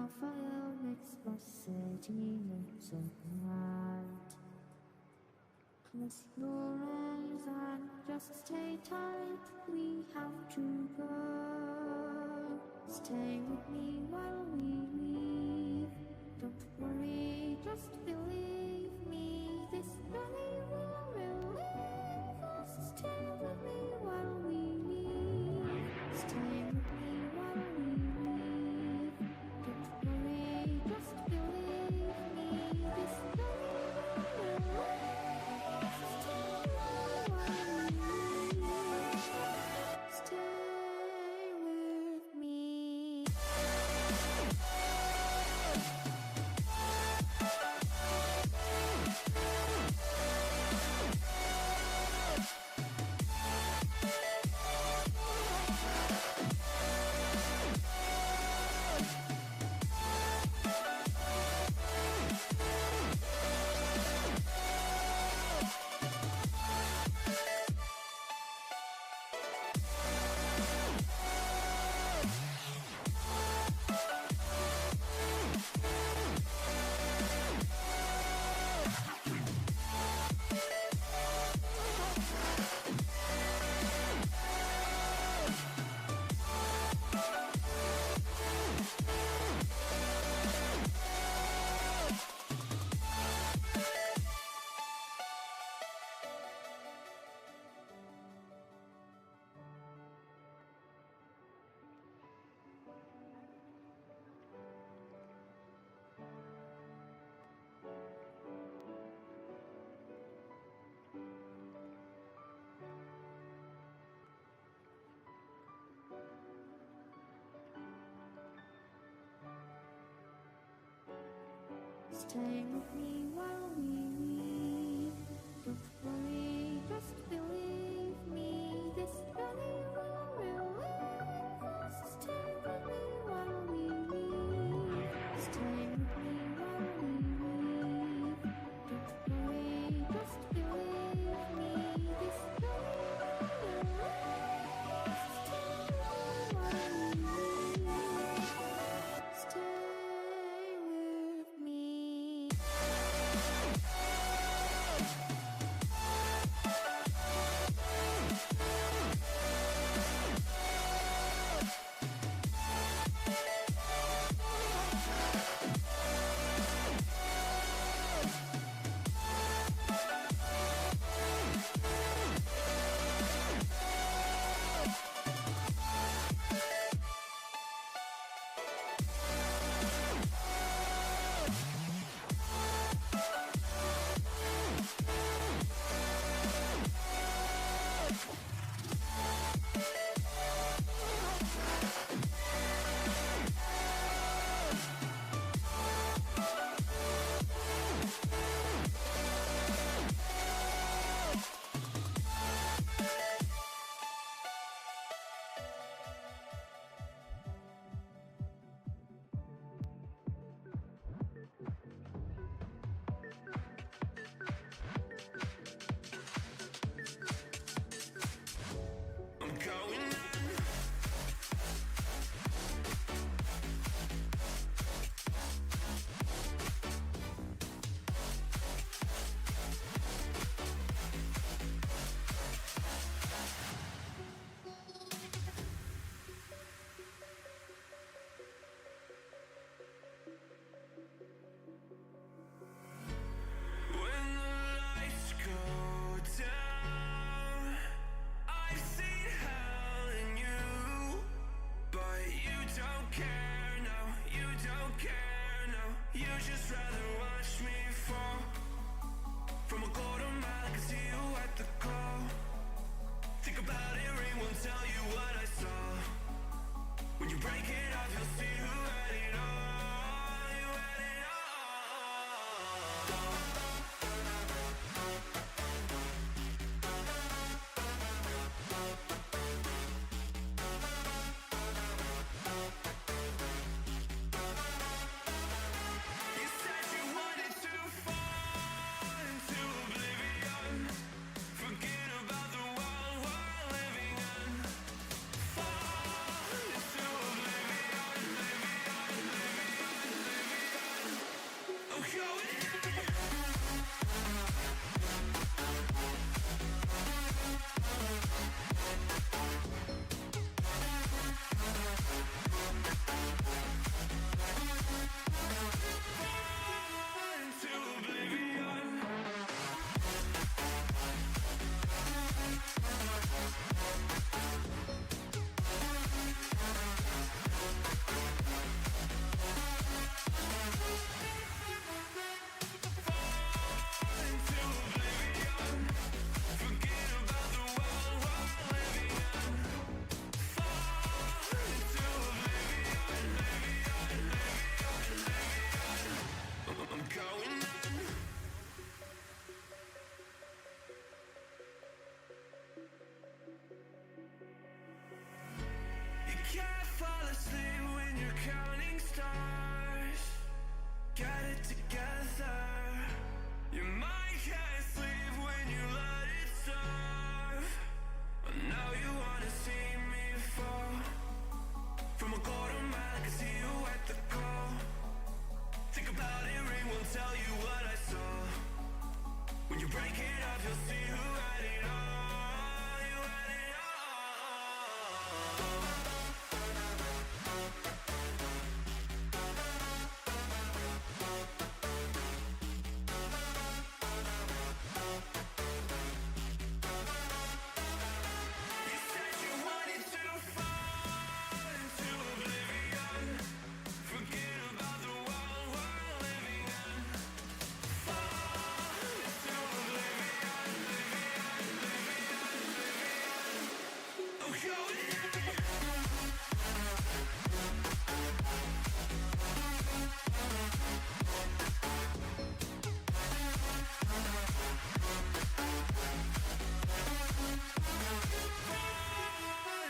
fire makes the city look so bright. Close your eyes and just stay tight. We have to go. Stay with me while we leave. Don't worry, just believe me. This journey will relieve us. Stay with me while we leave. Stay with me while we leave. Don't worry, just believe me. This journey will relieve us. Stay while we leave. Stay with me. Stay with me while we leave. Don't worry, just believe me. This journey will relieve us. Stay with me while we leave. Stay with me while we leave. Don't worry, just believe me. This journey will relieve us. Stay with me while we leave. Stay with me. can't fall asleep when you're counting stars. Get it together. Your mind can't sleep when you let it starve. But now you wanna see me fall. From a quarter mile, I can see you at the goal. Think about it, ring won't tell you what I saw. When you break it up, you'll see who had it all. You had it all. You said you wanted to fall into oblivion. Forget about the world we're living in. Fall into oblivion, I'm going in. Fall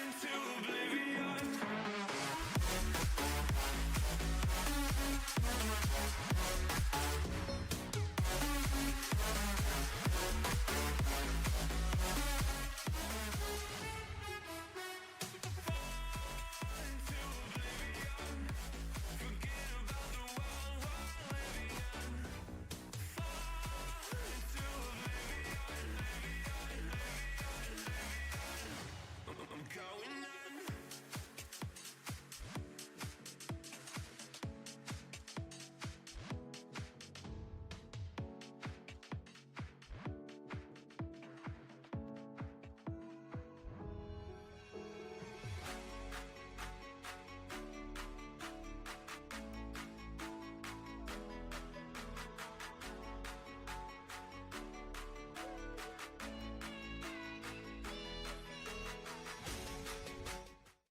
into oblivion. I'm going in.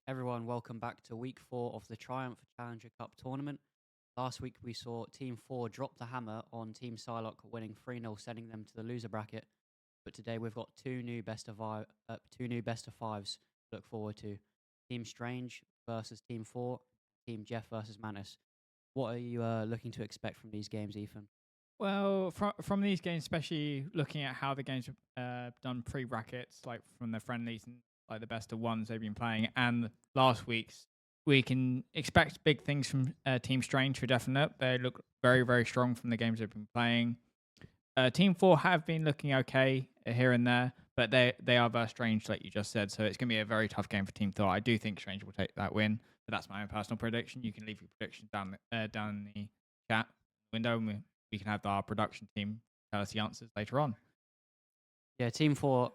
Everyone, welcome back to week 4 of the Triumph Challenger Cup tournament. Last week we saw Team 4 drop the hammer on Team Psylocke, winning 3-0, sending them to the loser bracket. But today we've got two new best of fives to look forward to. Team Strange versus Team 4, Team Jeff versus Manus. What are you looking to expect from these games, Ethan? Well, from these games, especially looking at how the games are done pre-brackets, like from the friendlies and like the best of ones they've been playing, and last week's, we can expect big things from Team Strange for definite. They look very, very strong from the games they've been playing. Team 4 have been looking okay here and there, but they are very Strange, like you just said. So it's going to be a very tough game for Team 4. I do think Strange will take that win, but that's my own personal prediction. You can leave your predictions down in the chat window, and we can have our production team tell us the answers later on. Yeah, Team 4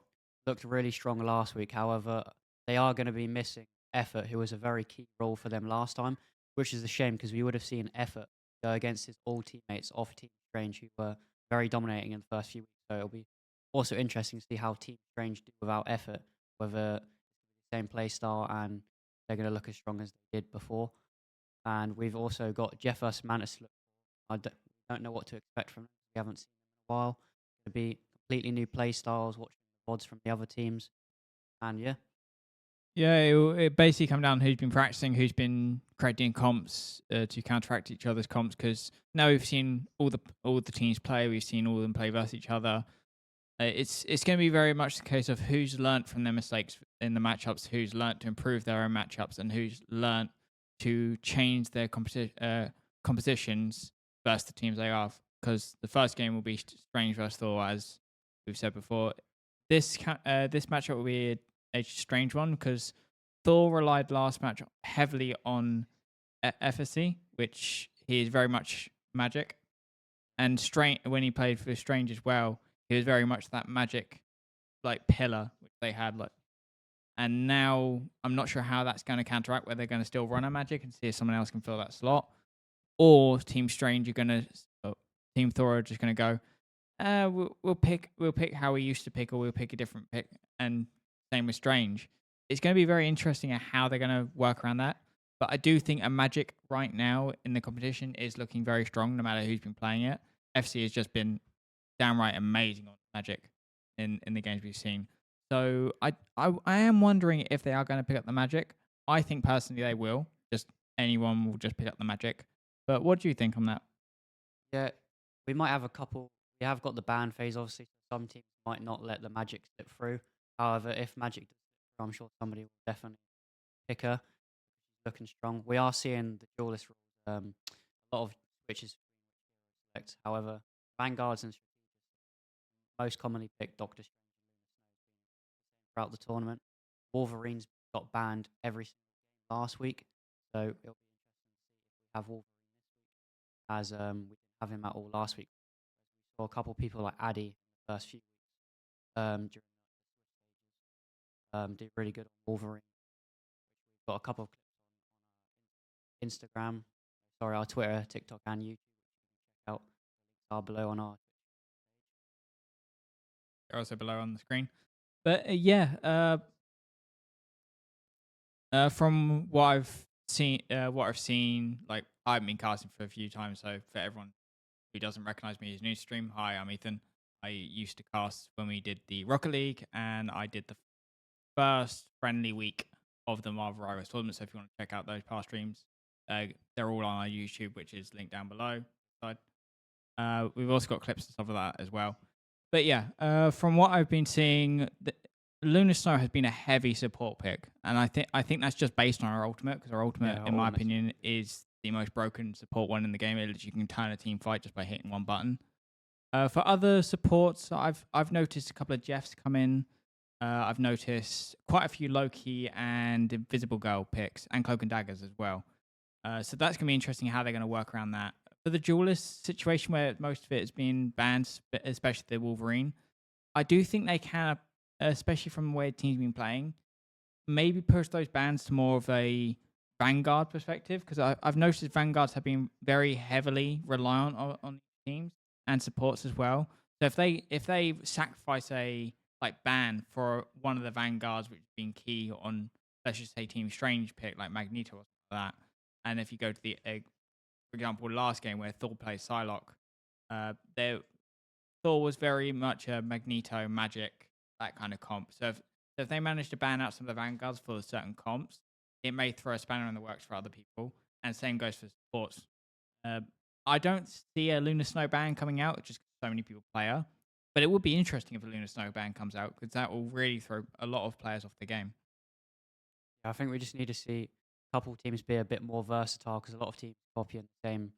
looked really strong last week. However, they are going to be missing Effort, who was a very key role for them last time, which is a shame because we would have seen Effort go against his old teammates off Team Strange, who were very dominating in the first few weeks. So it'll be also interesting to see how Team Strange do without Effort, whether it's the same play style and they're going to look as strong as they did before. And we've also got Jeff versus Manus. I don't know what to expect from them. We haven't seen them in a while. It'll be completely new play styles, watching the VODs from the other teams. And yeah. Yeah, it basically come down to who's been practicing, who's been creating comps to counteract each other's comps. Because now we've seen all the teams play, we've seen all of them play versus each other. It's going to be very much the case of who's learnt from their mistakes in the matchups, who's learnt to improve their own matchups, and who's learnt to change their compositions versus the teams they have. Because the first game will be Strange versus Thor, as we've said before. This matchup will be a strange one because Thor relied last match heavily on FSC, which he is very much magic. And when he played for Strange as well, he was very much that magic like pillar which they had. And now I'm not sure how that's going to counteract, whether they're going to still run a magic and see if someone else can fill that slot, or Team Strange Team Thor are just going to go, we'll pick how we used to pick, or we'll pick a different pick. And same with Strange. It's going to be very interesting at how they're going to work around that. But I do think a Magic right now in the competition is looking very strong, no matter who's been playing it. FC has just been downright amazing on Magic in the games we've seen. So I am wondering if they are going to pick up the Magic. I think personally they will. Just anyone will just pick up the Magic. But what do you think on that? Yeah, we might have a couple. We have got the ban phase, obviously. So some teams might not let the Magic slip through. However, if Magic does slip through, I'm sure somebody will definitely pick her. She's looking strong. We are seeing the duelist rules. A lot of switches between which heroes select. However, Vanguards and Strategists most commonly pick Doctor Strange and Luna Snow throughout the tournament. Wolverine's got banned every single game last week, so it'll be interesting to see if we have Wolverine this week, as we didn't have him at all last week. We saw a couple of people like Addy in the first few weeks during the Swiss stages do really good on Wolverine, which we've got a couple of clips on Instagram, sorry, our Twitter, TikTok, and YouTube, which you can check out. The links are below on our Twitch They're also below on the screen. But from what I've seen, like I've been casting for a few times. So for everyone who doesn't recognize me, who's new to stream, hi, I'm Ethan. I used to cast when we did the Rocket League, and I did the first friendly week of the Marvel Rivals tournament. So if you want to check out those past streams, they're all on our YouTube, which is linked down below. We've also got clips and stuff of that as well. But yeah, from what I've been seeing, Luna Snow has been a heavy support pick, and I think that's just based on our ultimate, because our ultimate, our in my ultimate's opinion, is the most broken support one in the game. It literally can turn a team fight just by hitting one button. For other supports, I've noticed a couple of Jeffs come in. I've noticed quite a few Loki and Invisible Girl picks, and Cloak and Daggers as well. So that's going to be interesting how they're going to work around that. For the duelist situation, where most of it has been banned, especially the Wolverine, I do think they can, especially from the way teams have been playing, maybe push those bans to more of a Vanguard perspective, because I've noticed Vanguards have been very heavily reliant on teams and supports as well. So if they sacrifice a ban for one of the Vanguards, which has been key on, let's just say, Team Strange pick like Magneto or something like that, and if you go to the for example, last game where Thor plays Psylocke, Thor was very much a Magneto, Magic, that kind of comp. So if they manage to ban out some of the Vanguards for certain comps, it may throw a spanner in the works for other people. And same goes for supports. I don't see a Luna Snow ban coming out just because so many people play her. But it would be interesting if a Luna Snow ban comes out, because that will really throw a lot of players off the game. I think we just need to see a couple teams be a bit more versatile, because a lot of teams copying the same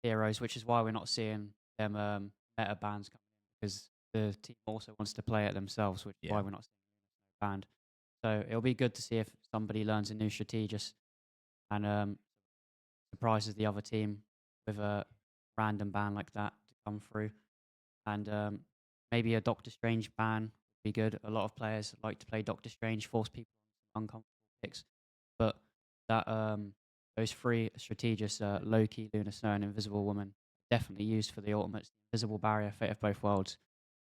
heroes, which is why we're not seeing them meta bans coming in, because the team also wants to play it themselves, which is why we're not seeing Luna Snow banned. So it'll be good to see if somebody learns a new strategist and surprises the other team with a random ban like that to come through. And maybe a Doctor Strange ban would be good. A lot of players like to play Doctor Strange, force people on uncomfortable picks. But that those three strategists, Loki, Luna Snow, and Invisible Woman, definitely used for the ultimates. The Invisible Barrier, Fate of Both Worlds.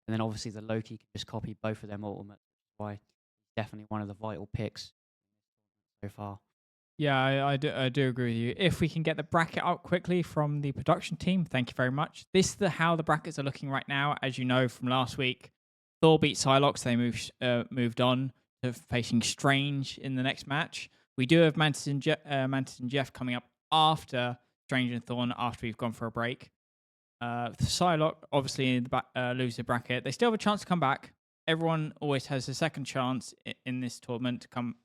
And then obviously the Loki can just copy both of them ultimates, which is why he's definitely one of the vital picks so far. Yeah, I do agree with you. If we can get the bracket out quickly from the production team, thank you very much. This is how the brackets are looking right now. As you know from last week, Thor beat Psylocke, so they moved on to facing Strange in the next match. We do have Mantis and Jeff coming up after Strange and Thorn, after we've gone for a break. Psylocke, obviously, in the lose the bracket. They still have a chance to come back. Everyone always has a second chance in this tournament to come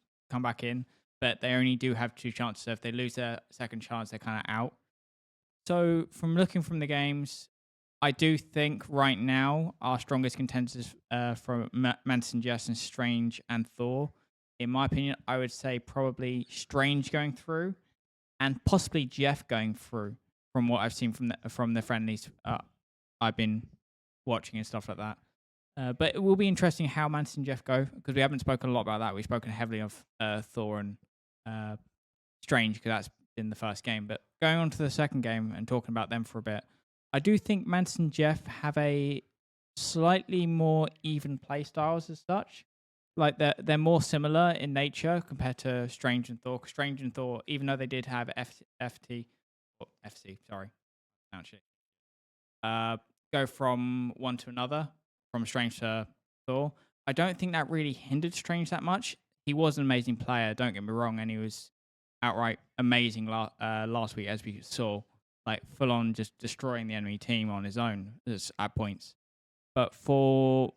back in, but they only do have two chances. So if they lose their second chance, they're kind of out. So from looking from the games, I do think right now our strongest contenders from Mantis and Jess and Strange and Thor. In my opinion, I would say probably Strange going through, and possibly Jeff going through, from what I've seen from the friendlies I've been watching and stuff like that. But it will be interesting how Mantis and Jeff go, because we haven't spoken a lot about that. We've spoken heavily of Thor and Strange, because that's in the first game. But going on to the second game and talking about them for a bit, I do think Mantis and Jeff have a slightly more even play styles as such. Like they're more similar in nature compared to Strange and Thor. 'Cause Strange and Thor, even though they did have FC, sorry, go from one to another, from Strange to Thor. I don't think that really hindered Strange that much. he was an amazing player. Don't get me wrong, and he was outright amazing last week, as we saw, like full on just destroying the enemy team on his own at points. But for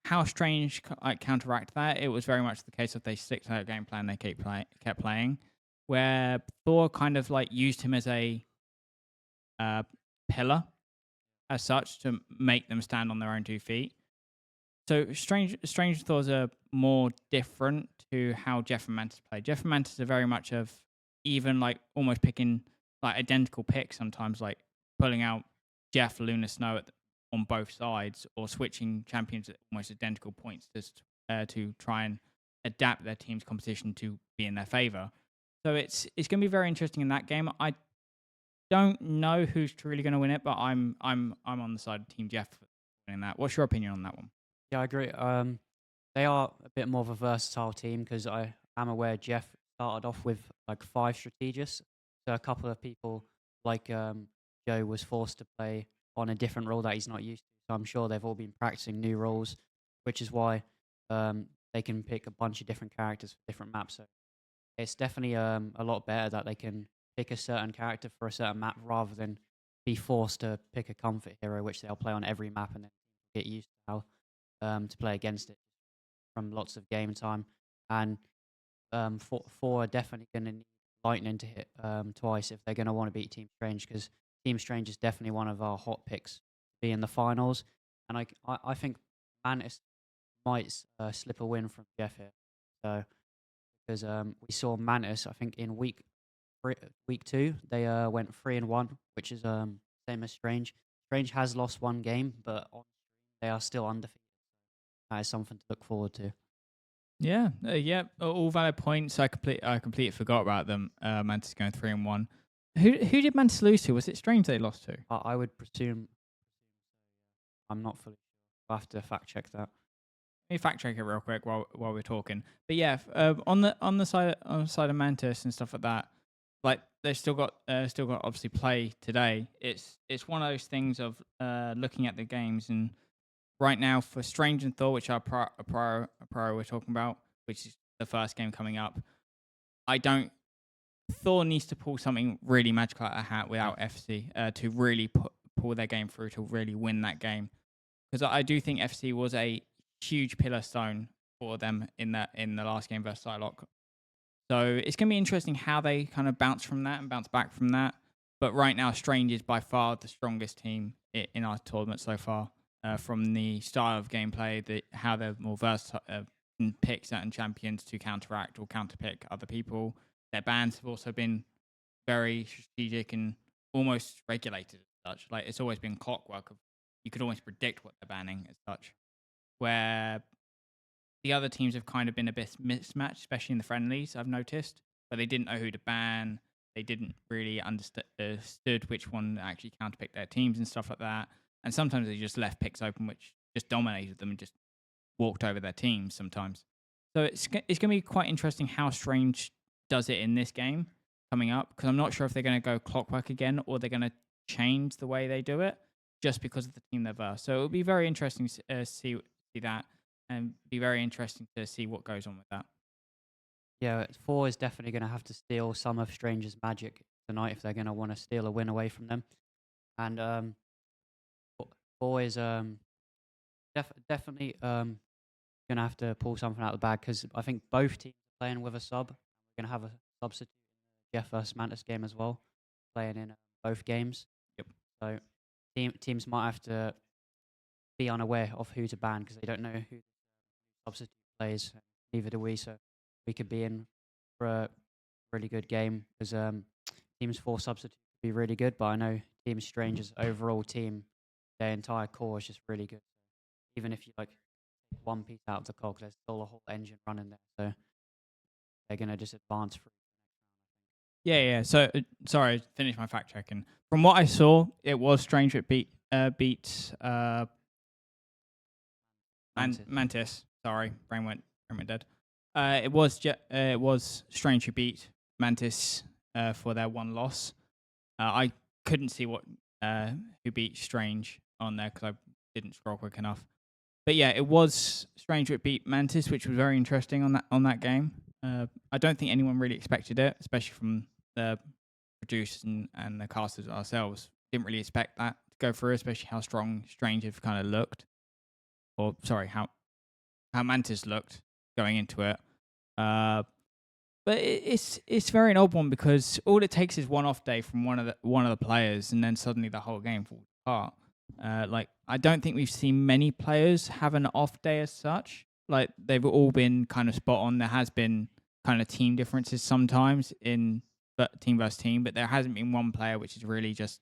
how Strange counteract that, it was very much the case of they stick to that game plan they kept playing, where Thor kind of like used him as a pillar as such to make them stand on their own 2 feet. So Strange Thors are more different to how Jeff and Mantis play. Jeff and Mantis are very much of even like almost picking like identical picks sometimes, like pulling out Jeff, Luna, Snow on both sides, or switching champions at almost identical points just to try and adapt their team's composition to be in their favor. So it's going to be very interesting in that game. I don't know who's truly going to win it, but I'm on the side of Team Jeff winning that. What's your opinion on that one? Yeah, I agree. They are a bit more of a versatile team because I am aware Jeff started off with like 5 strategists. So a couple of people like Joe was forced to play on a different role that he's not used to. So I'm sure they've all been practicing new roles, which is why they can pick a bunch of different characters for different maps. So it's definitely a lot better that they can pick a certain character for a certain map rather than be forced to pick a comfort hero, which they'll play on every map and then get used to how to play against it from lots of game time. And four are definitely going to need Lightning to hit twice if they're going to want to beat Team Strange, because Team Strange is definitely one of our hot picks to be in the finals. And I think Mantis might slip a win from Jeff here. So because we saw Mantis, I think in week 2 they went 3-1, which is same as Strange. Strange has lost 1 game, but on they are still undefeated. That is something to look forward to. Yeah, all valid points. I completely forgot about them. Mantis going 3-1. Who did Mantis lose to? Was it Strange they lost to? I would presume. I'm not fully sure. I'll have to fact check that. Let me fact check it real quick while we're talking. But yeah, on the side of Mantis and stuff like that, like they've still got obviously play today. It's one of those things of looking at the games, and right now for Strange and Thor, which are prior we're talking about, which is the first game coming up. Thor needs to pull something really magical out of a hat without FC to really pull their game through to really win that game, because I do think FC was a huge pillar stone for them in the last game versus Psylocke. So it's going to be interesting how they kind of bounce back from that. But right now, Strange is by far the strongest team in our tournament so far. From the style of gameplay, how they're more versatile, and pick certain champions to counteract or counterpick other people. Their bans have also been very strategic and almost regulated as such. Like it's always been clockwork. You could almost predict what they're banning as such. Where the other teams have kind of been a bit mismatched, especially in the friendlies, I've noticed. But they didn't know who to ban. They didn't really understood which one actually counterpicked their teams and stuff like that. And sometimes they just left picks open, which just dominated them and just walked over their teams sometimes. So it's going to be quite interesting how Strange does it in this game coming up, because I'm not sure if they're going to go clockwork again or they're going to change the way they do it just because of the team they're versus. So it'll be very interesting to see that, and be very interesting to see what goes on with that. Yeah, 4 is definitely going to have to steal some of Strange's magic tonight if they're going to want to steal a win away from them. And 4 is definitely going to have to pull something out of the bag, because I think both teams are playing with a sub. We're going to have a substitute in the Jeff vs Mantis game as well, playing in both games. Yep. So teams might have to be unaware of who to ban because they don't know who the substitute plays. Neither do we, so we could be in for a really good game, because teams 4 substitutes would be really good, but I know Team Strange's overall team, their entire core is just really good. Even if you like take one piece out of the cog, there's still a whole engine running there, so they're gonna just advance through. Yeah. So sorry, finish my fact checking. From what I saw, it was Strange that beat Mantis. Sorry, brain went dead. It was Strange who beat Mantis for their 1 loss. I couldn't see who beat Strange on there because I didn't scroll quick enough. But yeah, it was Strange that beat Mantis, which was very interesting on that game. I don't think anyone really expected it, especially from the producers and the casters ourselves. Didn't really expect that to go through, especially how strong Strange have kind of looked, or sorry, how Mantis looked going into it. But it's very an odd one because all it takes is one off day from one of the players, and then suddenly the whole game falls apart. Like I don't think we've seen many players have an off day as such. Like they've all been kind of spot on. There has been kind of team differences sometimes in team versus team, but there hasn't been one player which has really just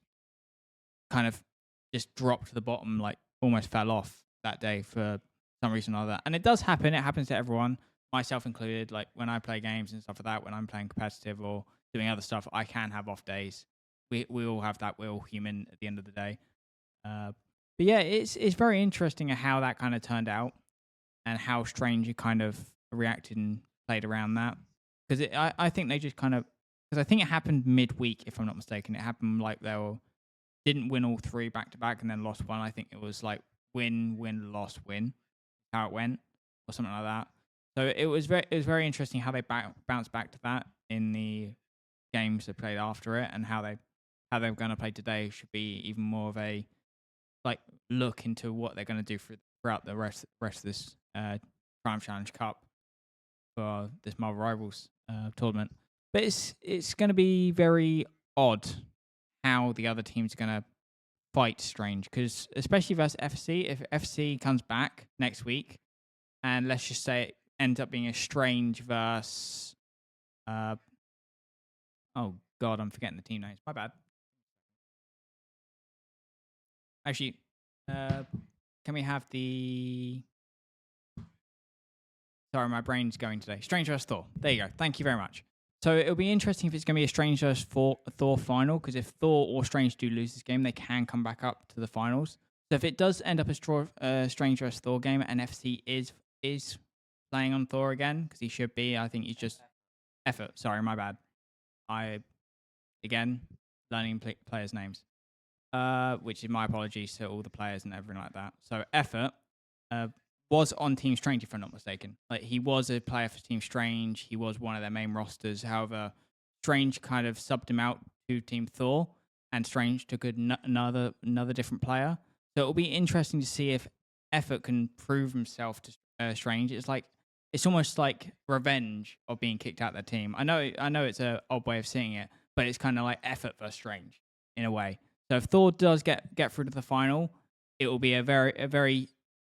kind of just dropped to the bottom, like almost fell off that day for some reason or other. And it does happen. It happens to everyone, myself included. Like when I play games and stuff like that, when I'm playing competitive or doing other stuff, I can have off days. We all have that. We're all human at the end of the day. But yeah, it's very interesting how that kind of turned out and how Strange you kind of reacted and played around that. Because I think they just kind of, because I think it happened midweek, if I'm not mistaken. It happened like didn't win all three back to back and then lost one. I think it was like win, lost, win, how it went, or something like that. So it was very interesting how they bounced back to that in the games they played after it, and how they're going to play today should be even more of a like look into what they're going to do throughout the rest of this Triumph Challenge Cup for this Marvel Rivals tournament. But it's going to be very odd how the other teams are going to fight Strange, because especially versus FC, if FC comes back next week, and let's just say it ends up being a Strange versus oh god, I'm forgetting the team names. My bad. Actually, can we have the? Sorry, my brain's going today. Strange vs Thor. There you go. Thank you very much. So it'll be interesting if it's going to be a Strange vs Thor final, because if Thor or Strange do lose this game, they can come back up to the finals. So if it does end up a Strange vs Thor game, and FC is playing on Thor again, because he should be. I think he's just effort. Sorry, my bad. Again, learning players' names. Which is my apologies to all the players and everything like that. So effort was on Team Strange, if I'm not mistaken. Like he was a player for Team Strange. He was one of their main rosters. However, Strange kind of subbed him out to Team Thor, and Strange took another different player. So it'll be interesting to see if effort can prove himself to Strange. It's almost like revenge of being kicked out of their team. I know it's an odd way of seeing it, but it's kind of like effort versus Strange in a way. So if Thor does get through to the final, it will be a very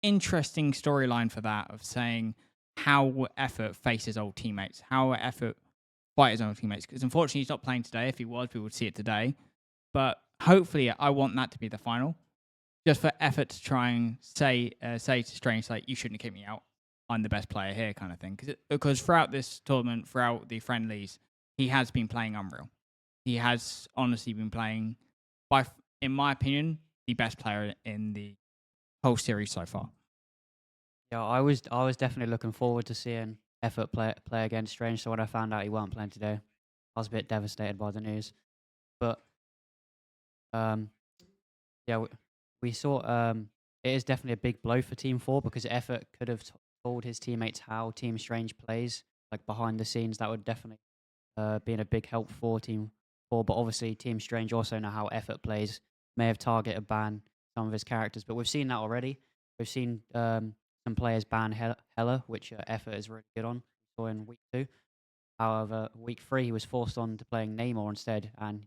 interesting storyline for that, of saying how effort faces old teammates, how effort fight his own teammates. Because unfortunately, he's not playing today. If he was, we would see it today. But hopefully, I want that to be the final, just for effort to try and say to Strange, like, you shouldn't kick me out. I'm the best player here, kind of thing. Because throughout this tournament, throughout the friendlies, he has been playing unreal. He has honestly been playing, in my opinion, the best player in the whole series so far. Yeah, I was definitely looking forward to seeing effort play against Strange. So when I found out he weren't playing today, I was a bit devastated by the news. But yeah, we saw it is definitely a big blow for Team 4, because effort could have told his teammates how Team Strange plays, like behind the scenes. That would definitely be a big help for Team 4. But obviously, Team Strange also know how effort plays. May have targeted ban some of his characters, but we've seen that already. We've seen some players ban Hela, which effort is really good on. We saw in week 2. However, week 3 he was forced on to playing Namor instead, and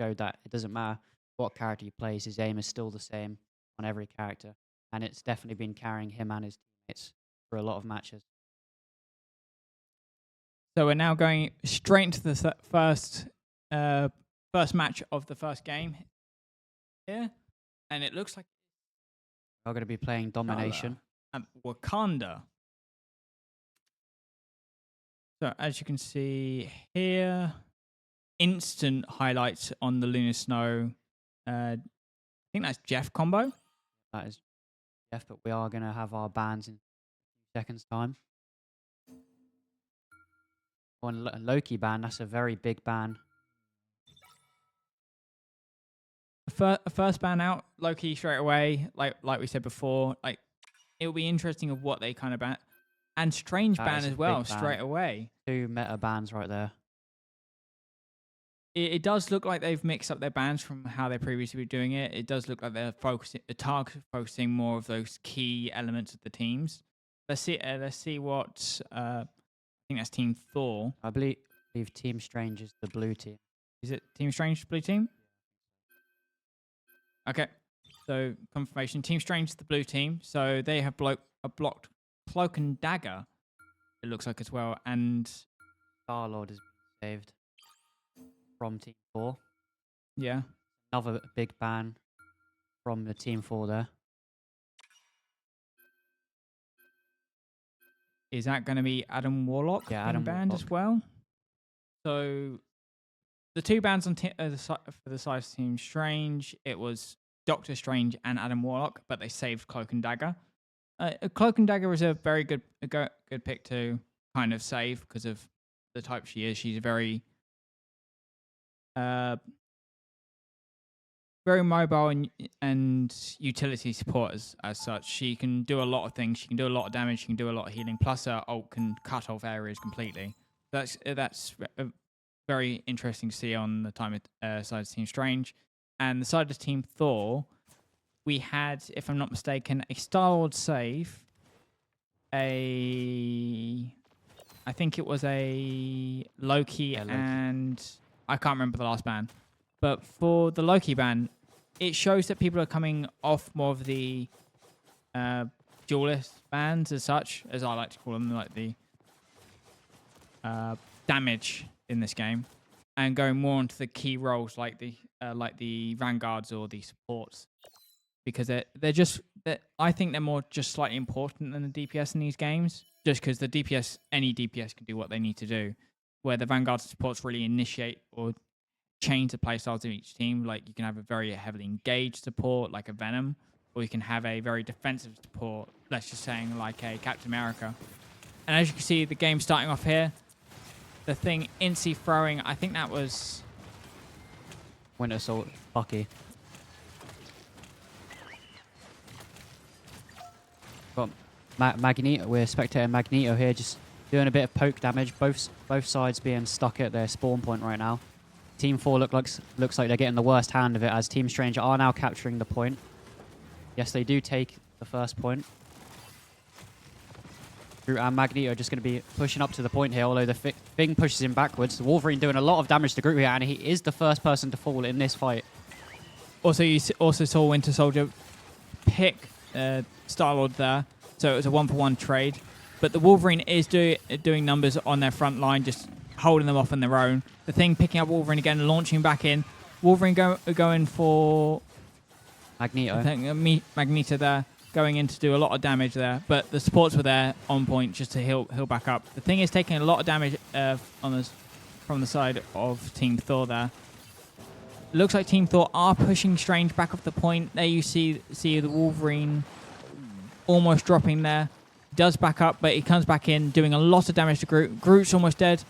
showed that it doesn't matter what character he plays, his aim is still the same on every character, and it's definitely been carrying him and his teammates for a lot of matches. So we're now going straight into the first match of the first game here, and it looks like We're going to be playing Domination and Wakanda. So as you can see here, instant highlights on the Lunar Snow. I think that's Jeff combo. That is Jeff, but we are going to have our bans in a few seconds' time. On Loki ban, that's a very big ban. First ban out, Loki straight away. Like we said before, like it'll be interesting of what they kind of ban. And Strange That ban is a as well, big ban. straight away. 2 meta bans right there. It does look like they've mixed up their bans from how they previously were doing it. It does look like they're focusing, the target focusing more of those key elements of the teams. Let's see what I think that's Team Thor. I believe Team Strange is the blue team. Is it Team Strange blue team? Okay, so confirmation. Team Strange is the blue team, so they have blocked Cloak and Dagger. It looks like as well, and Star-Lord has been saved from Team 4. yeah. Another big ban from the Team 4 there. Is that going to be Adam Warlock Yeah, being Adam banned Warlock. as well? So the 2 bans on for the side of Team Strange, it was Doctor Strange and Adam Warlock, but they saved Cloak and Dagger. Cloak and Dagger was a very good pick to kind of save because of the type she is. She's a very very mobile and utility support as such. She can do a lot of things. She can do a lot of damage. She can do a lot of healing. Plus, her ult can cut off areas completely. That's very interesting to see on the side of Team Strange. And the side of Team Thor, we had, if I'm not mistaken, a Star-Lord save. I think it was a Loki, Yeah, Loki. and I can't remember the last ban. But for the Loki ban, it shows that people are coming off more of the duelist bans as such, as I like to call them, like the damage in this game, and going more onto the key roles like the vanguards or the supports, because I think they're more just slightly important than the DPS in these games, just because the DPS, any DPS can do what they need to do, where the vanguard supports really initiate or change the playstyles of each team. Like you can have a very heavily engaged support like a Venom, or you can have a very defensive support, let's just saying like a Captain America. And as you can see, the game starting off here, the thing instantly throwing, I think that was Winter Assault, Bucky. Got Magneto. We're spectating Magneto here, just doing a bit of poke damage. Both sides being stuck at their spawn point right now. Team 4 looks like they're getting the worst hand of it, as Team Strange are now capturing the point. Yes, they do take the first point. Groot and Magneto are just going to be pushing up to the point here, although the Thing pushes him backwards. The Wolverine doing a lot of damage to Groot here, and he is the first person to fall in this fight. Also, you also saw Winter Soldier pick Star-Lord there, so it was a 1-for-1 trade. But the Wolverine is doing numbers on their front line, just holding them off on their own. The Thing picking up Wolverine again, launching back in. Wolverine going for Magneto. I think Magneto there, going in to do a lot of damage there. But the supports were there on point just to heal back up. The Thing is taking a lot of damage from the side of Team Thor there. Looks like Team Thor are pushing Strange back off the point. There you see the Wolverine almost dropping there. Does back up, but he comes back in, doing a lot of damage to Groot. Groot's almost dead.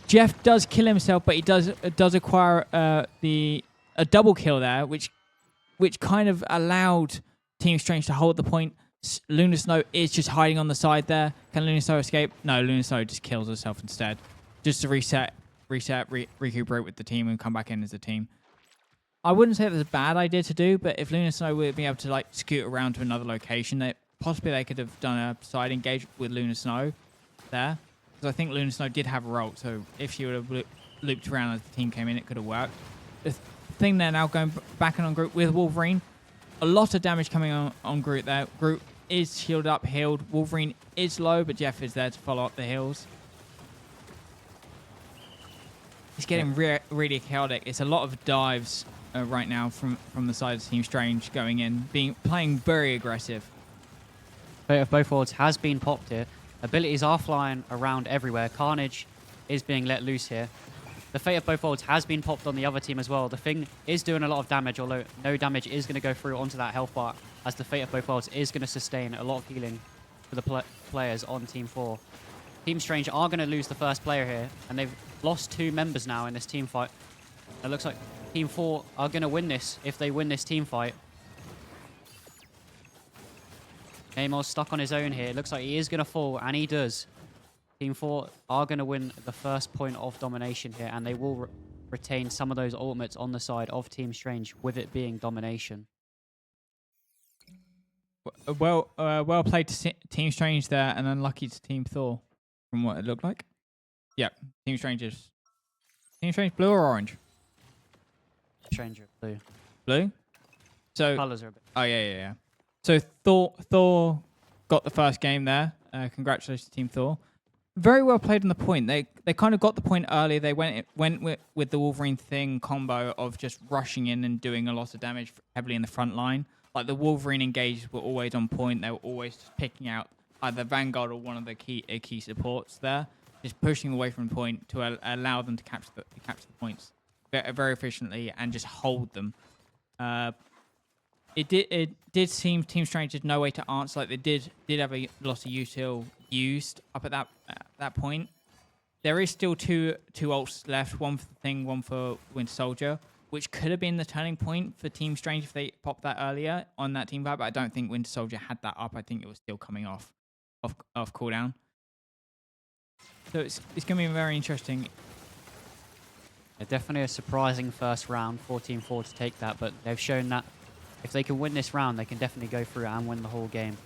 Jeff does kill himself, but he does acquire a double kill there, which kind of allowed Team Strange to hold the point. Luna Snow is just hiding on the side there. Can Luna Snow escape? No, Luna Snow just kills herself instead, just to recuperate with the team and come back in as a team. I wouldn't say it was a bad idea to do, but if Luna Snow would be able to like scoot around to another location, possibly they could have done a side engage with Luna Snow there. Because I think Luna Snow did have a role, so if she would have looped around as the team came in, it could have worked. The Thing there now going back on Groot with Wolverine. A lot of damage coming on Groot there. Groot is shielded up, healed. Wolverine is low, but Jeff is there to follow up the heals. It's getting really chaotic. It's a lot of dives right now from the side of Team Strange going in, playing very aggressive. Fate of both worlds has been popped here. Abilities are flying around everywhere. Carnage is being let loose here. The Fate of both worlds has been popped on the other team as well. The Thing is doing a lot of damage, although no damage is going to go through onto that health bar, as the Fate of both worlds is going to sustain a lot of healing for the players on Team 4. Team Strange are going to lose the first player here, and they've lost 2 members now in this team fight. It looks like Team 4 are going to win this if they win this team fight. Neymar stuck on his own here. It looks like he is going to fall, and he does. Team 4 are going to win the first point of domination here, and they will retain some of those ultimates on the side of Team Strange, with it being domination. Well played to Team Strange there, and unlucky to Team Thor, from what it looked like. Yep, Team Strange blue or orange? Stranger blue. Blue. So Colors are a bit. oh yeah. So Thor got the first game there. Congratulations, Team Thor. Very well played on the point. They kind of got the point early. They went with the Wolverine thing combo of just rushing in and doing a lot of damage heavily in the front line. Like the Wolverine engages were always on point. They were always picking out either Vanguard or one of the key supports there, just pushing away from point to allow them to capture the points very efficiently and just hold them. It did seem Team Strange had no way to answer. Like they did have a lot of util used up at that point. There is still two ults left, one for the Thing, one for Winter Soldier, which could have been the turning point for Team Strange if they popped that earlier on that team fight, but I don't think Winter Soldier had that up. I think it was still coming off cooldown. So it's going to be very interesting. Yeah, definitely a surprising first round for Team 4 to take that, but they've shown that if they can win this round, they can definitely go through and win the whole game.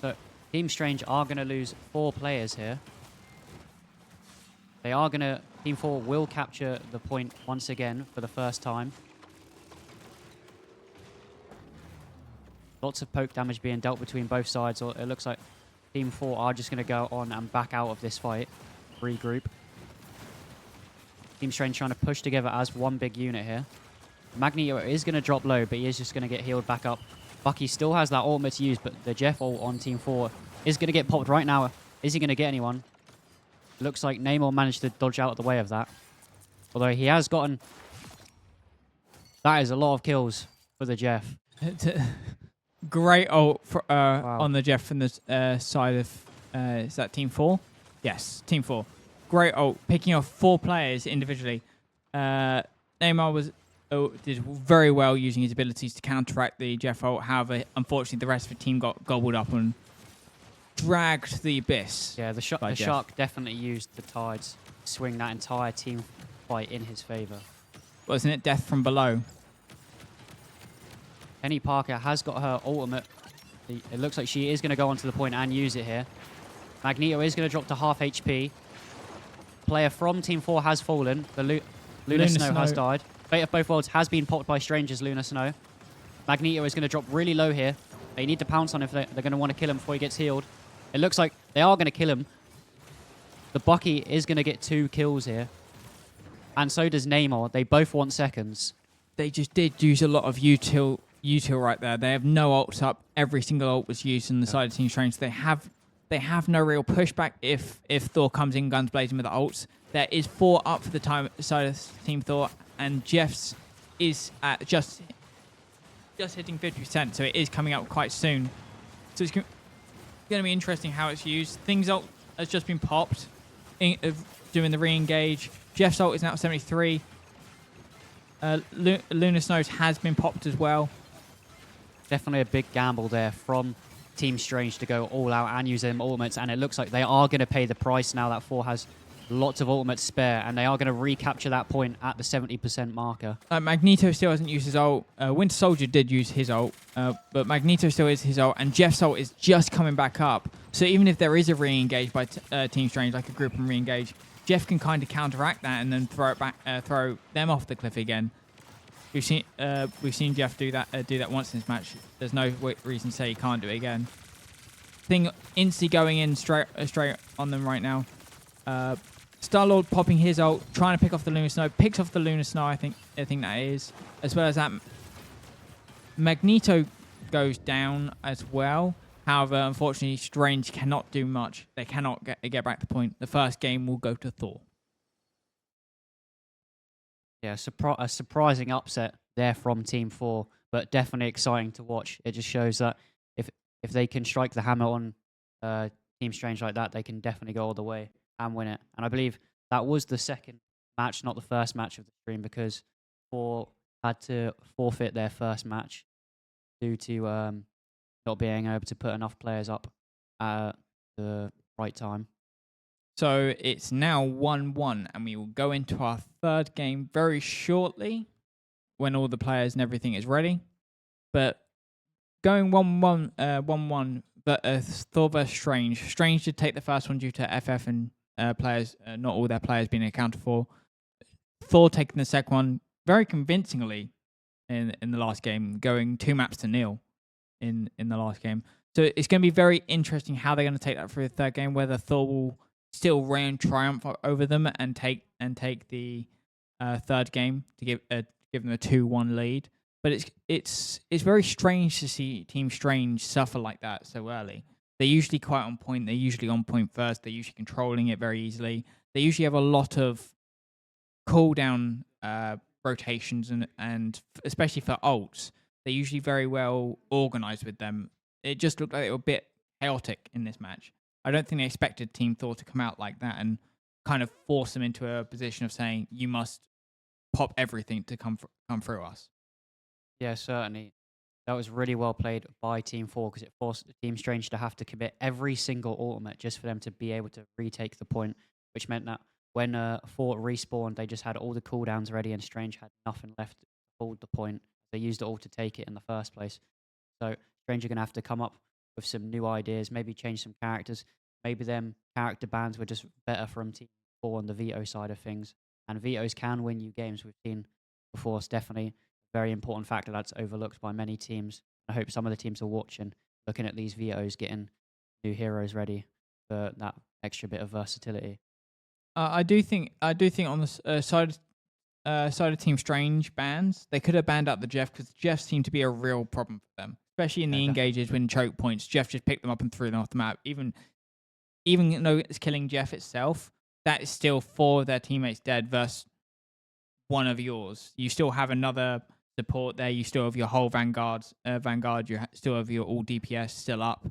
So Team Strange are going to lose 4 players here. They are going to... Team 4 will capture the point once again for the first time. Lots of poke damage being dealt between both sides. Or it looks like Team 4 are just going to go on and back out of this fight. Regroup. Team Strange trying to push together as one big unit here. Magneto is going to drop low, but he is just going to get healed back up. Bucky still has that ultimate to use, but the Jeff ult on Team 4 is going to get popped right now. Is he going to get anyone? Looks like Namor managed to dodge out of the way of that. Although he has gotten... That is a lot of kills for the Jeff. Great ult for, Wow. on the Jeff from the side of... is that Team 4? Yes, Team 4. Great ult, picking off 4 players individually. Neymar did very well using his abilities to counteract the Jeff ult. However, unfortunately, the rest of the team got gobbled up and dragged to the abyss. Yeah, the Shark definitely used the tides to swing that entire team fight in his favor. Wasn't it death from below? Penny Parker has got her ultimate. It looks like she is going to go onto the point and use it here. Magneto is going to drop to half HP. Player from Team 4 has fallen. The Luna Snow has died. Fate of Both Worlds has been popped by Stranger's Luna Snow. Magneto is going to drop really low here. They need to pounce on him if they're going to want to kill him before he gets healed. It looks like they are going to kill him. The Bucky is going to get 2 kills here. And so does Namor. They both want seconds. They just did use a lot of util right there. They have no ults up. Every single ult was used on the side of Team Strange. They have no real pushback if Thor comes in guns blazing with the ults. There is 4 up for the side of Team Thor, and Jeff's is at just hitting 50%, so it is coming up quite soon. So it's going to be interesting how it's used. Things ult has just been popped, doing the re-engage. Jeff's ult is now at 73. Luna Snow's has been popped as well. Definitely a big gamble there from Team Strange to go all out and use them ultimates, and it looks like they are going to pay the price now that 4 has lots of ultimates spare, and they are going to recapture that point at the 70% marker. Magneto still hasn't used his ult. Winter Soldier did use his ult, but Magneto still is his ult, and Jeff's ult is just coming back up. So even if there is a re-engage by Team Strange, like a group and re-engage, Jeff can kind of counteract that and then throw them off the cliff again. We've seen Jeff do that once in this match. There's no reason to say he can't do it again. Thing instantly going in straight on them right now. Star-Lord popping his ult, trying to pick off the Luna Snow. Picks off the Luna Snow, I think that is. As well as that, Magneto goes down as well. However, unfortunately, Strange cannot do much. They cannot get back the point. The first game will go to Thor. Yeah, a surprising upset there from Team 4, but definitely exciting to watch. It just shows that if they can strike the hammer on Team Strange like that, they can definitely go all the way and win it. And I believe that was the second match, not the first match of the stream, because Four had to forfeit their first match due to not being able to put enough players up at the right time. So it's now 1-1, and we will go into our third game very shortly when all the players and everything is ready. But going 1-1, 1-1, but Thor vs Strange. Strange did take the first one due to FF and players, not all their players being accounted for. Thor taking the second one very convincingly in the last game, going 2-0 in the last game. So it's going to be very interesting how they're going to take that for the third game, whether Thor will still reign triumph over them and take the third game to give them a 2-1 lead. But it's very strange to see Team Strange suffer like that so early. They're usually quite on point. They're usually on point first. They're usually controlling it very easily. They usually have a lot of cooldown rotations and especially for ults, they're usually very well organized with them. It just looked like they were a bit chaotic in this match. I don't think they expected Team Thor to come out like that and kind of force them into a position of saying, you must pop everything to come through us. Yeah, certainly. That was really well played by Team 4 because it forced Team Strange to have to commit every single ultimate just for them to be able to retake the point, which meant that when 4 respawned, they just had all the cooldowns ready and Strange had nothing left to hold the point. They used it all to take it in the first place. So Strange are going to have to come up with some new ideas, maybe change some characters. Maybe them character bans were just better from Team 4 on the veto side of things. And vetoes can win you games. We've seen before. It's definitely a very important factor that's overlooked by many teams. I hope some of the teams are watching, looking at these vetoes, getting new heroes ready for that extra bit of versatility. I do think on the side of Team Strange bans, they could have banned out the Jeff because Jeff seemed to be a real problem for them, especially in the engages when choke points. Jeff just picked them up and threw them off the map. Even though it's killing Jeff itself, that is still 4 of their teammates dead versus 1 of yours. You still have another support there. You still have your whole Vanguard. You still have your all DPS still up.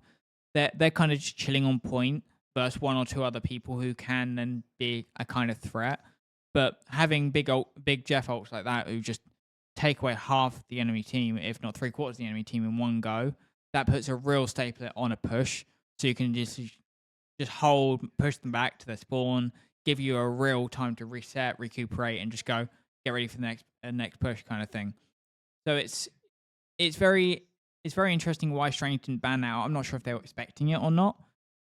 They're kind of just chilling on point versus 1 or 2 other people who can then be a kind of threat. But having big Jeff ults like that who just take away half the enemy team, if not 3/4 of the enemy team in one go, that puts a real stapler on a push. So you can just hold, push them back to their spawn, give you a real time to reset, recuperate, and just go get ready for the next push kind of thing. So it's very interesting why Strange didn't ban out. I'm not sure if they were expecting it or not,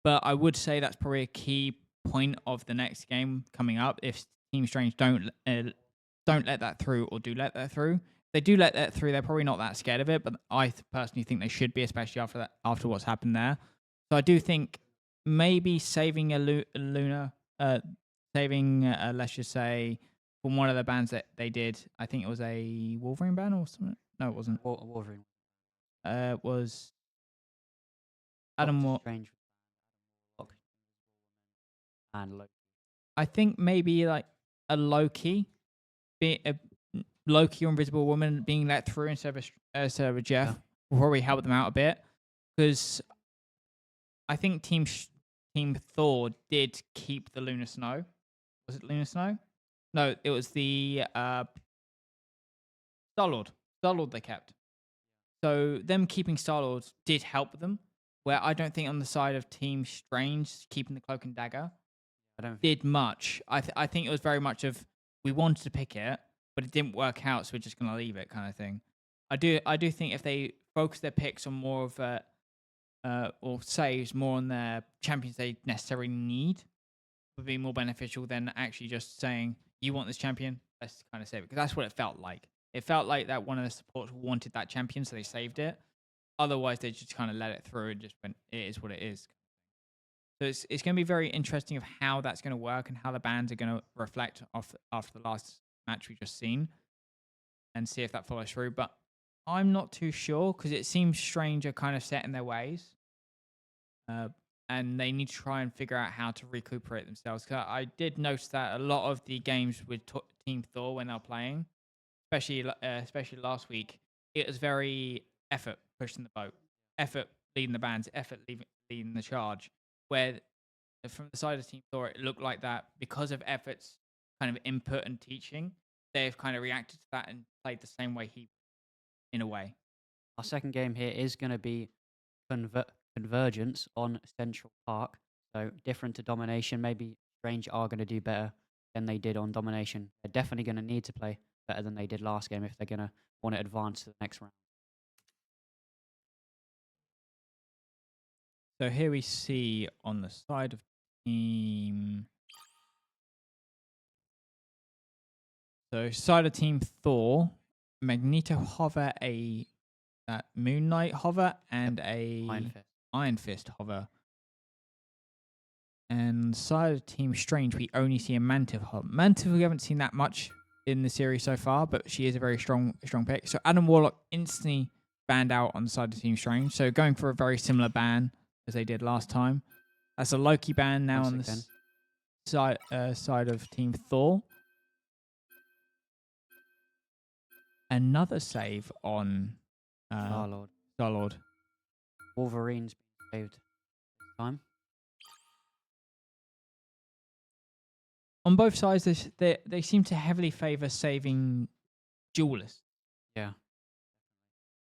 but I would say that's probably a key point of the next game coming up. If Team Strange don't let that through or do let that through, if they do let that through, they're probably not that scared of it. But I personally think they should be, especially after what's happened there. So I do think maybe saving a Luna, let's just say, from one of the bans that they did. I think it was a Wolverine ban or something. No, it wasn't. Wolverine. It was Adam Warlock. Strange and Loki. I think maybe like a Loki or Invisible Woman being let through instead of a Jeff will probably help them out a bit, because I think Team Thor did keep the Luna Snow. Was it Luna Snow? No, it was the Star-Lord. Star-Lord they kept. So them keeping Star-Lord did help them, where I don't think on the side of Team Strange keeping the Cloak and Dagger did much. I think it was very much of, we wanted to pick it, but it didn't work out, so we're just going to leave it kind of thing. I do think if they focus their picks on more of or saves more on their champions they necessarily need, would be more beneficial than actually just saying, you want this champion, let's kind of save it. Because that's what it felt like. It felt like that one of the supports wanted that champion, so they saved it. Otherwise, they just kind of let it through and just went, it is what it is. So it's going to be very interesting of how that's going to work and how the bans are going to reflect after the last match we just seen, and see if that follows through. But I'm not too sure, because it seems Strange are kind of set in their ways, and they need to try and figure out how to recuperate themselves. Cause I did notice that a lot of the games with Team Thor when they're playing, especially last week, it was very effort pushing the boat, effort leading the bans, effort leading the charge. where from the side of Team Thor, it looked like that because of efforts, kind of input and teaching, they've kind of reacted to that and played the same way he, in a way. Our second game here is going to be Convergence on Central Park. So different to Domination. Maybe Strange are going to do better than they did on Domination. They're definitely going to need to play better than they did last game if they're going to want to advance to the next round. So here we see on the side of Team... So side of Team Thor, Magneto Hover, a Moon Knight Hover, and a Iron Fist Hover. And side of Team Strange, we only see a Mantiv Hover. Mantiv we haven't seen that much in the series so far, but she is a very strong pick. So Adam Warlock instantly banned out on the side of Team Strange. So going for a very similar ban as they did last time. That's a Loki ban now on the side of Team Thor. Another save on Star-Lord. Wolverine's been saved this time. On both sides, they seem to heavily favour saving duelists. Yeah.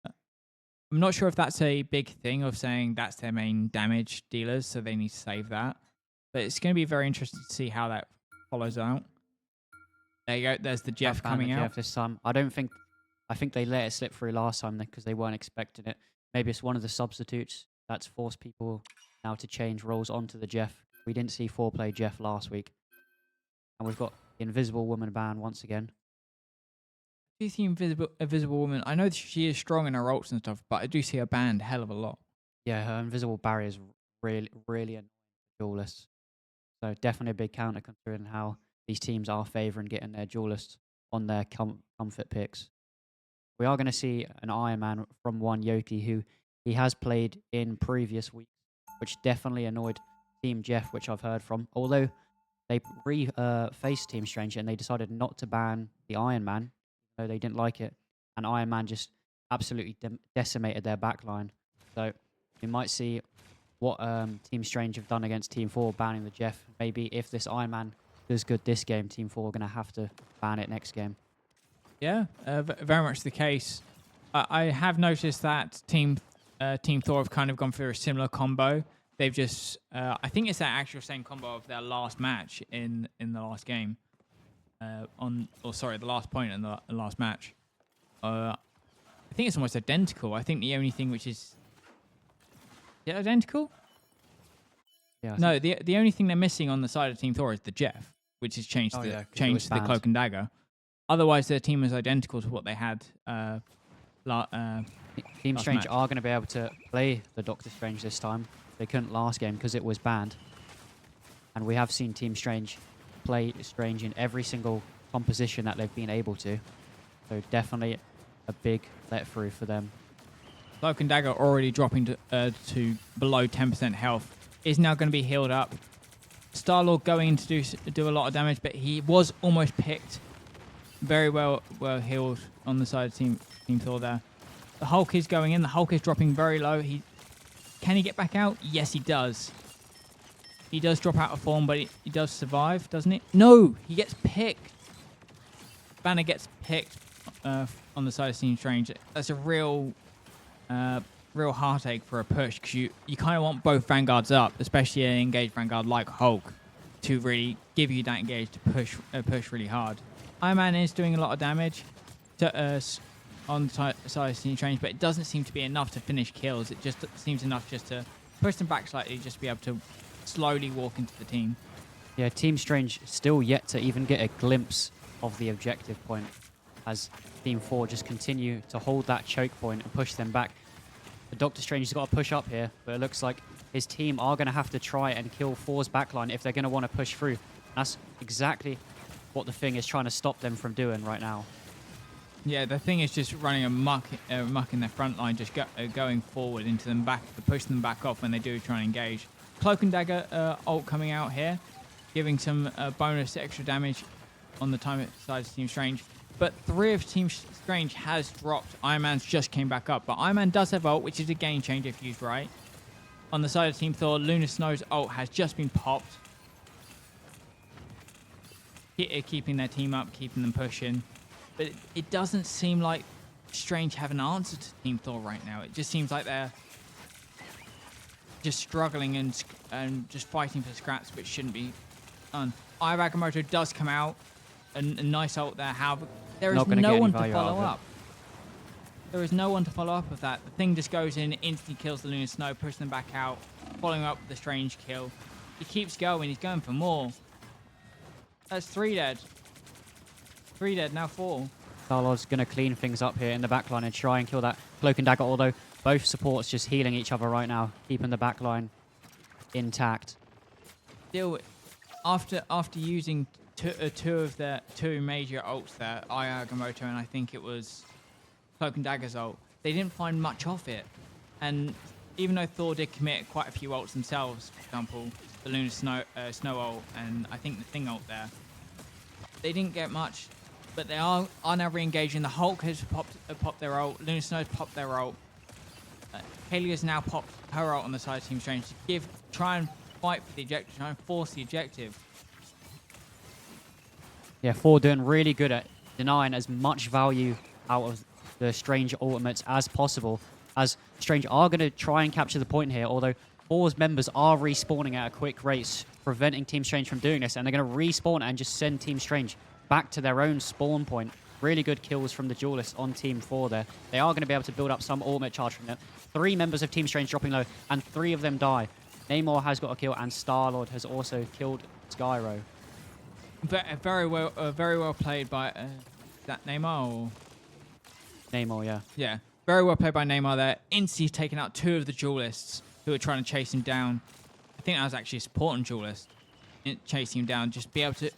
I'm not sure if that's a big thing of saying that's their main damage dealers, so they need to save that. But it's going to be very interesting to see how that follows out. There you go. There's the Jeff coming out. Jeff this time. I think they let it slip through last time because they weren't expecting it. Maybe it's one of the substitutes that's forced people now to change roles onto the Jeff. We didn't see 4 play Jeff last week. And we've got the Invisible Woman ban once again. Do you see Invisible Woman? I know she is strong in her ults and stuff, but I do see her banned a hell of a lot. Yeah, her invisible barrier is really annoying for duelists. So definitely a big counter considering how these teams are favouring getting their duelists on their comfort picks. We are going to see an Iron Man from one Yoki who he has played in previous weeks, which definitely annoyed Team Jeff, which I've heard from. Although they faced Team Strange and they decided not to ban the Iron Man, though they didn't like it. And Iron Man just absolutely decimated their backline. So we might see what Team Strange have done against Team 4, banning the Jeff. Maybe if this Iron Man does good this game, Team 4 are going to have to ban it next game. Yeah, very much the case. I have noticed that Team Thor have kind of gone through a similar combo. They've just, I think it's that actual same combo of their last match in the last game. The last point in the last match. I think it's almost identical. I think the only thing which is it identical? Yeah. No, the only thing they're missing on the side of Team Thor is the Jeff, which has changed to the Cloak and Dagger. Otherwise, their team is identical to what they had. Team Strange are going to be able to play the Doctor Strange this time. They couldn't last game because it was banned. And we have seen Team Strange play Strange in every single composition that they've been able to. So definitely a big let through for them. Cloak and Dagger already dropping to below 10% health. Is now going to be healed up. Star-Lord going to do a lot of damage, but he was almost picked. Very well healed on the side of Team Thor there. The Hulk is going in. The Hulk is dropping very low. Can he get back out? Yes, he does. He does drop out of form, but he does survive, doesn't he? No, he gets picked. Banner gets picked on the side of Team Strange. That's a real heartache for a push because you kind of want both Vanguards up, especially an engaged Vanguard like Hulk, to really give you that engage to push really hard. Iron Man is doing a lot of damage on the side of Team Strange, but it doesn't seem to be enough to finish kills. It just seems enough just to push them back slightly, just be able to slowly walk into the team. Yeah, Team Strange still yet to even get a glimpse of the objective point as Team 4 just continue to hold that choke point and push them back. The Doctor Strange has got to push up here, but it looks like his team are going to have to try and kill 4's backline if they're going to want to push through. That's exactly what the Thing is trying to stop them from doing right now. Yeah, the Thing is just running a muck in their front line, just going forward into them back to push them back off when they do try and engage. Cloak and Dagger ult coming out here, giving some bonus extra damage on the side of Team Strange. But 3 of Team Strange has dropped. Iron Man's just came back up, but Iron Man does have ult, which is a game changer if used right. On the side of Team Thor, Luna Snow's ult has just been popped. Keeping their team up, keeping them pushing. But it doesn't seem like Strange have an answer to Team Thor right now. It just seems like they're just struggling and just fighting for scraps, which shouldn't be done. Ire Agamotto does come out. A nice ult there. However, there is Not gonna no get any one to value out follow of it. up. There is no one to follow up with that. The thing just goes in, instantly kills the Lunar Snow, pushes them back out, following up with the Strange kill. He keeps going. He's going for more. That's 3 dead. 3 dead, now 4. Star-Lord's going to clean things up here in the backline and try and kill that Cloak and Dagger, although both supports just healing each other right now, keeping the backline intact. Still, after using two major ults there, Ire Agamotto and I think it was Cloak and Dagger's ult, they didn't find much of it. And even though Thor did commit quite a few ults themselves, for example, the Lunar Snow ult and I think the Thing ult there, they didn't get much. But they are now re-engaging. The Hulk has popped their ult. Lunar Snow's popped their ult. Helia's now popped her ult on the side of Team Strange to try and fight for the objective, try and force the objective. Yeah, Thor doing really good at denying as much value out of the Strange ultimates as possible, as Strange are going to try and capture the point here, although Thor's members are respawning at a quick rate, preventing Team Strange from doing this, and they're going to respawn and just send Team Strange back to their own spawn point. Really good kills from the duelists on Team 4 there. They are going to be able to build up some ultimate charge from them. 3 members of Team Strange dropping low, and 3 of them die. Namor has got a kill, and Star-Lord has also killed Skyro. Very well played by is that Neymar or? Namor, yeah. Yeah, very well played by Neymar there. Instantly taking out 2 of the duelists who were trying to chase him down. I think that was actually a supporting duelist chasing him down. Just be able to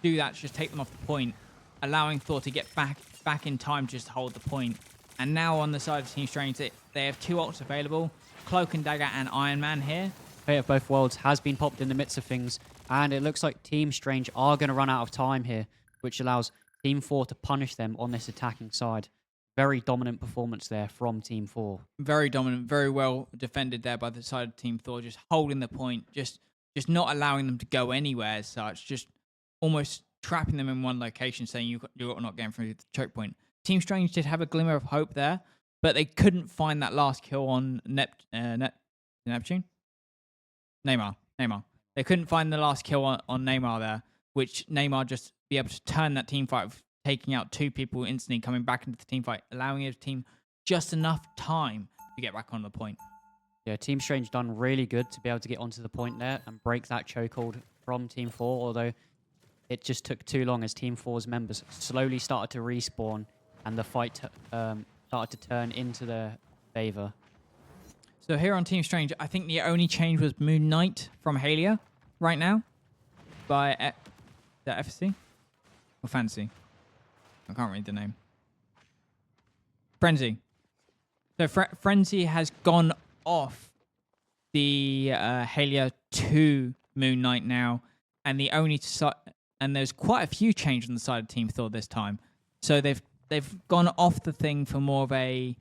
do that, just take them off the point, allowing Thor to get back in time just to hold the point. And now on the side of Team Strange, they have 2 ults available, Cloak and Dagger and Iron Man here. Fate of both worlds has been popped in the midst of things, and it looks like Team Strange are going to run out of time here, which allows Team 4 to punish them on this attacking side. Very dominant performance there from Team 4. Very dominant, very well defended there by the side of Team Thor, just holding the point, just not allowing them to go anywhere as such, just almost trapping them in one location, saying you're not getting through the choke point. Team Strange did have a glimmer of hope there, but they couldn't find that last kill on Neptune? Neymar. They couldn't find the last kill on Neymar there, which Neymar just be able to turn that team fight, taking out 2 people instantly, coming back into the team fight, allowing his team just enough time to get back on the point. Yeah, Team Strange done really good to be able to get onto the point there and break that chokehold from Team 4, although it just took too long as Team 4's members slowly started to respawn and the fight started to turn into their favor. So here on Team Strange, I think the only change was Moon Knight from Halia right now by the FSC or Fantasy. I can't read the name. Frenzy. So Frenzy has gone off the Halia to Moon Knight now, and there's quite a few changes on the side of Team Thor this time. So they've gone off the thing for more of a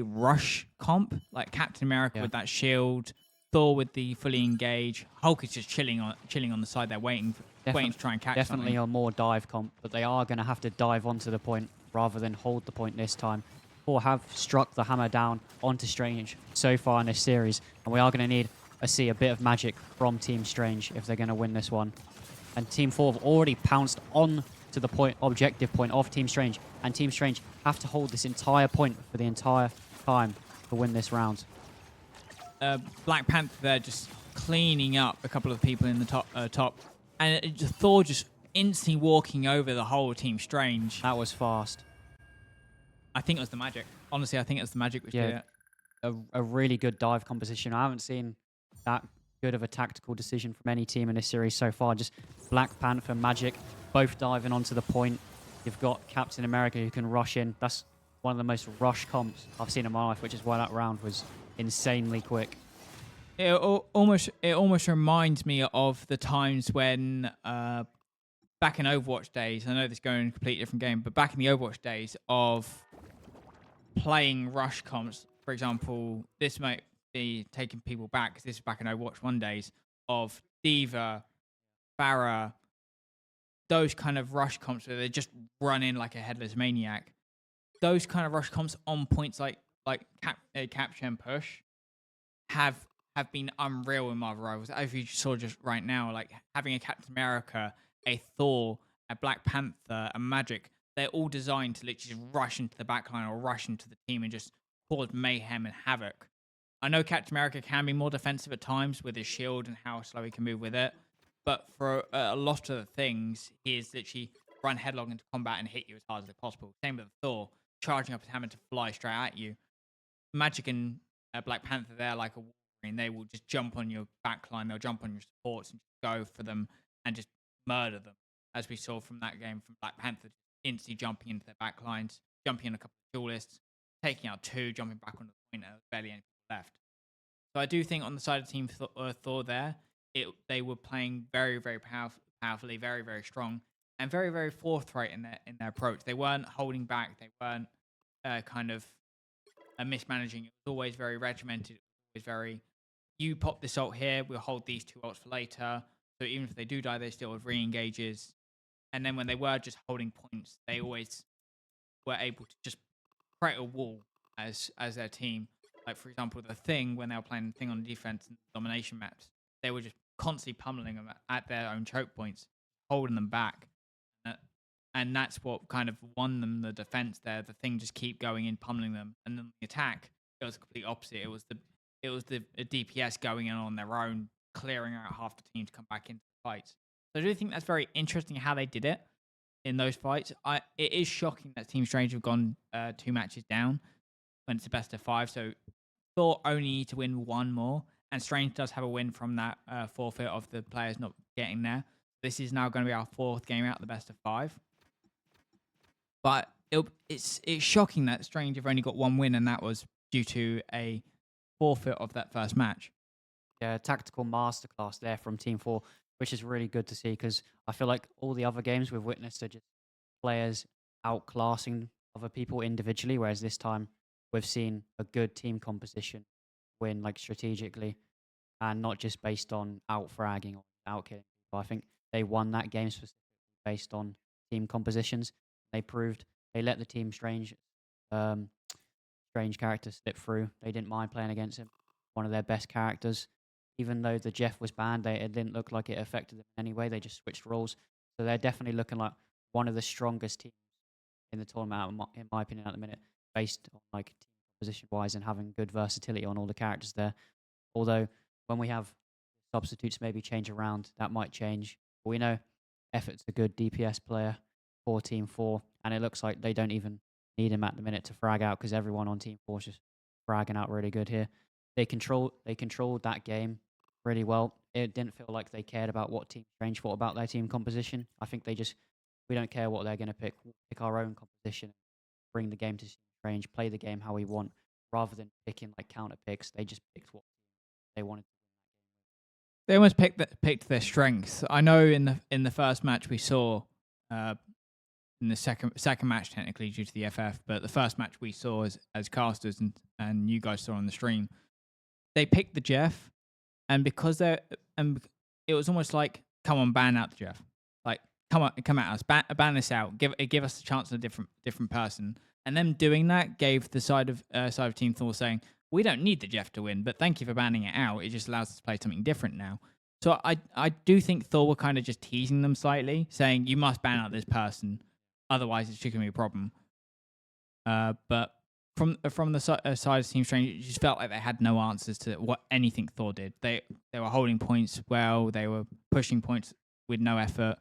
rush comp, like Captain America with that shield, Thor with the fully engage, Hulk is just chilling on the side there, waiting to try and catch Definitely something. a more dive comp, but they are going to have to dive onto the point rather than hold the point this time. Thor have struck the hammer down onto Strange so far in this series, and we are going to need to see a bit of magic from Team Strange if they're going to win this one. And Team 4 have already pounced on to the objective point of Team Strange, and Team Strange have to hold this entire point for the entire time to win this round. Black Panther there just cleaning up a couple of people in the top, and Thor just instantly walking over the whole Team Strange. That was fast. I think it was the magic. Honestly, I think it was the magic which did it. A really good dive composition. I haven't seen that good of a tactical decision from any team in this series so far. Just Black Panther, Magic, both diving onto the point. You've got Captain America who can rush in. That's one of the most rush comps I've seen in my life, which is why that round was insanely quick. It almost reminds me of the times when back in Overwatch days. I know this is going in a completely different game, but back in the Overwatch days of playing rush comps, for example, this might be taking people back, because this is back in Overwatch 1 days, of D.Va, Pharah, those kind of rush comps where they just run in like a headless maniac. Those kind of rush comps on points like capture and push have been unreal in Marvel Rivals. As you saw just right now, like having a Captain America, a Thor, a Black Panther, a Magic, they're all designed to literally just rush into the backline or rush into the team and just cause mayhem and havoc. I know Captain America can be more defensive at times with his shield and how slow he can move with it, but for a lot of the things, he is literally run headlong into combat and hit you as hard as possible. Same with Thor, charging up his hammer to fly straight at you. Magic and Black Panther, they're like a Wolverine. They will just jump on your backline, they'll jump on your supports and just go for them and just murder them, as we saw from that game from Black Panther, instantly jumping into their backlines, jumping in a couple of duelists, taking out 2, jumping back on the point, and barely any people left. So I do think on the side of Team Thor there, they were playing very, very powerfully, very, very strong, and very, very forthright in their approach. They weren't holding back. They weren't kind of mismanaging. It was always very regimented. It was very, you pop this ult here, we'll hold these 2 ults for later. So even if they do die, they still have re-engages. And then when they were just holding points, they always were able to just create a wall as their team. Like, for example, the Thing, when they were playing the Thing on defense and domination maps, they were just constantly pummeling them at their own choke points, holding them back. And that's what kind of won them the defense there. The Thing just keep going in, pummeling them. And then the attack, it was the complete opposite. It was the DPS going in on their own, clearing out half the team to come back into the fights. So I do think that's very interesting how they did it in those fights. It is shocking that Team Strange have gone 2 matches down when it's a best of 5. So Thor only need to win 1 more, and Strange does have a win from that forfeit of the players not getting there. This is now going to be our 4th game out of the best of 5. But it's shocking that Strange have only got 1 win, and that was due to a forfeit of that first match. Yeah, tactical masterclass there from Team 4, which is really good to see, because I feel like all the other games we've witnessed are just players outclassing other people individually, whereas this time we've seen a good team composition win, like strategically, and not just based on out-fragging or out-killing people. I think they won that game specifically based on team compositions. They proved they let the Team Strange character slip through. They didn't mind playing against him, one of their best characters. Even though the Jeff was banned, it didn't look like it affected them in any way. They just switched roles. So they're definitely looking like one of the strongest teams in the tournament, in my opinion, at the minute, based on like team composition-wise and having good versatility on all the characters there. Although when we have substitutes maybe change around, that might change. But we know Effort's a good DPS player for Team 4, and it looks like they don't even need him at the minute to frag out, because everyone on Team 4 is just fragging out really good here. They controlled that game really well. It didn't feel like they cared about what Team Strange thought about their team composition. I think we don't care what they're going to pick. We'll pick our own composition, bring the game to Strange, play the game how we want, rather than picking like counter picks. They just picked what they wanted. They almost picked their strengths. I know in the first match we saw, in the second match technically due to the FF, but the first match we saw as casters and you guys saw on the stream, they picked the Jeff, and because it was almost like, come on, ban out the Jeff, like come at us, ban this out, give us a chance on a different person, and them doing that gave the side of Team Thor saying, we don't need the Jeff to win, but thank you for banning it out. It just allows us to play something different now. So I do think Thor were kind of just teasing them slightly, saying you must ban out this person, otherwise it's going to be a problem. But from the side of Team Strange, it just felt like they had no answers to what anything Thor did. They were holding points well, they were pushing points with no effort.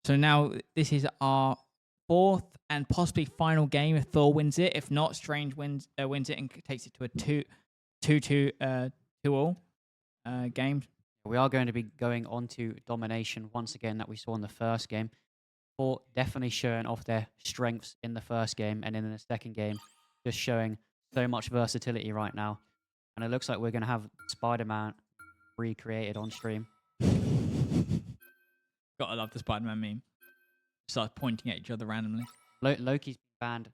So now this is our 4th and possibly final game if Thor wins it. If not, Strange wins it and takes it to a 2-2 game. We are going to be going on to domination once again that we saw in the first game. Thor definitely showing off their strengths in the first game, and in the second game, just showing so much versatility right now. And it looks like we're going to have Spider-Man recreated on stream. Gotta love the Spider-Man meme. Start pointing at each other randomly. Loki's been banned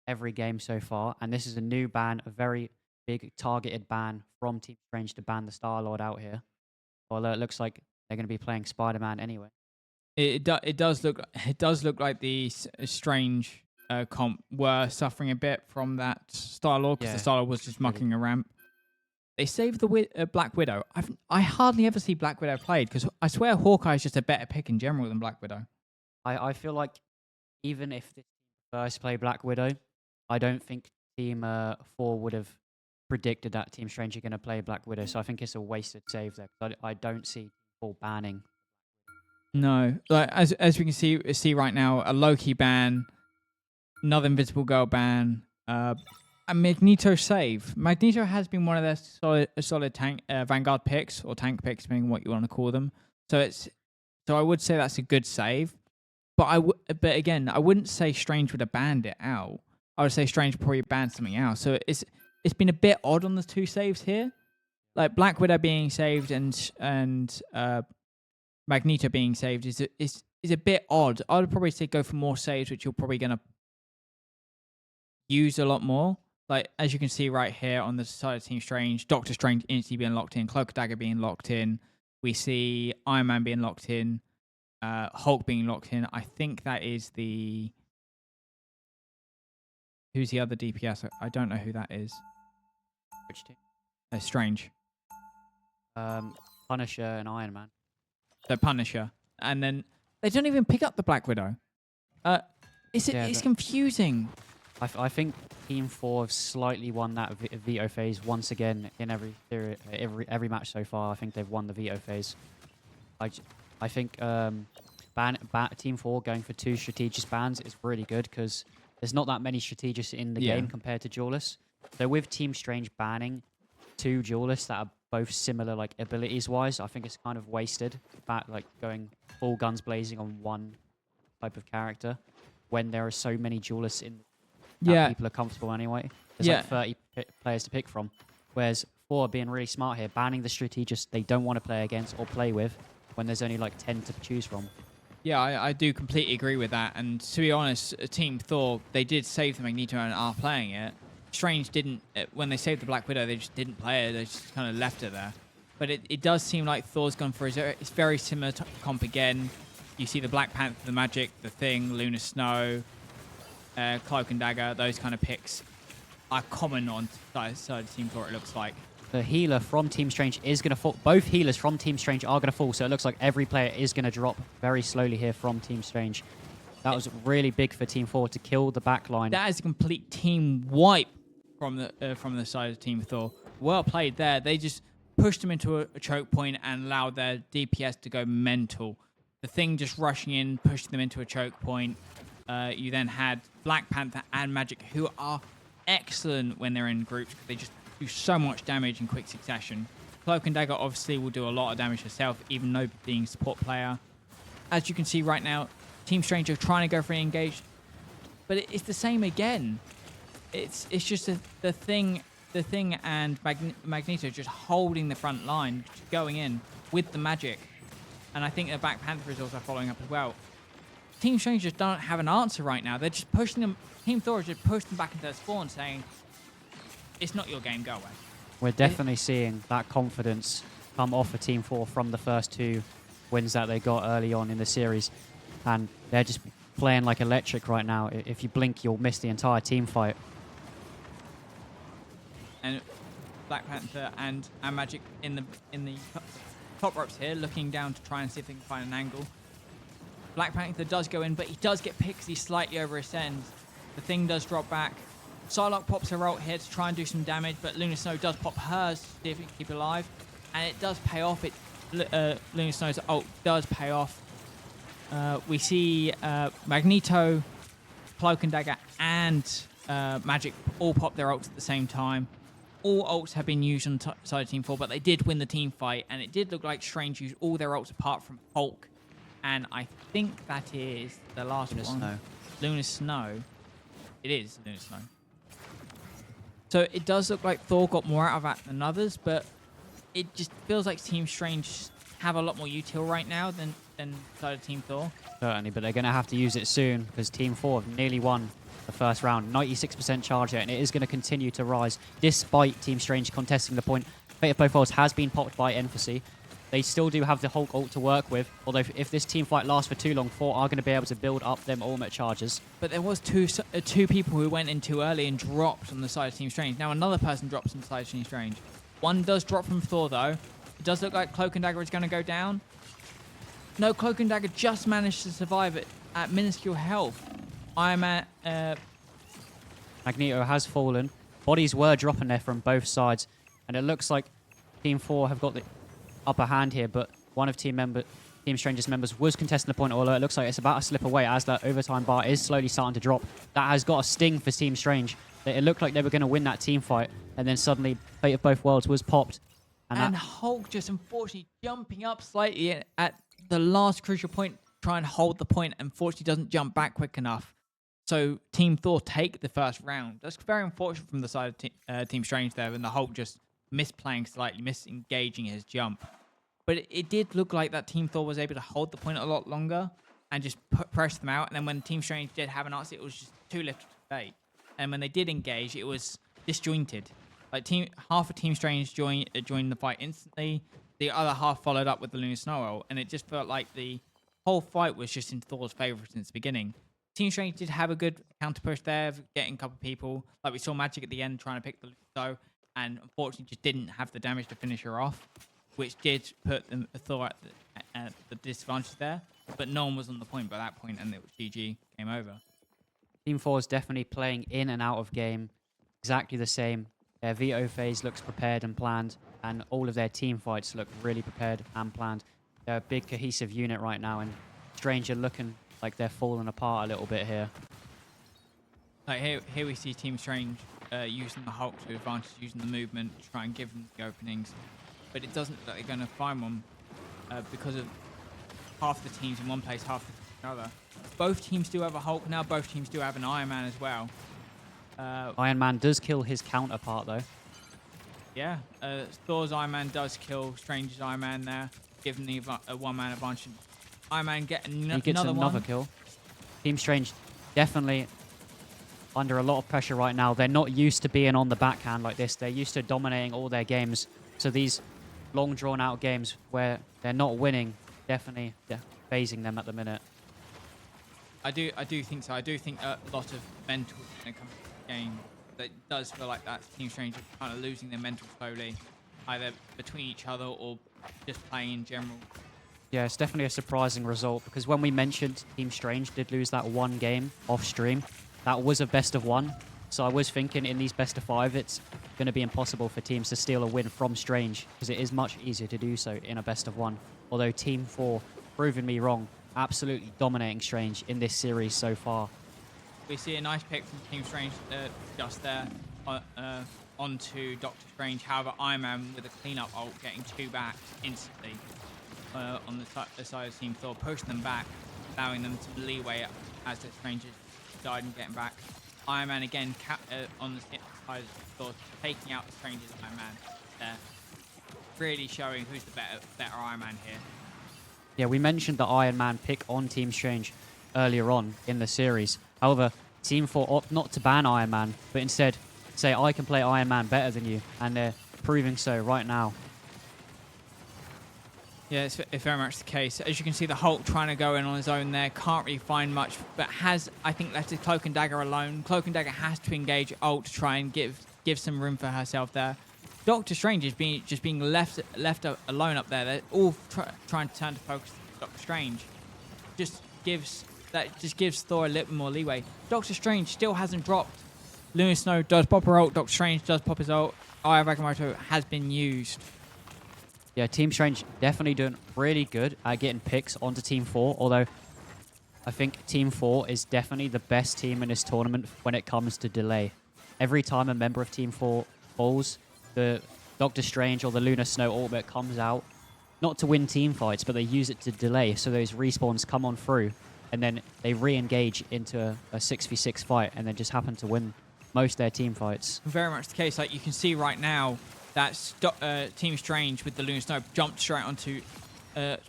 every game so far, and this is a new ban, a very big targeted ban from Team Strange to ban the Star-Lord out here. Although it looks like they're going to be playing Spider-Man anyway. It does look like the Strange comp were suffering a bit from that Star-Lord because the Yeah, Star-Lord was just really. mucking a ramp. They saved the Black Widow. I hardly ever see Black Widow played because I swear Hawkeye is just a better pick in general than Black Widow. I feel like even if this team prefers to play Black Widow, I don't think Team 4 would have predicted that Team Strange are going to play Black Widow. So I think it's a wasted save there. 'Cause I don't see Team 4 banning. No, like as we can see right now, a Loki ban, another Invisible Girl ban, a Magneto save. Magneto has been one of their solid tank Vanguard picks or tank picks, depending on what you want to call them. So I would say that's a good save. But again, I wouldn't say Strange would have banned it out. I would say Strange probably banned something else. So it's been a bit odd on the two saves here, like Black Widow being saved and Magneto being saved is a bit odd. I would probably say go for more saves, which you're probably gonna use a lot more. Like as you can see right here on the side of Team Strange, Doctor Strange instantly being locked in, Cloak and Dagger being locked in. We see Iron Man being locked in. Hulk being locked in. I think that is who's the other DPS? I don't know who that is. Which team? Strange. Punisher and Iron Man. The Punisher. And then they don't even pick up the Black Widow. It's confusing. I think Team 4 have slightly won that veto phase once again in every match so far. I think they've won the veto phase. I think Team 4 going for 2 strategist bans is really good because there's not that many strategists in the game compared to duelists. So with Team Strange banning 2 duelists that are both similar like abilities wise, I think it's kind of wasted. Like going full guns blazing on one type of character when there are so many duelists in that people are comfortable anyway. There's like 30 players to pick from. Whereas 4 are being really smart here, banning the strategists they don't want to play against or play with when there's only like 10 to choose from. Yeah, I do completely agree with that. And to be honest, Team Thor, they did save the Magneto and are playing it. Strange didn't, when they saved the Black Widow, they just didn't play it. They just kind of left it there. But it does seem like Thor's gone for it's very similar to comp again. You see the Black Panther, the Magic, the Thing, Luna Snow, Cloak and Dagger, those kind of picks are common on side of Team Thor, it looks like. The healer from Team Strange is going to fall. Both healers from Team Strange are going to fall, so it looks like every player is going to drop very slowly here from Team Strange. That was really big for Team 4 to kill the backline. That is a complete team wipe from the side of Team Thor. Well played there. They just pushed them into a choke point and allowed their DPS to go mental. The Thing just rushing in, pushed them into a choke point. You then had Black Panther and Magic, who are excellent when they're in groups because they just do so much damage in quick succession. Cloak and Dagger obviously will do a lot of damage herself, even though being a support player. As you can see right now, Team Strange are trying to go for an engage, but it's the same again. It's just the Thing and Magneto just holding the front line, just going in with the Magic, and I think the Black Panther is also following up as well. Team Strange just don't have an answer right now. They're just pushing them. Team Thor is just pushing them back into their spawn, saying, "It's not your game. Go away." We're definitely seeing that confidence come off of Team 4 from the first 2 wins that they got early on in the series. And they're just playing like electric right now. If you blink, you'll miss the entire team fight. And Black Panther and Magic in the top ropes here, looking down to try and see if they can find an angle. Black Panther does go in, but he does get picked 'cause he's slightly overextended. The Thing does drop back. Psylocke pops her ult here to try and do some damage, but Luna Snow does pop hers to see if it can keep it alive. And it does pay off. Luna Snow's ult does pay off. We see Magneto, Cloak and Dagger, and Magic all pop their ults at the same time. All ults have been used on side of Team 4, but they did win the team fight, and it did look like Strange used all their ults apart from Hulk. And I think that is the last one. Snow. Luna Snow. It is Luna Snow. So it does look like Thor got more out of that than others, but it just feels like Team Strange have a lot more util right now than side of Team Thor. Certainly, but they're going to have to use it soon because Team 4 have nearly won the first round. 96% charge rate, and it is going to continue to rise despite Team Strange contesting the point. Fate of Both Worlds has been popped by Emphasis. They still do have the Hulk ult to work with, although if this team fight lasts for too long, Thor are going to be able to build up them ultimate charges. But there was two people who went in too early and dropped on the side of Team Strange. Now another person drops on the side of Team Strange. One does drop from Thor, though. It does look like Cloak and Dagger is going to go down. No, Cloak and Dagger just managed to survive it at minuscule health. Magneto has fallen. Bodies were dropping there from both sides, and it looks like Team 4 have got the upper hand here, but one of Team Strange's members was contesting the point, although it looks like it's about to slip away as that overtime bar is slowly starting to drop. That has got a sting for Team Strange. It looked like they were going to win that team fight, and then suddenly Fate of Both Worlds was popped. And Hulk just unfortunately jumping up slightly at the last crucial point, try and hold the point, unfortunately doesn't jump back quick enough. So Team Thor take the first round. That's very unfortunate from the side of Team Strange there, and the Hulk just misplaying slightly, misengaging his jump. But it did look like that Team Thor was able to hold the point a lot longer and just press them out. And then when Team Strange did have an answer, it was just too little too late. And when they did engage, it was disjointed. Like half of Team Strange joined the fight instantly. The other half followed up with the Lunar Snow ult, and it just felt like the whole fight was just in Thor's favor since the beginning. Team Strange did have a good counter push there, getting a couple of people. Like we saw Magic at the end trying to pick the Lunar Snow, and unfortunately just didn't have the damage to finish her off, which did put Thor at the disadvantage there. But no one was on the point by that point, and it was GG, game over. Team 4 is definitely playing in and out of game exactly the same. Their veto phase looks prepared and planned, and all of their team fights look really prepared and planned. They're a big cohesive unit right now, and Strange are looking like they're falling apart a little bit here. Like here we see Team Strange using the Hulk to advantage, using the movement to try and give them the openings, but it doesn't look like they're going to find one because of half the teams in one place, half the teams in another. Both teams do have a Hulk now. Both teams do have an Iron Man as well. Iron Man does kill his counterpart, though. Yeah, Thor's Iron Man does kill Strange's Iron Man there, giving the one-man advantage. Iron Man He gets another kill. Team Strange definitely under a lot of pressure right now. They're not used to being on the backhand like this. They're used to dominating all their games. So these long, drawn-out games where they're not winning, definitely phasing them at the minute. I do think so. I do think a lot of mental when it comes to the game. That does feel like that Team Strange is kind of losing their mental slowly, either between each other or just playing in general. Yeah, it's definitely a surprising result, because when we mentioned Team Strange did lose that one game off stream, that was a best of one. So I was thinking in these best of 5, it's going to be impossible for teams to steal a win from Strange, because it is much easier to do so in a best of 1. Although Team 4, proving me wrong, absolutely dominating Strange in this series so far. We see a nice pick from Team Strange just there onto Doctor Strange. However, Iron Man with a cleanup ult getting 2 back instantly on the side of Team Thor, pushing them back, allowing them some leeway as the Strangers died and getting back. Iron Man again on the side of Thor, taking out the Strangers Iron Man there. Really showing who's the better Iron Man here. Yeah, we mentioned the Iron Man pick on Team Strange earlier on in the series. However, Team 4 opt not to ban Iron Man, but instead say, I can play Iron Man better than you, and they're proving so right now. Yeah, it's very much the case. As you can see, the Hulk trying to go in on his own there, can't really find much, but has, I think, left his Cloak and Dagger alone. Cloak and Dagger has to engage ult to try and give some room for herself there. Doctor Strange is just being left alone up there. They're all trying to turn to focus on Doctor Strange. Just gives Thor a little more leeway. Doctor Strange still hasn't dropped. Lunar Snow does pop her ult. Doctor Strange does pop his ult. Eye of Agamotto has been used. Yeah, Team Strange definitely doing really good at getting picks onto Team 4, although I think Team 4 is definitely the best team in this tournament when it comes to delay. Every time a member of Team 4 falls, the Doctor Strange or the Lunar Snow ultimate comes out, not to win team fights, but they use it to delay, so those respawns come on through, and then they re-engage into a 6v6 fight, and then just happen to win most of their team fights. Very much the case. Like you can see right now, that Team Strange with the Lunar Snow jumped straight onto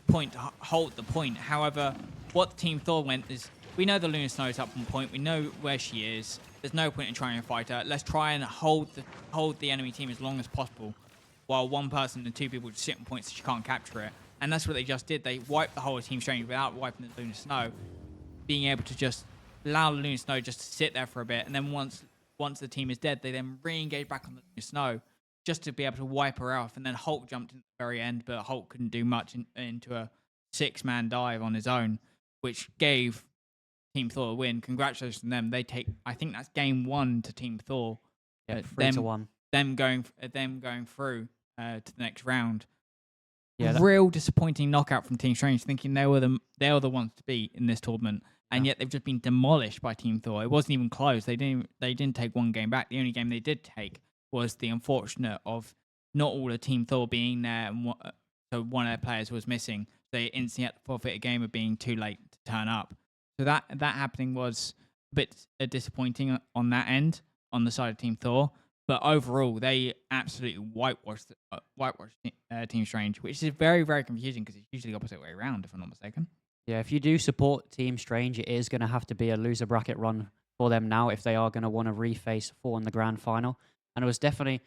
point to hold the point. However, what Team Thor went is we know the Luna Snow is up on point. We know where she is. There's no point in trying to fight her. Let's try and hold the enemy team as long as possible, while one person and two people just sit on points so she can't capture it. And that's what they just did. They wiped the whole Team Strange without wiping the Luna Snow, being able to just allow the Luna Snow just to sit there for a bit. And then once the team is dead, they then re-engage back on the Luna Snow just to be able to wipe her off. And then Hulk jumped in at the very end, but Hulk couldn't do much into a 6-man dive on his own, which gave Team Thor a win. Congratulations to them. I think that's game 1 to Team Thor. Yeah, 3-1. Them going through to the next round. Yeah, Real disappointing knockout from Team Strange, thinking they were the ones to beat in this tournament, and yet they've just been demolished by Team Thor. It wasn't even close. They didn't take one game back. The only game they did take was the unfortunate of not all of Team Thor being there, and so one of their players was missing. They instantly had to forfeit a game of being too late to turn up. So that happening was a bit disappointing on that end, on the side of Team Thor. But overall, they absolutely whitewashed Team Strange, which is very, very confusing because it's usually the opposite way around, if I'm not mistaken. Yeah, if you do support Team Strange, it is going to have to be a loser bracket run for them now if they are going to want to reface 4 in the grand final. And it was definitely,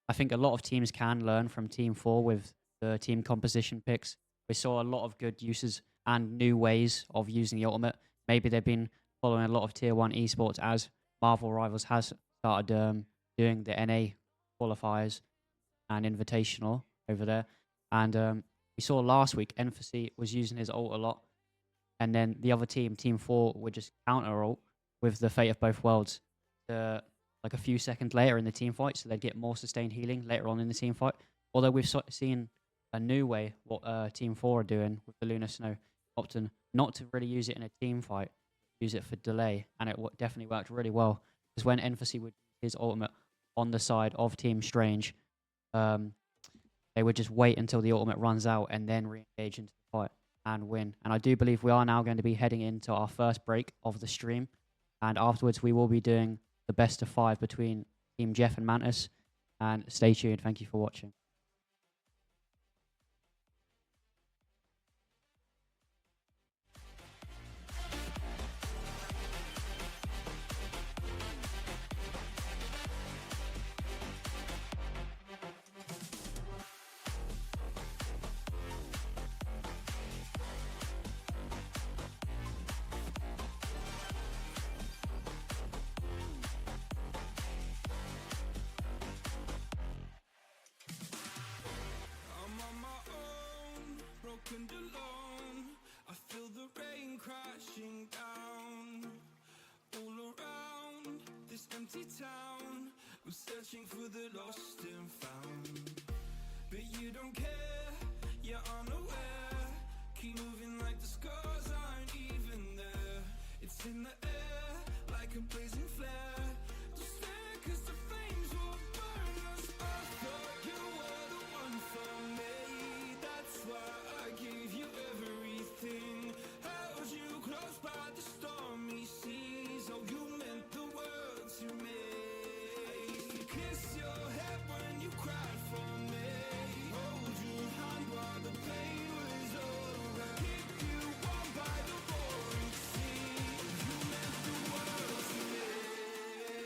I think a lot of teams can learn from Team 4 with the team composition picks. We saw a lot of good uses and new ways of using the ultimate. Maybe they've been following a lot of Tier 1 esports as Marvel Rivals has started doing the NA qualifiers and invitational over there. And we saw last week, Emphasis was using his ult a lot. And then the other team, Team 4, would just counter ult with the Fate of Both Worlds like a few seconds later in the team fight. So they'd get more sustained healing later on in the team fight. Although we've seen a new way what Team 4 are doing with the Luna Snow, often not to really use it in a team fight, use it for delay. And it definitely worked really well. Because when Emphasis would use his ultimate on the side of Team Strange, they would just wait until the ultimate runs out and then re-engage into the fight and win. And I do believe we are now going to be heading into our first break of the stream. And afterwards, we will be doing the best of 5 between Team Jeff and Mantis. And stay tuned. Thank you for watching. I'm on my own, broken and alone. I feel the rain crashing down all around this empty town. I'm searching for the lost and found, but you don't care, you're unaware. Keep moving like the scars aren't even there. It's in the air like a blazing flare. Don't stare 'cause the flames will burn us. I thought you were the one for me. That's why I gave you everything. Held you close by the stormy seas. Oh, you meant the world to me. I used to kiss your head when you cried for me. Hold your hand while the pain was over. Keep you warm by the roaring sea. You meant the world to me.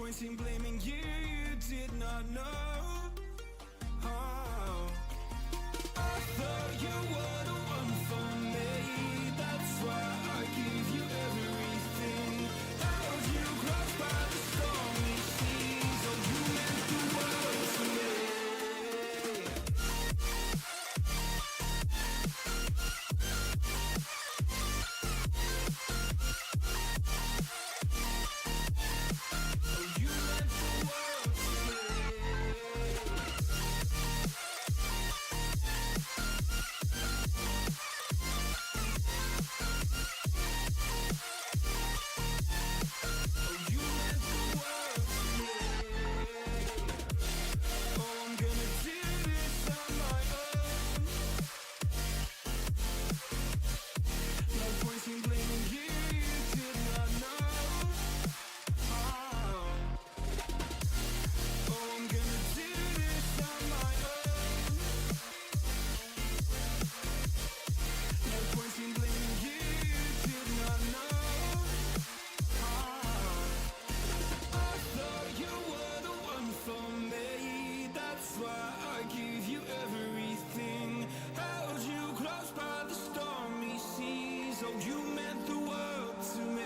point in blaming you, you did not know. Oh. I thought you were the one for me, that's why I give you everything. Held you close by the stormy seas, oh you meant the world to me. Oh you meant the world to me. Oh you meant the world to me. Oh I'm gonna do this on my own. No point in blaming you, you did not know. Oh, I'm gonna do this on my own. No point in blaming you, you did not know. I thought you were the one for me, that's why I give you everything. Held you close by the stormy seas, oh you meant the world to me.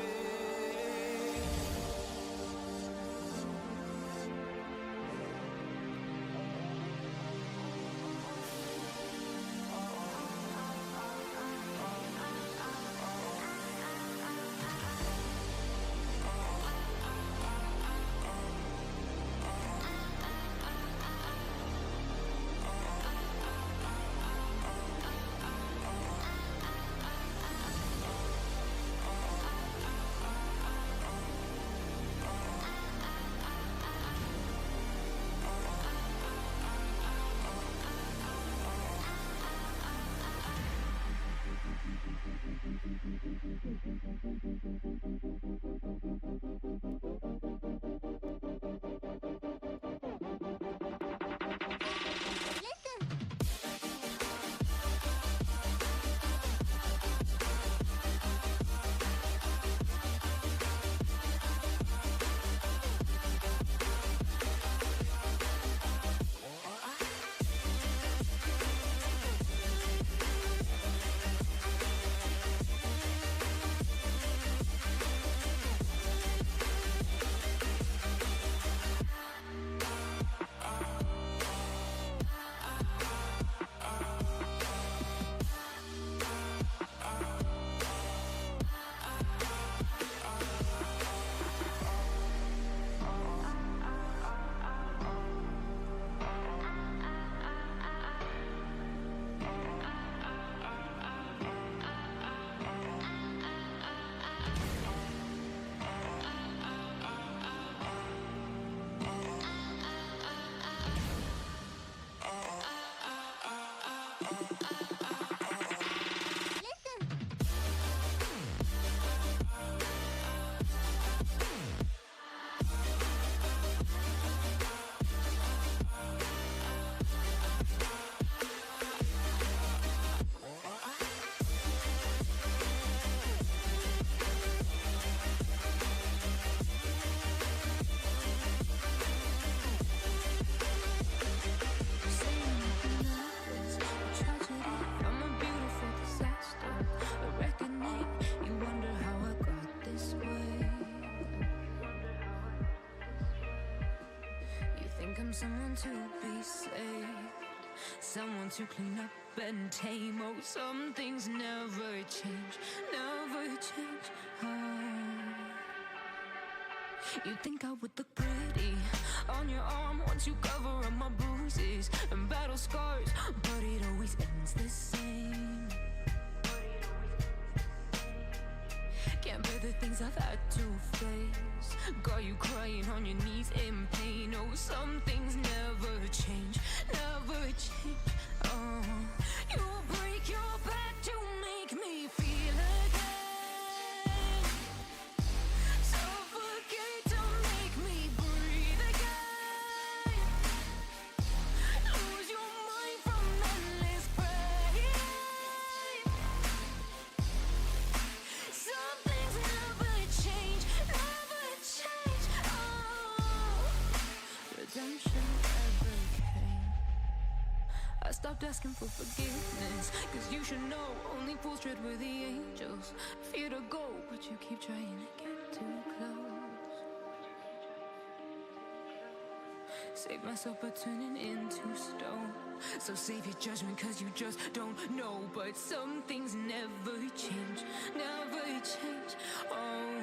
Someone to be saved, someone to clean up and tame. Oh, some things never change, never change. Oh. You think I would look pretty on your arm once you cover up my bruises and battle scars, but it always ends the same. Can't bear the things I've had to face. Got you crying on your knees in pain. Oh, some things never change, never change. Oh, you break your back to make me feel again. Suffocate to make me breathe again. Lose your mind from endless pain. Some things never change, never change. Oh. stopped asking for forgiveness. Cause you should know only fools tread with the angels. Fear to go, but you keep trying to get too close. Save myself by turning into stone. So save your judgment cause you just don't know. But some things never change, never change. Oh,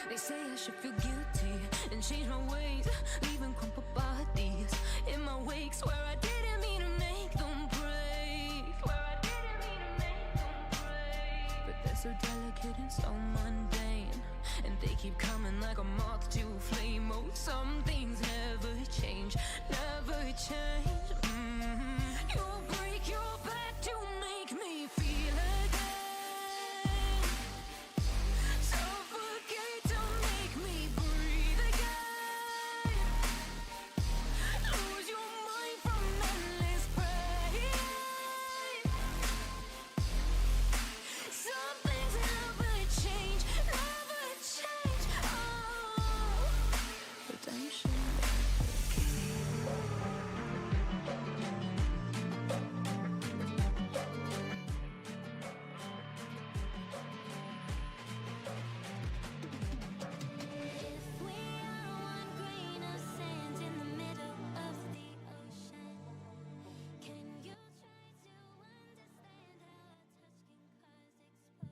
they say I should feel guilty and change my ways, leaving crumpled bodies in my wake. Swear I didn't mean to make them break. Swear I didn't mean to make them break. But they're so delicate and so mundane, and they keep coming like a moth to a flame. Oh, some things never change, never change. You'll break your back to make me feel again. Suffocate to make me breathe again. Lose your mind from endless pain. Some things never change, never change. Oh, redemption. If we are one grain of sand in the middle of the ocean, can you try to understand how touch can cause explosions?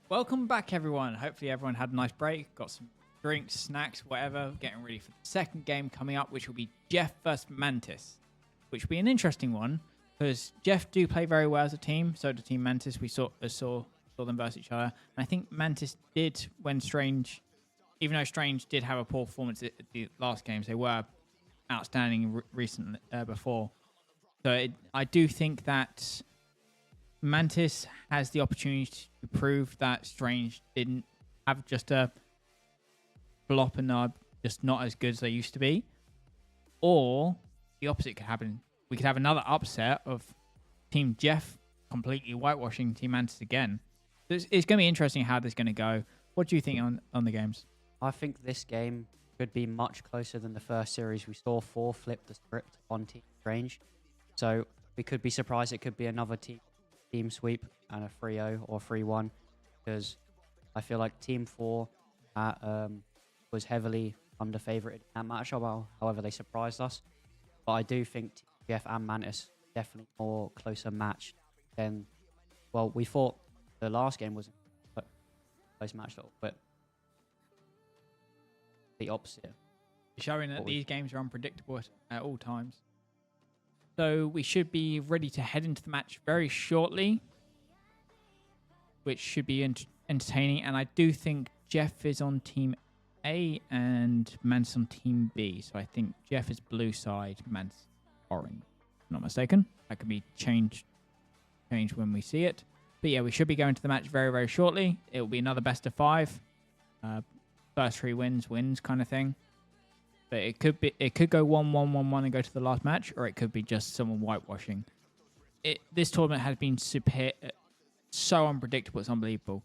Welcome back, everyone. Hopefully, everyone had a nice break, got some drinks, snacks, whatever, getting ready for the second game coming up, which will be Jeff versus Mantis, which will be an interesting one because Jeff do play very well as a team. So do Team Mantis. We saw them versus each other, and I think Mantis did when Strange, even though Strange did have a poor performance at the last games, they were outstanding recently before. So I do think that Mantis has the opportunity to prove that Strange didn't have just a flop and are just not as good as they used to be. Or the opposite could happen. We could have another upset of Team Jeff completely whitewashing Team Mantis again. So it's going to be interesting how this is going to go. What do you think on the games? I think this game could be much closer than the first series. We saw 4 flip the script on Team Strange. So we could be surprised it could be another team sweep and a 3-0 or 3-1, because I feel like Team 4 was heavily under favorited in that matchup. However, they surprised us. But I do think Team Jeff and Mantis definitely more closer match than, well, we thought the last game was a close match, but the opposite. Showing that these games are unpredictable at all times. So we should be ready to head into the match very shortly, which should be entertaining. And I do think Jeff is on Team A and Mantis on Team B. So I think Jeff is blue side, Mantis orange. If I'm not mistaken. That could be changed when we see it. But yeah, we should be going to the match very, very shortly. It will be another best of 5. First 3 wins kind of thing. But it could go 1-1-1-1 and go to the last match, or it could be just someone whitewashing. This tournament has been so unpredictable, it's unbelievable.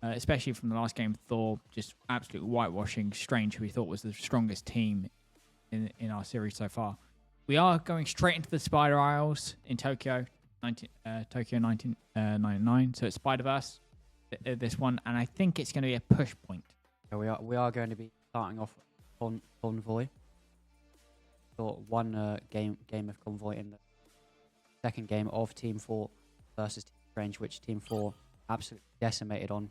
Especially from the last game, Thor just absolutely whitewashing Strange, who we thought was the strongest team in our series so far. We are going straight into the Spider Isles in Tokyo, Tokyo 1999. So it's Spider-Verse, this one, and I think it's going to be a push point. Yeah, we are going to be starting off on Convoy. Got one game of Convoy in the second game of Team 4 versus Team Strange, which Team 4 absolutely decimated on,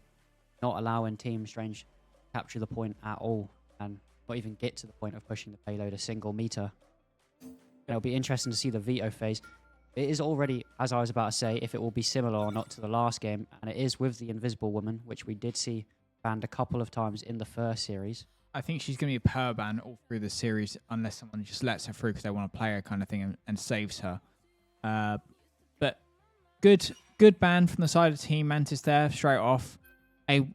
not allowing Team Strange to capture the point at all and not even get to the point of pushing the payload a single meter. It'll be interesting to see the veto phase. It is already, as I was about to say, if it will be similar or not to the last game, and it is with the Invisible Woman, which we did see banned a couple of times in the first series. I think she's going to be a per ban all through the series unless someone just lets her through because they want to play her kind of thing and saves her. But good ban from the side of Team Mantis there, straight off. A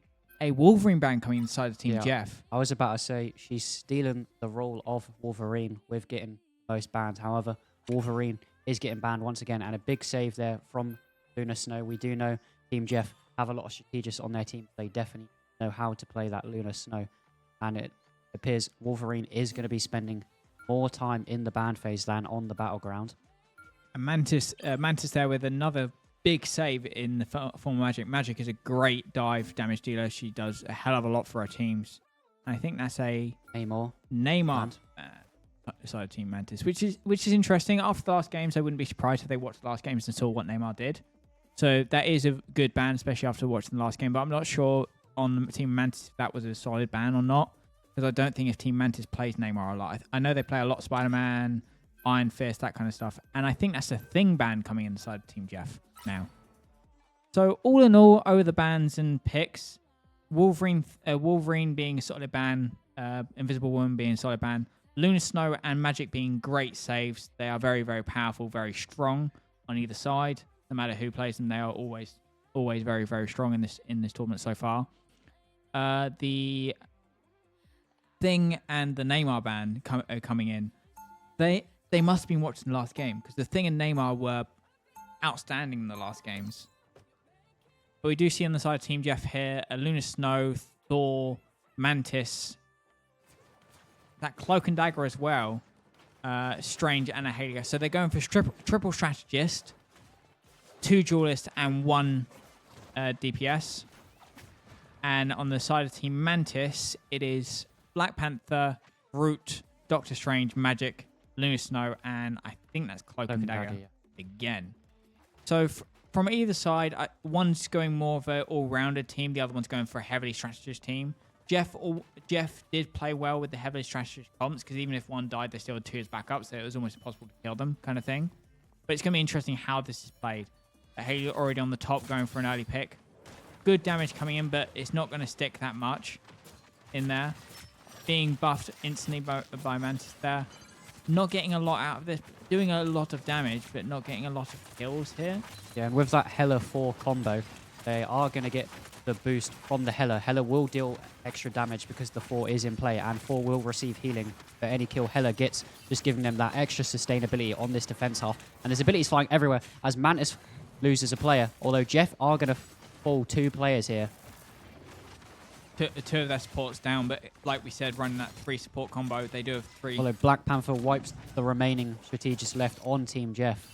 Wolverine ban coming inside of Team Jeff. I was about to say she's stealing the role of Wolverine with getting most bans. However, Wolverine is getting banned once again, and a big save there from Luna Snow. We do know Team Jeff have a lot of strategists on their team. They definitely know how to play that Luna Snow, and it appears Wolverine is going to be spending more time in the ban phase than on the battleground. And Mantis there with another big save in the form of Magic. Magic is a great dive damage dealer. She does a hell of a lot for her teams. And I think that's a Namor. Neymar side of Team Mantis, which is interesting. After the last games, I wouldn't be surprised if they watched the last games and saw what Neymar did. So that is a good ban, especially after watching the last game. But I'm not sure on Team Mantis if that was a solid ban or not, because I don't think if Team Mantis plays Neymar a lot. I know they play a lot Spider-Man, Iron Fist, that kind of stuff. And I think that's a thing ban coming inside Team Jeff now. So all in all, over the bans and picks, Wolverine being a solid ban, Invisible Woman being a solid ban, Luna Snow and Magic being great saves. They are very, very powerful, very strong on either side. No matter who plays them, they are always very, very strong in this tournament so far. The Thing and the Neymar ban coming in. They must have been watching the last game, because the Thing and Neymar were outstanding in the last games. But we do see on the side of Team Jeff here, Luna Snow, Thor, Mantis, that Cloak and Dagger as well, Strange and a Helios. So they're going for triple strategist, 2 duelists and 1 DPS. And on the side of Team Mantis, it is Black Panther, Groot, Doctor Strange, Magic, Luna Snow, and I think that's Cloak and Dagger again. So from either side, one's going more of an all-rounded team, the other one's going for a heavily strategist team. Jeff did play well with the heavily strategist comps, because even if one died, they still had 2 as backup, so it was almost impossible to kill them, kind of thing. But it's going to be interesting how this is played. Haley already on the top, going for an early pick. Good damage coming in, but it's not going to stick that much in there. Being buffed instantly by Mantis there. Not getting a lot out of this. Doing a lot of damage, but not getting a lot of kills here. Yeah, and with that Hela 4 combo, they are going to get the boost from the Hela. Hela will deal extra damage because the 4 is in play, and 4 will receive healing for any kill Hela gets, just giving them that extra sustainability on this defense half. And there's abilities flying everywhere as Mantis loses a player, although Jeff are going to fall 2 players here. 2 of their supports down, but like we said, running that 3 support combo, they do have 3. Although Black Panther wipes the remaining strategists left on Team Jeff.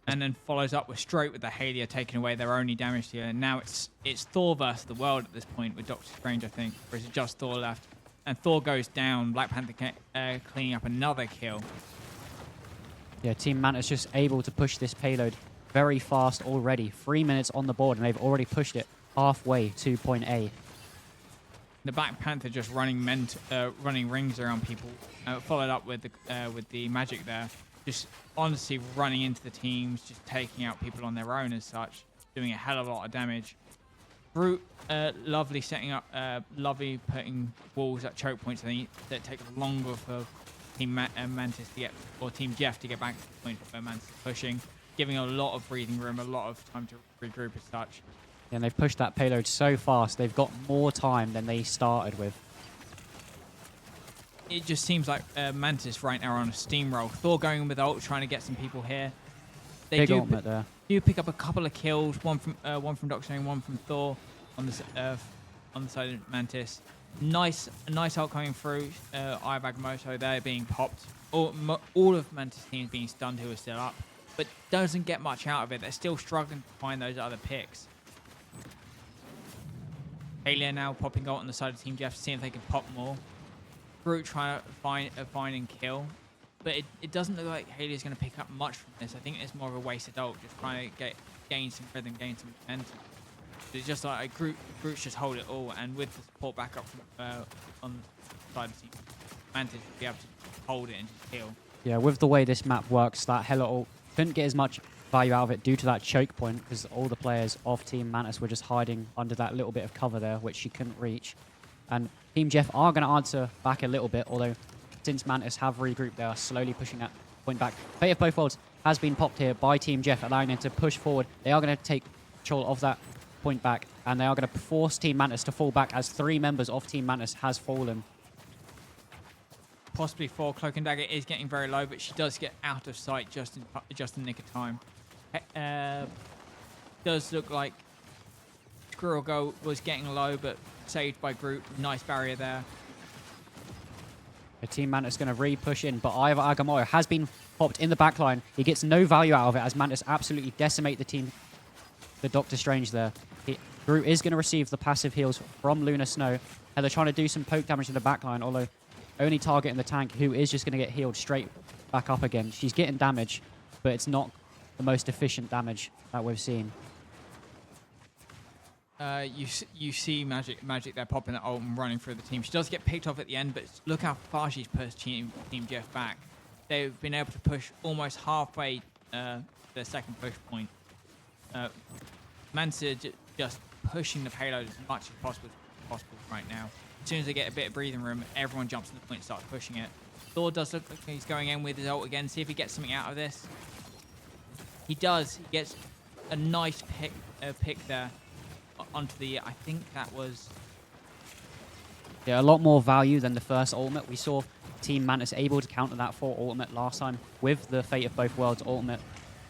And then follows up with straight with the Halia taking away their only damage here. And now it's Thor versus the world at this point with Doctor Strange, I think. Or is it just Thor left? And Thor goes down. Black Panther cleaning up another kill. Yeah, Team Mantis just able to push this payload very fast already. 3 minutes on the board, and they've already pushed it halfway to point A. The Black Panther just running rings around people. Followed up with the Magic there. Just honestly running into the teams, just taking out people on their own as such, doing a hell of a lot of damage. Groot, lovely setting up, lovely putting walls at choke points. I think that takes longer for Team Mantis to get, or Team Jeff to get back to the point where Mantis is pushing, giving a lot of breathing room, a lot of time to regroup as such. And they've pushed that payload so fast, they've got more time than they started with. It just seems like Mantis right now are on a steamroll. Thor going with ult, trying to get some people here. They Big ultimate there. do pick up a couple of kills, one from Doctor Strange, one from Thor on the side of Mantis. Nice ult coming through. Eye of Agamotto there being popped. All of Mantis teams being stunned who are still up, but doesn't get much out of it. They're still struggling to find those other picks. Alien now popping ult on the side of Team Jeff, seeing if they can pop more. Groot trying to find and kill, but it doesn't look like Haley is going to pick up much from this. I think it's more of a wasted ult, just trying to gain some rhythm, gain some momentum. But it's just like Groot's just hold it all, and with the support back up from, on the side of the team, Mantis will be able to hold it and just kill. Yeah, with the way this map works, that Hela ult couldn't get as much value out of it due to that choke point, because all the players of Team Mantis were just hiding under that little bit of cover there, which she couldn't reach. And Team Jeff are going to answer back a little bit, although since Mantis have regrouped, they are slowly pushing that point back. Fate of Both Worlds has been popped here by Team Jeff, allowing them to push forward. They are going to take control of that point back, and they are going to force Team Mantis to fall back as 3 members of Team Mantis has fallen. Possibly 4. Cloak and Dagger is getting very low, but she does get out of sight just in the nick of time. Does look like Squirrel Go was getting low, but saved by Groot. Nice barrier there. The Team Mantis going to really push in, but Ivar Agamotto has been popped in the backline. He gets no value out of it as Mantis absolutely decimate the Doctor Strange there. Groot is going to receive the passive heals from Luna Snow. And they're trying to do some poke damage in the backline, although only targeting the tank, who is just going to get healed straight back up again. She's getting damage, but it's not the most efficient damage that we've seen. You see Magic there popping that ult and running through the team. She does get picked off at the end, but look how far she's pushed Team Jeff back. They've been able to push almost halfway their second push point. Mantis just pushing the payload as much as possible right now. As soon as they get a bit of breathing room, everyone jumps to the point and starts pushing it. Thor does look like he's going in with his ult again, see if he gets something out of this. He does. He gets a nice pick there onto the, I think that was... Yeah, a lot more value than the first ultimate. We saw Team Mantis able to counter that Thor ultimate last time with the Fate of Both Worlds ultimate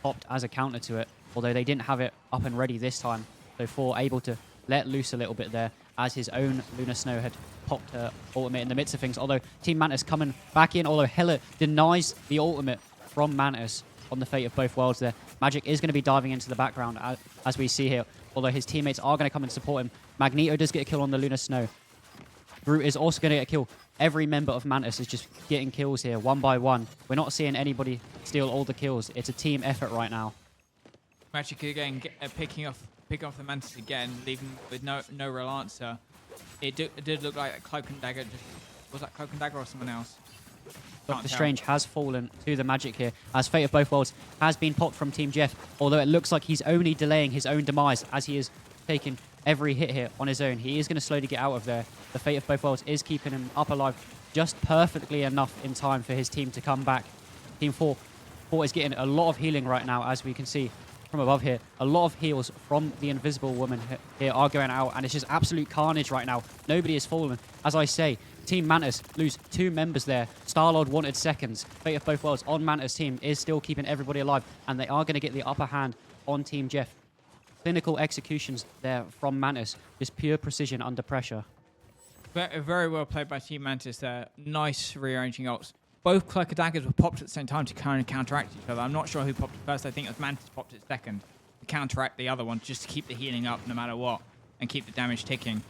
popped as a counter to it, although they didn't have it up and ready this time. So Thor able to let loose a little bit there as his own Luna Snow had popped her ultimate in the midst of things. Although Team Mantis coming back in, although Hela denies the ultimate from Mantis on the Fate of Both Worlds there. Magic is going to be diving into the background as we see here, although his teammates are going to come and support him. Magneto does get a kill on the Luna Snow. Groot is also going to get a kill. Every member of Mantis is just getting kills here, one by one. We're not seeing anybody steal all the kills. It's a team effort right now. Magic again picking off the Mantis again, leaving with no real answer. It did look like a Cloak and Dagger. Was that Cloak and Dagger or someone else? Doctor Strange has fallen to the Magic here, as Fate of Both Worlds has been popped from Team Jeff, although it looks like he's only delaying his own demise as he is taking every hit here on his own. He is going to slowly get out of there. The Fate of Both Worlds is keeping him up alive just perfectly enough in time for his team to come back. Team 4 is getting a lot of healing right now, as we can see from above here. A lot of heals from the Invisible Woman here are going out, and it's just absolute carnage right now. Nobody is falling. As I say, Team Mantis lose 2 members there. Star-Lord wanted seconds. Fate of Both Worlds on Mantis' team is still keeping everybody alive, and they are going to get the upper hand on Team Jeff. Clinical executions there from Mantis. Just pure precision under pressure. Very well played by Team Mantis there. Nice rearranging ults. Both Cloak and Daggers were popped at the same time to kind of counteract each other. I'm not sure who popped it first. I think it was Mantis popped it second to counteract the other one, just to keep the healing up no matter what and keep the damage ticking.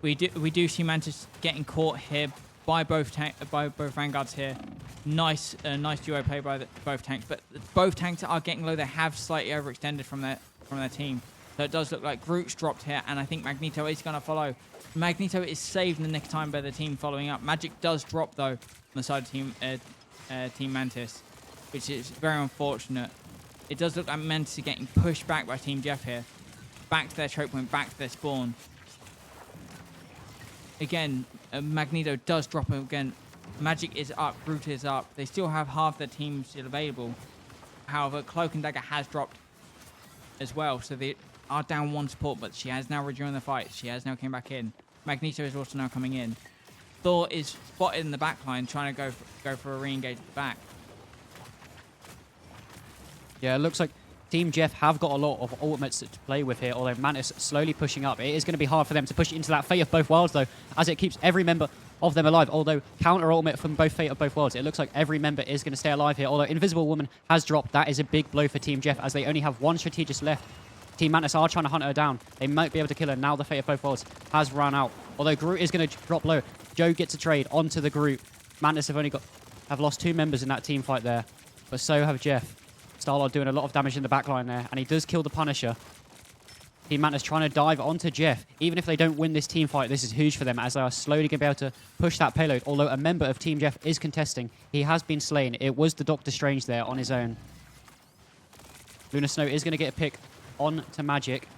We do see Mantis getting caught here by both Vanguards here. Nice duo play by both tanks, but both tanks are getting low. They have slightly overextended from their team, so it does look like Groot's dropped here, and I think Magneto is going to follow. Magneto is saved in the nick of time by the team following up. Magic does drop though on the side of Team Mantis, which is very unfortunate. It does look like Mantis are getting pushed back by Team Jeff here, back to their choke point, back to their spawn. Again, Magneto does drop him again. Magic is up, Groot is up. They still have half their team still available. However, Cloak and Dagger has dropped as well, so they are down 1 support, but she has now rejoined the fight. She has now came back in. Magneto is also now coming in. Thor is spotted in the back line, trying to go for a re-engage at the back. Yeah, it looks like Team Jeff have got a lot of ultimates to play with here, although Mantis slowly pushing up. It is going to be hard for them to push into that Fate of Both Worlds, though, as it keeps every member of them alive. Although counter ultimate from both Fate of Both Worlds, it looks like every member is going to stay alive here. Although Invisible Woman has dropped, that is a big blow for Team Jeff, as they only have 1 strategist left. Team Mantis are trying to hunt her down. They might be able to kill her now. The Fate of Both Worlds has run out. Although Groot is going to drop low. Joe gets a trade onto the Groot. Mantis have lost 2 members in that team fight there, but so have Jeff. Star-Lord doing a lot of damage in the backline there, and he does kill the Punisher. Team Mantis trying to dive onto Jeff. Even if they don't win this team fight, this is huge for them, as they are slowly going to be able to push that payload. Although a member of Team Jeff is contesting. He has been slain. It was the Doctor Strange there on his own. Luna Snow is going to get a pick on to Magic.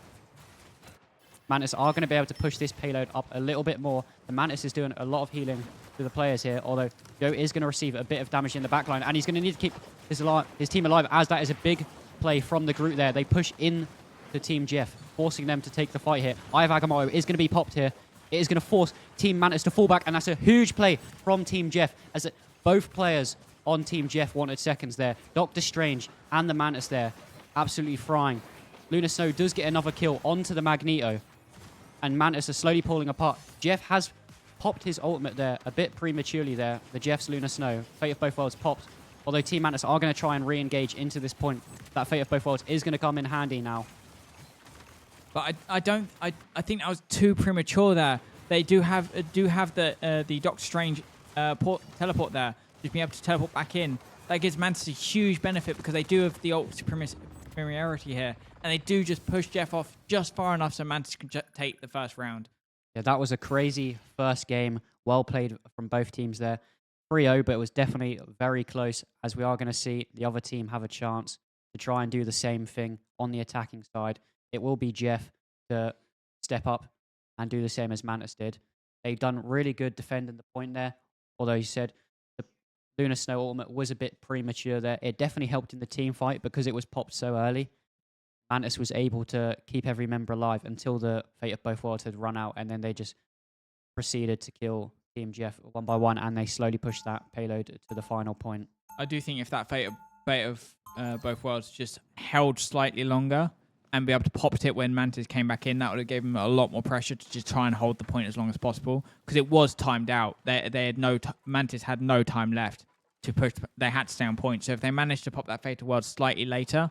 Mantis are going to be able to push this payload up a little bit more. The Mantis is doing a lot of healing to the players here, although Joe is going to receive a bit of damage in the backline, and he's going to need to keep his team alive, as that is a big play from the Groot there. They push in to Team Jeff, forcing them to take the fight here. Ivar Agamotto is going to be popped here. It is going to force Team Mantis to fall back, and that's a huge play from Team Jeff, as both players on Team Jeff wanted seconds there. Doctor Strange and the Mantis there, absolutely frying. Luna Snow does get another kill onto the Magneto, and Mantis are slowly pulling apart. Jeff has popped his ultimate there a bit prematurely there. The Jeff's Lunar Snow. Fate of Both Worlds popped. Although Team Mantis are going to try and re-engage into this point. That Fate of Both Worlds is going to come in handy now. But I think that was too premature there. They do have the Doctor Strange teleport there. Just being able to teleport back in. That gives Mantis a huge benefit because they do have the ult superiority here. And they do just push Jeff off just far enough so Mantis can take the first round. Yeah, that was a crazy first game. Well played from both teams there. 3-0, but it was definitely very close, as we are going to see the other team have a chance to try and do the same thing on the attacking side. It will be Jeff to step up and do the same as Mantis did. They've done really good defending the point there, although you said the Lunar Snow ultimate was a bit premature there. It definitely helped in the team fight because it was popped so early. Mantis was able to keep every member alive until the Fate of Both Worlds had run out, and then they just proceeded to kill Team Jeff one by one, and they slowly pushed that payload to the final point. I do think if that Fate of Both Worlds just held slightly longer and be able to pop it when Mantis came back in, that would have given them a lot more pressure to just try and hold the point as long as possible because it was timed out. They had Mantis had no time left to push. They had to stay on point. So if they managed to pop that Fate of Worlds slightly later,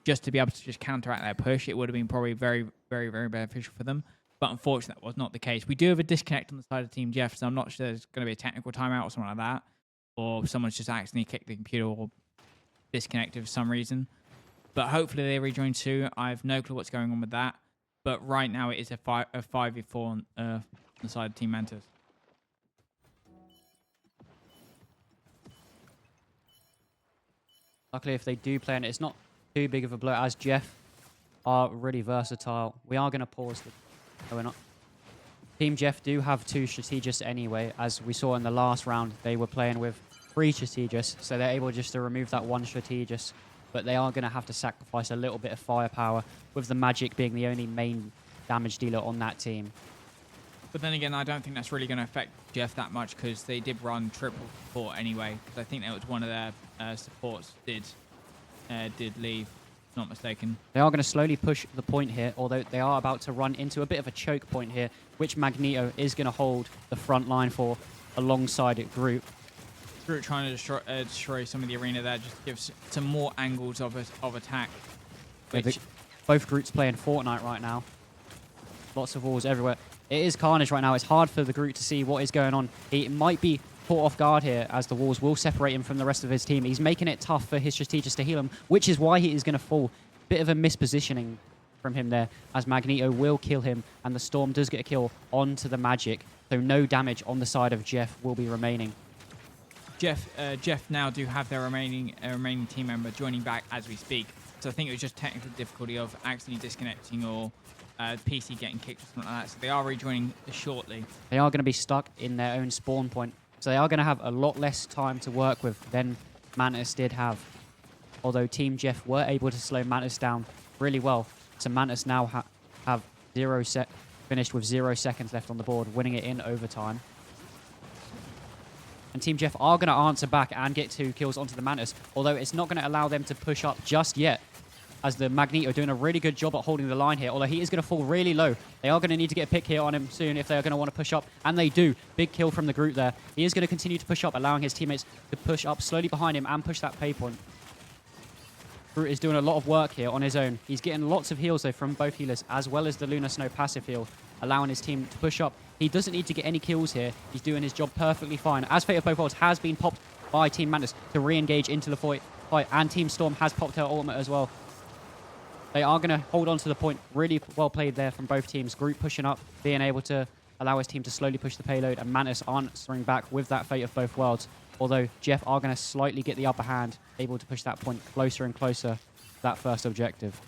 just to be able to just counteract that push, it would have been probably very, very, very beneficial for them. But unfortunately, that was not the case. We do have a disconnect on the side of Team Jeff, so I'm not sure there's going to be a technical timeout or something like that, or someone's just accidentally kicked the computer or disconnected for some reason. But hopefully they rejoin soon. I have no clue what's going on with that. But right now it is a 5v4 on the side of Team Mantis. Luckily, if they do play, and it's not too big of a blow, as Jeff are really versatile. We are going to pause the... No, we're not. Team Jeff do have 2 Strategists anyway. As we saw in the last round, they were playing with 3 Strategists, so they're able just to remove that 1 Strategist. But they are going to have to sacrifice a little bit of firepower, with the Magic being the only main damage dealer on that team. But then again, I don't think that's really going to affect Jeff that much because they did run triple support anyway. Because I think that was one of their supports did leave, if not mistaken. They are going to slowly push the point here, although they are about to run into a bit of a choke point here, which Magneto is going to hold the front line for alongside Groot. Groot trying to destroy some of the arena there just gives some more angles of attack. Which Both Groots playing Fortnite right now. Lots of walls everywhere. It is carnage right now. It's hard for the Groot to see what is going on. He might be caught off guard here as the walls will separate him from the rest of his team. He's making it tough for his Strategist to heal him, which is why he is going to fall. Bit of a mispositioning from him there, as Magneto will kill him, and the Storm does get a kill onto the Magic, so no damage on the side of Jeff will be remaining. Jeff now do have their remaining team member joining back as we speak. So I think it was just technical difficulty of accidentally disconnecting or PC getting kicked or something like that. So they are rejoining shortly. They are going to be stuck in their own spawn point, so they are going to have a lot less time to work with than Mantis did have. Although Team Jeff were able to slow Mantis down really well, so Mantis now have finished with 0 seconds left on the board, winning it in overtime. And Team Jeff are going to answer back and get 2 kills onto the Mantis, although it's not going to allow them to push up just yet, as the Magneto doing a really good job at holding the line here, although he is going to fall really low. They are going to need to get a pick here on him soon if they are going to want to push up, and they do. Big kill from the Groot there. He is going to continue to push up, allowing his teammates to push up slowly behind him and push that pay point. Groot is doing a lot of work here on his own. He's getting lots of heals, though, from both healers, as well as the Lunar Snow passive heal, allowing his team to push up. He doesn't need to get any kills here. He's doing his job perfectly fine, as Fate of Both Worlds has been popped by Team Mantis to re-engage into the fight, and Team Storm has popped her ultimate as well. They are going to hold on to the point. Really well played there from both teams. Groot pushing up, being able to allow his team to slowly push the payload, and Mantis answering back with that Fate of Both Worlds. Although Jeff are going to slightly get the upper hand, able to push that point closer and closer to that first objective.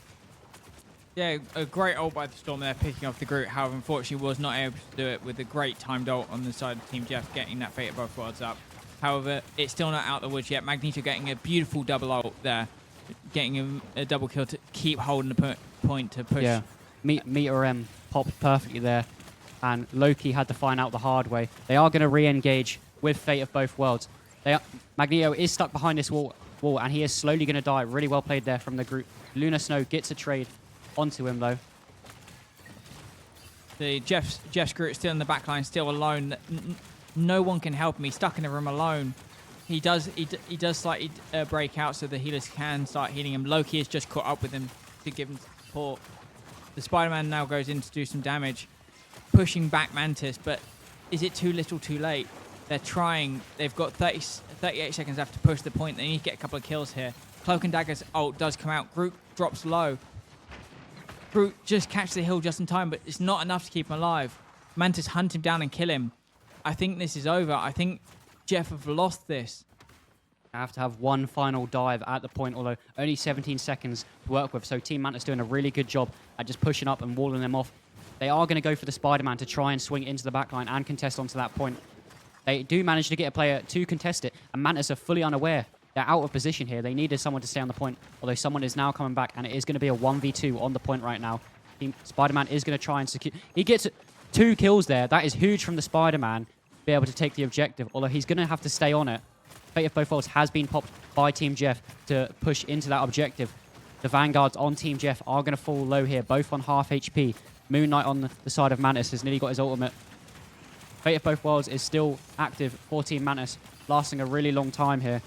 Yeah, a great ult by the Storm there, picking off the Groot. However, unfortunately, was not able to do it with a great timed ult on the side of Team Jeff, getting that Fate of Both Worlds up. However, it's still not out of the woods yet. Magneto getting a beautiful double ult there, getting a double kill to keep holding the point to push. Yeah, Meter M popped perfectly there, and Loki had to find out the hard way. They are going to re-engage with Fate of Both Worlds. Magneto is stuck behind this wall, and he is slowly going to die. Really well played there from the Groot. Lunar Snow gets a trade onto him, though. The Jeff Screw still in the back line, still alone. No one can help him. He's stuck in the room alone. He does slightly break out so the healers can start healing him. Loki has just caught up with him to give him support. The Spider-Man now goes in to do some damage, pushing back Mantis, but is it too little too late? They're trying. They've got 38 seconds left to push the point. They need to get a couple of kills here. Cloak and Dagger's ult does come out. Groot drops low. Groot just catches the hill just in time, but it's not enough to keep him alive. Mantis hunt him down and kill him. I think this is over. I think Jeff have lost this. I have to have one final dive at the point, although only 17 seconds to work with. So Team Mantis doing a really good job at just pushing up and walling them off. They are going to go for the Spider-Man to try and swing into the backline and contest onto that point. They do manage to get a player to contest it, and Mantis are fully unaware. They're out of position here. They needed someone to stay on the point, although someone is now coming back, and it is going to be a 1v2 on the point right now. Spider-Man is going to try and secure... He gets 2 kills there. That is huge from the Spider-Man to be able to take the objective, although he's going to have to stay on it. Fate of Both Worlds has been popped by Team Jeff to push into that objective. The Vanguards on Team Jeff are going to fall low here, both on half HP. Moon Knight on the side of Mantis has nearly got his ultimate. Fate of Both Worlds is still active for Team Mantis, lasting a really long time here.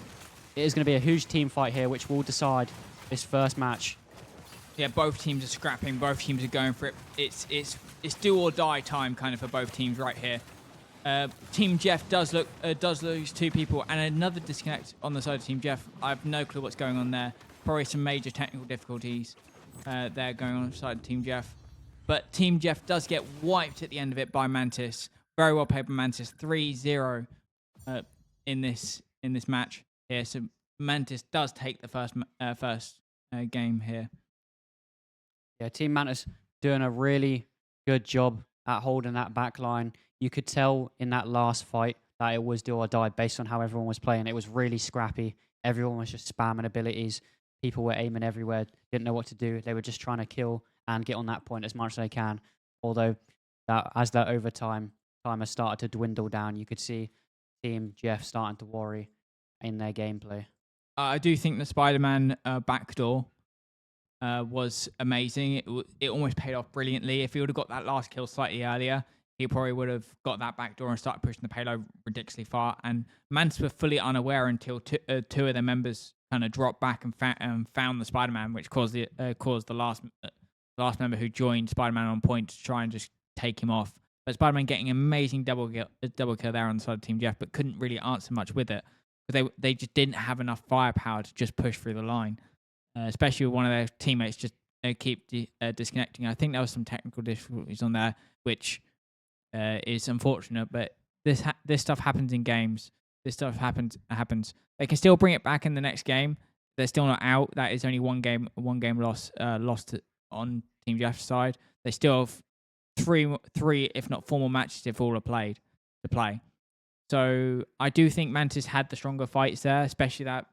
It is going to be a huge team fight here, which will decide this first match. Yeah, both teams are scrapping. Both teams are going for it. It's do or die time kind of for both teams right here. Team Jeff does lose 2 people and another disconnect on the side of Team Jeff. I have no clue what's going on there. Probably some major technical difficulties there going on the side of Team Jeff. But Team Jeff does get wiped at the end of it by Mantis. Very well played by Mantis. 3-0 in this match here. So Mantis does take the first game here. Yeah, Team Mantis doing a really good job at holding that back line. You could tell in that last fight that it was do or die based on how everyone was playing. It was really scrappy. Everyone was just spamming abilities. People were aiming everywhere, didn't know what to do. They were just trying to kill and get on that point as much as they can. Although, as that overtime timer started to dwindle down, you could see Team Jeff starting to worry in their gameplay. I do think the Spider-Man backdoor was amazing. It almost paid off brilliantly. If he would have got that last kill slightly earlier, he probably would have got that backdoor and started pushing the payload ridiculously far. And Mantis were fully unaware until 2 of their members kind of dropped back and found the Spider-Man, which caused the last member who joined Spider-Man on point to try and just take him off. But Spider-Man getting an amazing double kill there on the side of Team Jeff, but couldn't really answer much with it because they just didn't have enough firepower to just push through the line, especially with one of their teammates just keep disconnecting. I think there was some technical difficulties on there, which is unfortunate. But this stuff happens in games. This stuff happens. They can still bring it back in the next game. They're still not out. That is only one game lost on Team Jeff's side. They still have three, if not 4 more matches if all are played to play. So I do think Mantis had the stronger fights there, especially that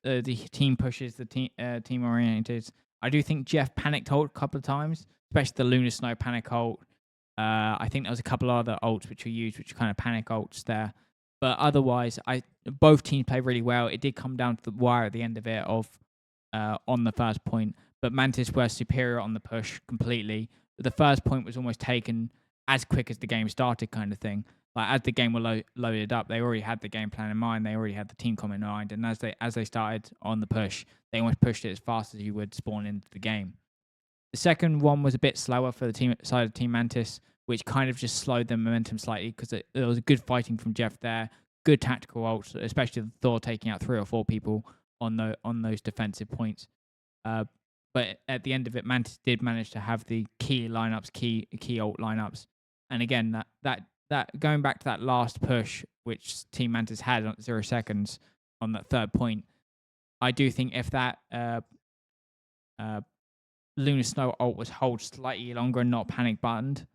the team pushes, the team oriented. I do think Jeff panicked ult a couple of times, especially the Lunar Snow panic ult. I think there was a couple of other ults which were used, which were kind of panic ults there. But otherwise, both teams played really well. It did come down to the wire at the end of it on the first point. But Mantis were superior on the push completely. But the first point was almost taken as quick as the game started kind of thing. Like as the game were loaded up, they already had the game plan in mind. They already had the team comment in mind. And as they started on the push, they almost pushed it as fast as you would spawn into the game. The second one was a bit slower for the team side of Team Mantis, which kind of just slowed the momentum slightly because there was a good fighting from Jeff there, good tactical ults, especially Thor taking out 3 or 4 people on those defensive points. But at the end of it, Mantis did manage to have the key lineups, key ult lineups, and again that going back to that last push which Team Mantis had on 0 seconds on that third point, I do think if that Lunar Snow ult was held slightly longer and not panic buttoned,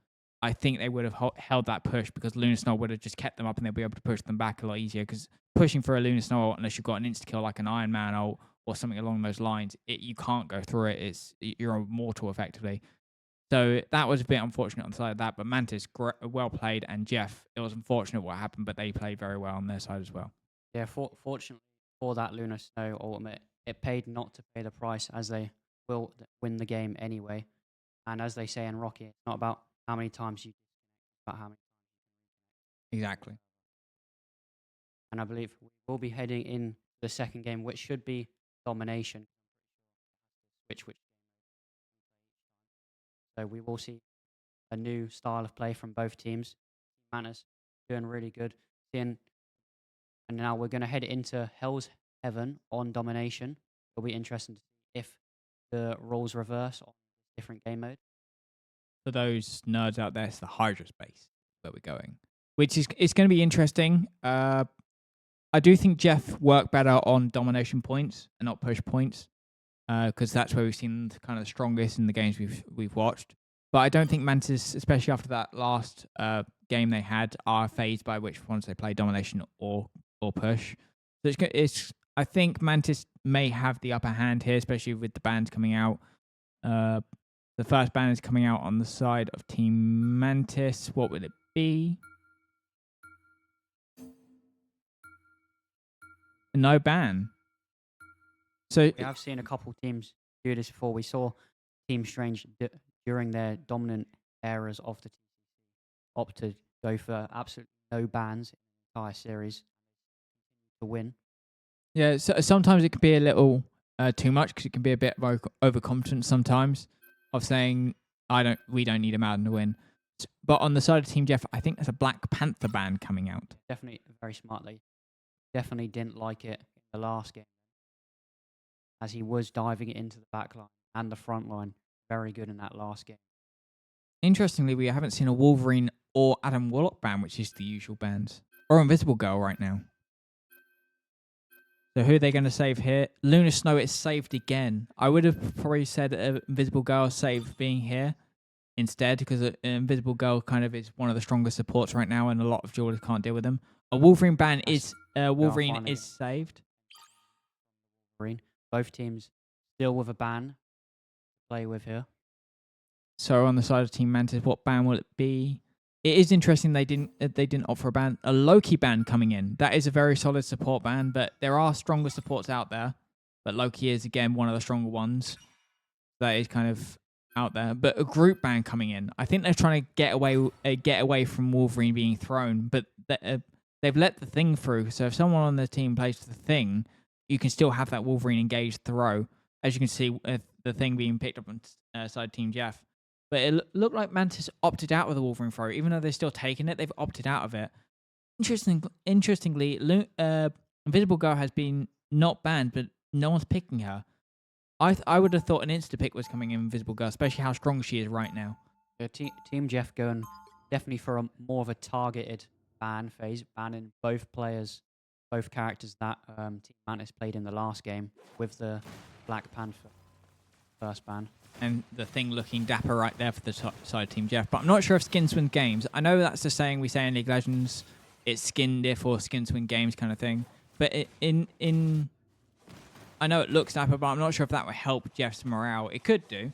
I think they would have held that push because Lunar Snow would have just kept them up and they'll be able to push them back a lot easier. Because pushing for a Lunar Snow ult, unless you've got an insta kill like an Iron Man ult or something along those lines, you can't go through it. You're immortal effectively. So that was a bit unfortunate on the side of that. But Mantis, well played, and Jeff, it was unfortunate what happened, but they played very well on their side as well. Yeah, fortunately for that Lunar Snow ultimate, it paid not to pay the price as they will win the game anyway. And as they say in Rocky, it's not about how many times you about how many. Exactly. And I believe we will be heading in the second game, which should be domination. Which so we will see a new style of play from both teams. Manners doing really good. And now we're going to head into Hell's Heaven on domination. It'll be interesting to see if the roles reverse on different game mode. For those nerds out there, it's the Hydra space where we're going, which is it's going to be interesting. I do think Jeff worked better on domination points and not push points, because that's where we've seen kind of the strongest in the games we've watched. But I don't think Mantis, especially after that last game they had, are phased by which ones they play, domination or push. So it's I think Mantis may have the upper hand here, especially with the bans coming out. The first ban is coming out on the side of Team Mantis. What would it be? No ban. So We have seen a couple teams do this before. We saw Team Strange during their dominant eras of the TCC opt to go for absolutely no bans in the entire series to win. yeah, so sometimes it can be a little too much because it can be a bit overconfident sometimes of saying we don't need a Madden to win. But on the side of Team Jeff, I think there's a Black Panther ban coming out. Definitely very smart. They definitely didn't like it in the last game, as he was diving into the back line and the front line. Very good in that last game. Interestingly, we haven't seen a Wolverine or Adam Warlock ban, which is the usual bans, or Invisible Girl right now. So who are they going to save here? Luna Snow is saved again. I would have probably said Invisible Girl saved being here instead, because Invisible Girl kind of is one of the strongest supports right now, and a lot of duelists can't deal with them. A Wolverine ban is Wolverine is saved. Wolverine. Both teams still with a ban to play with here. So on the side of Team Mantis, what ban will it be? It is interesting they didn't opt for a ban. A Loki ban coming in. That is a very solid support ban, but there are stronger supports out there. But Loki is again one of the stronger ones. That is kind of out there. But a group ban coming in. I think they're trying to get away from Wolverine being thrown, but they've let the thing through. So if someone on the team plays the thing, you can still have that Wolverine engaged throw. As you can see, the thing being picked up on side Team Jeff. But it looked like Mantis opted out of the Wolverine throw. Even though they're still taking it, they've opted out of it. Interestingly, Invisible Girl has been not banned, but no one's picking her. I would have thought an insta-pick was coming in Invisible Girl, especially how strong she is right now. Team Jeff going definitely for more of a targeted ban phase, banning both players, both characters that Team Mantis played in the last game with the Black Panther first ban. And the thing looking dapper right there for the side of Team Jeff. But I'm not sure if skins win games. I know that's the saying we say in League of Legends. It's skin diff or skins win games kind of thing. But I know it looks dapper, but I'm not sure if that will help Jeff's morale. It could do.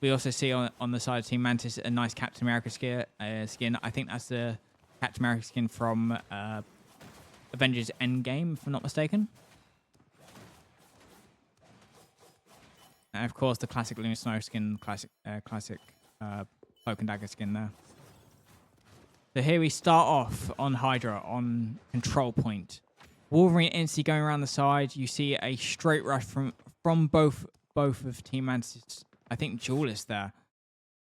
We also see on the side of Team Mantis a nice Captain America skin. I think that's the Captain America skin from Avengers Endgame, if I'm not mistaken. And of course, the classic Luna Snow skin, classic Cloak and Dagger skin there. So here we start off on Hydra on control point. Wolverine instantly going around the side. You see a straight rush from both of Team Mantis. I think Duelist there,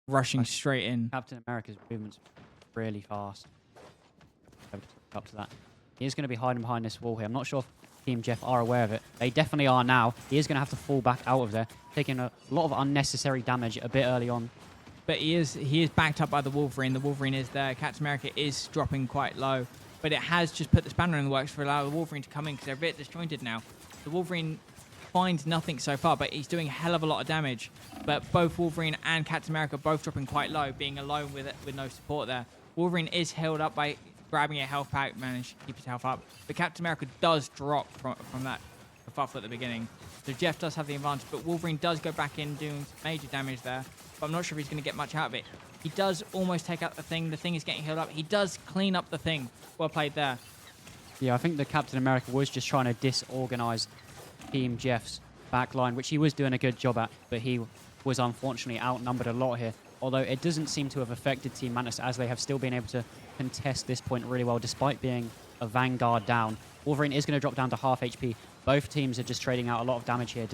rushing straight in. Captain America's movement's really fast. Up to that. He is going to be hiding behind this wall here. I'm not sure if Team Jeff are aware of it. They definitely are now. He is going to have to fall back out of there, taking a lot of unnecessary damage a bit early on. But he is backed up by the Wolverine. The Wolverine is there. Captain America is dropping quite low. But it has just put the spanner in the works for allowing the Wolverine to come in because they're a bit disjointed now. The Wolverine finds nothing so far, but he's doing a hell of a lot of damage. But both Wolverine and Captain America both dropping quite low, being alone with no support there. Wolverine is held up by grabbing a health pack, managed to keep his health up. But Captain America does drop from that kerfuffle at the beginning. So Jeff does have the advantage, but Wolverine does go back in doing major damage there. But I'm not sure if he's going to get much out of it. He does almost take out the thing. The thing is getting healed up. He does clean up the thing. Well played there. Yeah, I think the Captain America was just trying to disorganize Team Jeff's backline, which he was doing a good job at, but he was unfortunately outnumbered a lot here. although it doesn't seem to have affected Team Mantis as they have still been able to contest this point really well despite being a Vanguard down. Wolverine is going to drop down to half HP. Both teams are just trading out a lot of damage here,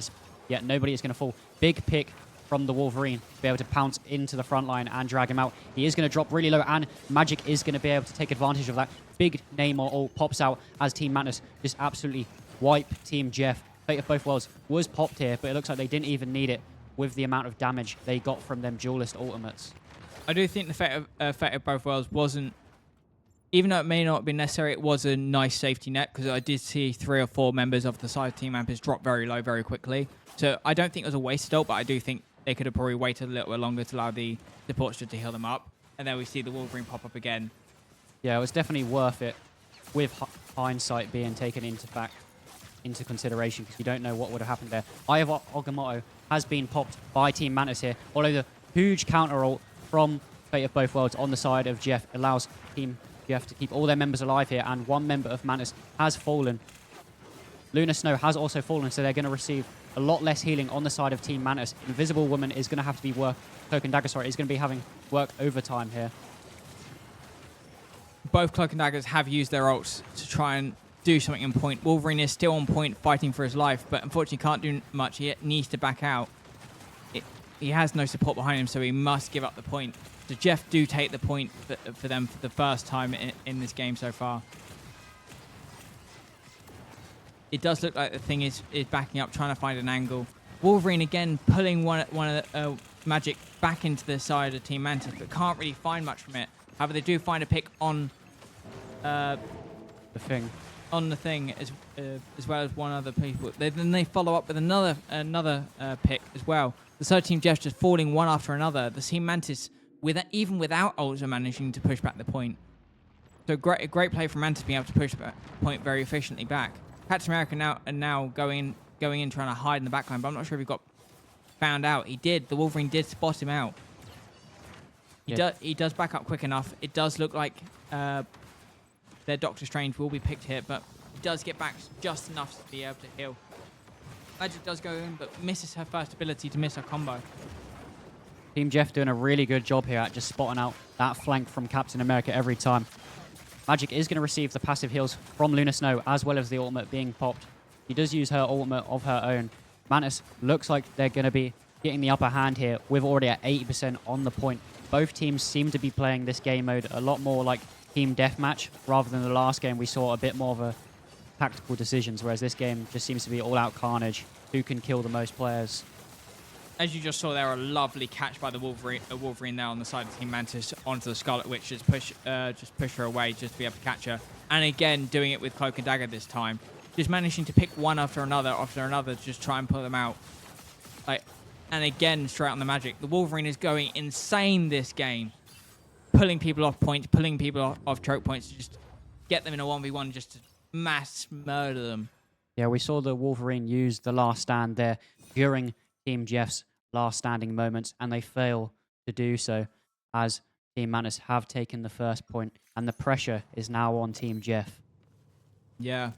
yet nobody is going to fall. Big pick from the Wolverine to be able to pounce into the front line and drag him out. He is going to drop really low, and Magic is going to be able to take advantage of that. Big Namor ult pops out as Team Mantis just absolutely wipe Team Jeff. Fate of Both Worlds was popped here, but it looks like they didn't even need it with the amount of damage they got from them duelist ultimates. I do think the Fate of Both Worlds wasn't, even though it may not have been necessary, it was a nice safety net because I did see 3 or 4 members of the side of Team Mantis drop very low very quickly. So I don't think it was a wasted ult, but I do think they could have probably waited a little bit longer to allow the support to heal them up. And then we see the Wolverine pop up again. Yeah, it was definitely worth it with hindsight being taken into consideration because you don't know what would have happened there. Eye of Agamotto has been popped by Team Mantis here, although the huge counter ult from Fate of Both Worlds on the side of Jeff allows Team Jeff to keep all their members alive here, and one member of Mantis has fallen. Luna Snow has also fallen, so they're going to receive a lot less healing on the side of Team Mantis. Invisible Woman is going to have to be Cloak and Dagger, sorry, is going to be having work overtime here. Both Cloak and Daggers have used their ults to try and do something on point. Wolverine is still on point fighting for his life, but unfortunately can't do much. He needs to back out. He has no support behind him, so he must give up the point. So Jeff do take the point for them for the first time in this game so far. It does look like the thing is backing up, trying to find an angle. Wolverine again pulling one of the Magic back into the side of Team Mantis, but can't really find much from it. However, they do find a pick on The thing. on the thing as well as one other people. Then they follow up with another pick as well. The third Team Jeff just falling one after another. The Team Mantis, even without ults, are managing to push back the point. So great play from Mantis being able to push the point very efficiently back. Captain America now going in trying to hide in the backline, but I'm not sure if he got found out. He did. The Wolverine did spot him out. He does back up quick enough. It does look like their Doctor Strange will be picked here, but he does get back just enough to be able to heal. Magic does go in, but misses her first ability to miss her combo. Team Jeff doing a really good job here at just spotting out that flank from Captain America every time. Magic is going to receive the passive heals from Luna Snow as well as the ultimate being popped. He does use her ultimate of her own. Mantis looks like they're going to be getting the upper hand here. We're already at 80% on the point. Both teams seem to be playing this game mode a lot more like team deathmatch rather than the last game we saw a bit more of a tactical decisions, whereas this game just seems to be all-out carnage. Who can kill the most players? As you just saw there, a lovely catch by the Wolverine there on the side of Team Mantis onto the Scarlet Witch. Just push her away just to be able to catch her. And again, doing it with Cloak and Dagger this time. Just managing to pick one after another to just try and pull them out. And again, straight on the Magic. The Wolverine is going insane this game. Pulling people off points, pulling people off choke points to just get them in a 1v1 just to mass murder them. Yeah, we saw the Wolverine use the last stand there during Team Jeff's last standing moments, and they fail to do so as Team Mantis have taken the first point, and the pressure is now on Team Jeff. Yeah.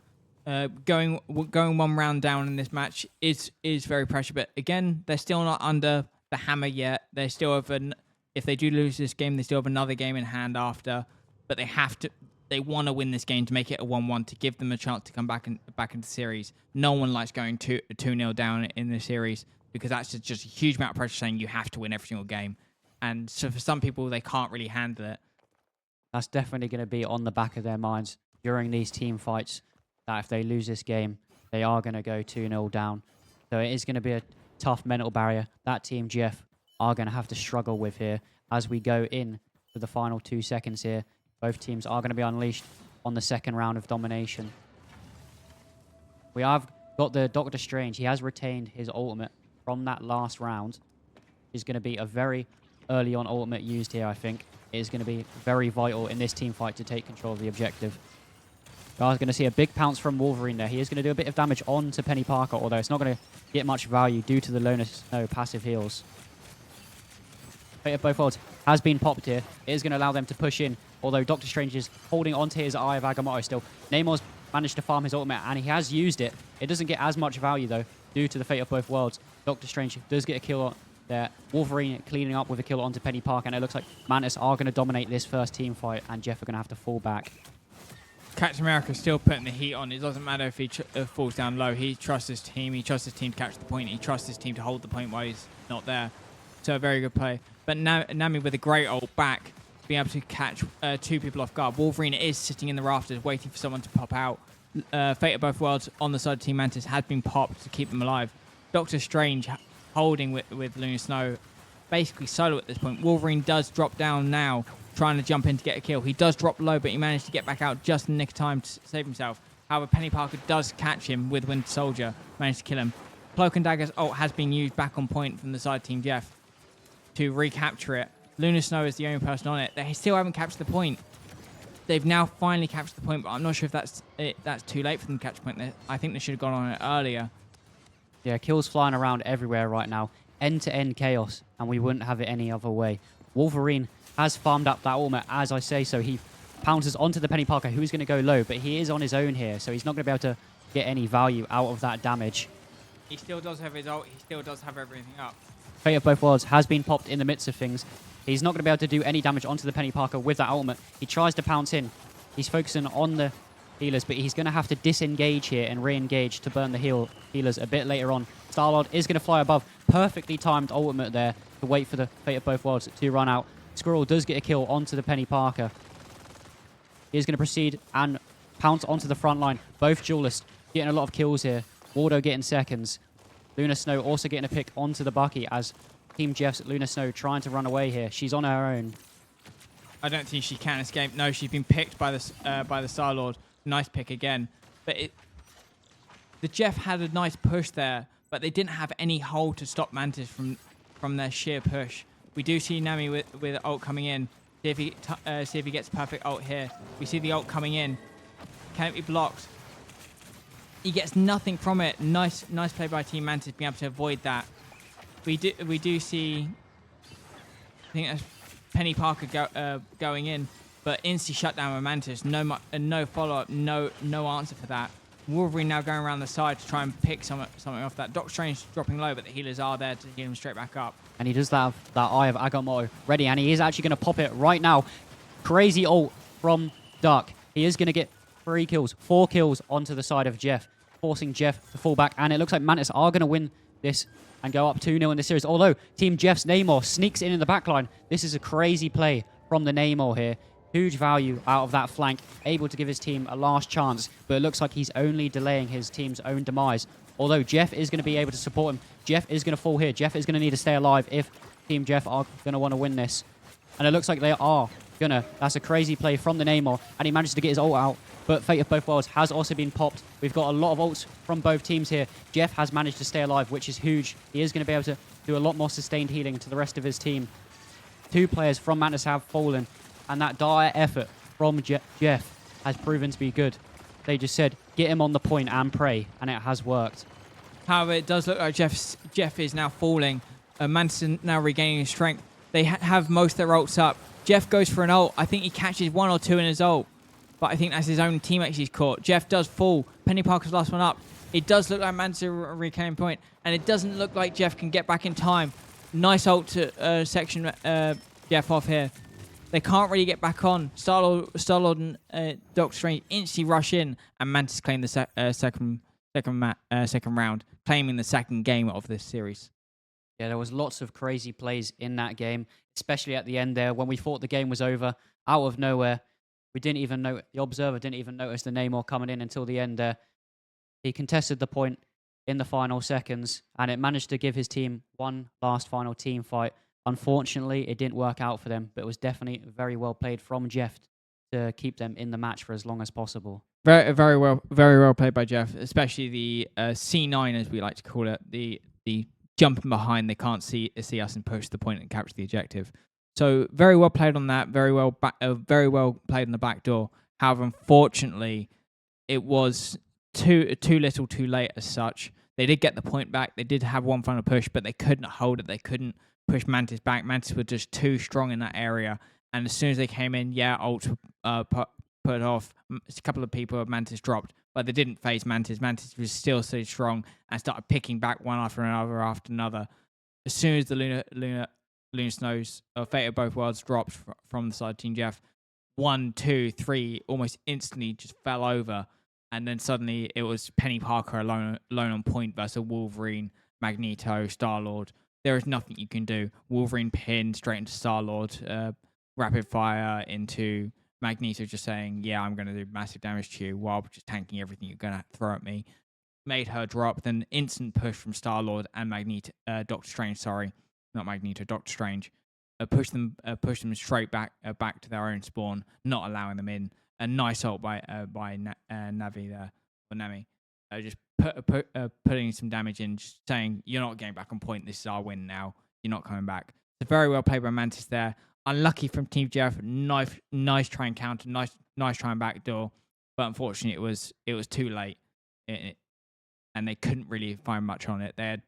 Going one round down in this match is very pressure, but again, they're still not under the hammer yet. They still have if they do lose this game, they still have another game in hand after, but they want to win this game to make it a 1-1 to give them a chance to come back into the series. No one likes going 2-0 down in the series because that's just a huge amount of pressure saying you have to win every single game. And so for some people, they can't really handle it. That's definitely going to be on the back of their minds during these team fights, that if they lose this game, they are going to go 2-0 down. So it is going to be a tough mental barrier that Team Jeff are going to have to struggle with here as we go in to the final 2 seconds here. Both teams are going to be unleashed on the second round of domination. We have got the Doctor Strange. He has retained his ultimate from that last round. Is going to be a very early on ultimate used here, I think. It is going to be very vital in this team fight to take control of the objective. We are going to see a big pounce from Wolverine there. He is going to do a bit of damage onto Penny Parker, although it's not going to get much value due to the Luna Snow passive heals. Fate of Both Worlds has been popped here. It is going to allow them to push in, although Doctor Strange is holding onto his Eye of Agamotto still. Namor's managed to farm his ultimate, and he has used it. It doesn't get as much value, though, due to the Fate of Both Worlds. Doctor Strange does get a kill there. Wolverine cleaning up with a kill onto Penny Park, and it looks like Mantis are going to dominate this first team fight, and Jeff are going to have to fall back. Captain America still putting the heat on. It doesn't matter if he falls down low. He trusts his team. He trusts his team to catch the point. He trusts his team to hold the point while he's not there. So a very good play. But Nami with a great ult back, being able to catch 2 people off guard. Wolverine is sitting in the rafters waiting for someone to pop out. Fate of Both Worlds on the side of Team Mantis had been popped to keep them alive. Doctor Strange holding with Luna Snow, basically solo at this point. Wolverine does drop down now, trying to jump in to get a kill. He does drop low, but he managed to get back out just in the nick of time to save himself. However, Penny Parker does catch him with Winter Soldier, managed to kill him. Cloak and Dagger's ult has been used back on point from the side of Team Jeff to recapture it. Luna Snow is the only person on it. They still haven't captured the point. They've now finally captured the point, but I'm not sure if that's too late for them to catch the point. I think they should have gone on it earlier. Yeah, kills flying around everywhere right now. End-to-end chaos, and we wouldn't have it any other way. Wolverine has farmed up that ultimate, as I say so. He pounces onto the Penny Parker, who's going to go low, but he is on his own here, so he's not going to be able to get any value out of that damage. He still does have his ult. He still does have everything up. Fate of Both Worlds has been popped in the midst of things. He's not going to be able to do any damage onto the Penny Parker with that ultimate. He tries to pounce in. He's focusing on the healers, but he's going to have to disengage here and re-engage to burn the healers a bit later on. Star-Lord is going to fly above. Perfectly timed ultimate there to wait for the Fate of Both Worlds to run out. Squirrel does get a kill onto the Penny Parker. He is going to proceed and pounce onto the front line. Both duelists getting a lot of kills here. Waldo getting seconds. Luna Snow also getting a pick onto the Bucky as Team Jeff's Luna Snow trying to run away here. She's on her own. I don't think she can escape. No, she's been picked by the Star-Lord. Nice pick again. But the Jeff had a nice push there, but they didn't have any hold to stop Mantis from their sheer push. We do see Nami with ult coming in. See if he gets perfect ult here. We see the ult coming in. Can it be blocked? He gets nothing from it. Nice play by Team Mantis being able to avoid that. We do see, I think that's Penny Parker going in, but insta shutdown with Mantis. No follow up. No answer for that. Wolverine now going around the side to try and pick something off that. Doctor Strange dropping low, but the healers are there to heal him straight back up. And he does have that Eye of Agamotto ready, and he is actually going to pop it right now. Crazy ult from Duck. He is going to get 4 kills onto the side of Jeff, forcing Jeff to fall back. And it looks like Mantis are going to win this and go up 2-0 in this series. Although Team Jeff's Namor sneaks in the backline. This is a crazy play from the Namor here. Huge value out of that flank, able to give his team a last chance, but it looks like he's only delaying his team's own demise. Although Jeff is going to be able to support him. Jeff is going to fall here. Jeff is going to need to stay alive if Team Jeff are going to want to win this. And it looks like they are going to. That's a crazy play from the Namor, and he manages to get his ult out. But Fate of Both Worlds has also been popped. We've got a lot of ults from both teams here. Jeff has managed to stay alive, which is huge. He is going to be able to do a lot more sustained healing to the rest of his team. 2 players from Mantis have fallen, and that dire effort from Jeff has proven to be good. They just said, get him on the point and pray, and it has worked. However, it does look like Jeff is now falling. Mantis is now regaining his strength. They have most of their ults up. Jeff goes for an ult. I think he catches 1 or 2 in his ult, but I think that's his own teammates he's caught. Jeff does fall. Penny Parker's last one up. It does look like Mantis is reclaiming point, and it doesn't look like Jeff can get back in time. Nice ult to section Jeff off here. They can't really get back on. Star-Lord and Doctor Strange instantly rush in, and Mantis claim the second round, claiming the second game of this series. Yeah, there was lots of crazy plays in that game, especially at the end there when we thought the game was over. Out of nowhere, we didn't even know. The Observer didn't even notice the Namor coming in until the end there. He contested the point in the final seconds, and it managed to give his team one last final team fight. Unfortunately, it didn't work out for them, but it was definitely very well played from Jeff to keep them in the match for as long as possible. Very well played by Jeff, especially the C9, as we like to call it, the jumping behind. They can't see us and push the point and capture the objective. So very well played on that. Very well played on the back door. However, unfortunately, it was too little, too late as such. They did get the point back. They did have one final push, but they couldn't hold it. They couldn't push Mantis back. Mantis were just too strong in that area. And as soon as they came in, ult put off. A couple of people of Mantis dropped, but they didn't phase Mantis. Mantis was still so strong and started picking back one after another. as soon as the Lunar Snows Fate of Both Worlds dropped from the side of Team Jeff, 1, 2, 3 almost instantly just fell over, and then suddenly it was Penny Parker alone on point versus Wolverine, Magneto, Star-Lord. There is nothing you can do. Wolverine pinned straight into Star-Lord, rapid fire into Magneto, just saying, yeah, I'm going to do massive damage to you while just tanking everything you're going to throw at me. Made her drop, then instant push from Star-Lord and Magneto, Doctor Strange, sorry, not Magneto, Doctor Strange. Push them straight back to their own spawn, not allowing them in. A nice ult by Navi there, or Nami. Just putting some damage in, just saying, you're not getting back on point, this is our win now, you're not coming back. So very well played by Mantis there. Unlucky from Team Jeff, nice try and counter, nice try and backdoor, but unfortunately it was too late, and they couldn't really find much on it. They had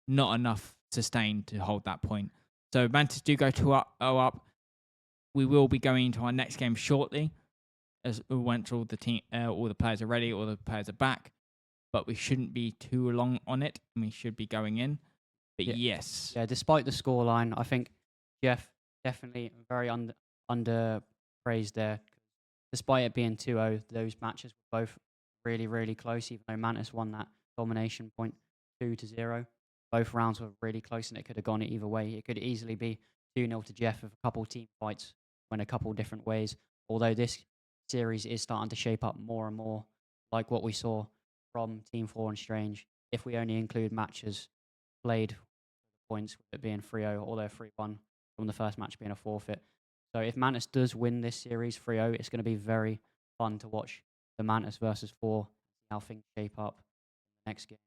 not enough sustain to hold that point. So Mantis do go 2-0 up. We will be going into our next game shortly, as once all the players are ready, all the players are back. But we shouldn't be too long on it, and we should be going in. But yes, despite the scoreline, I think Jeff definitely very underpraised there. Despite it being 2-0, those matches were both really, really close, even though Mantis won that domination point 2-0. Both rounds were really close, and it could have gone either way. It could easily be 2-0 to Jeff with a couple team fights, went a couple different ways. Although this series is starting to shape up more and more like what we saw from Team 4 and Strange, if we only include matches played points, with it being 3-0, although 3-1 from the first match being a forfeit. So if Mantis does win this series 3-0, it's going to be very fun to watch the Mantis versus 4, how things shape up next game.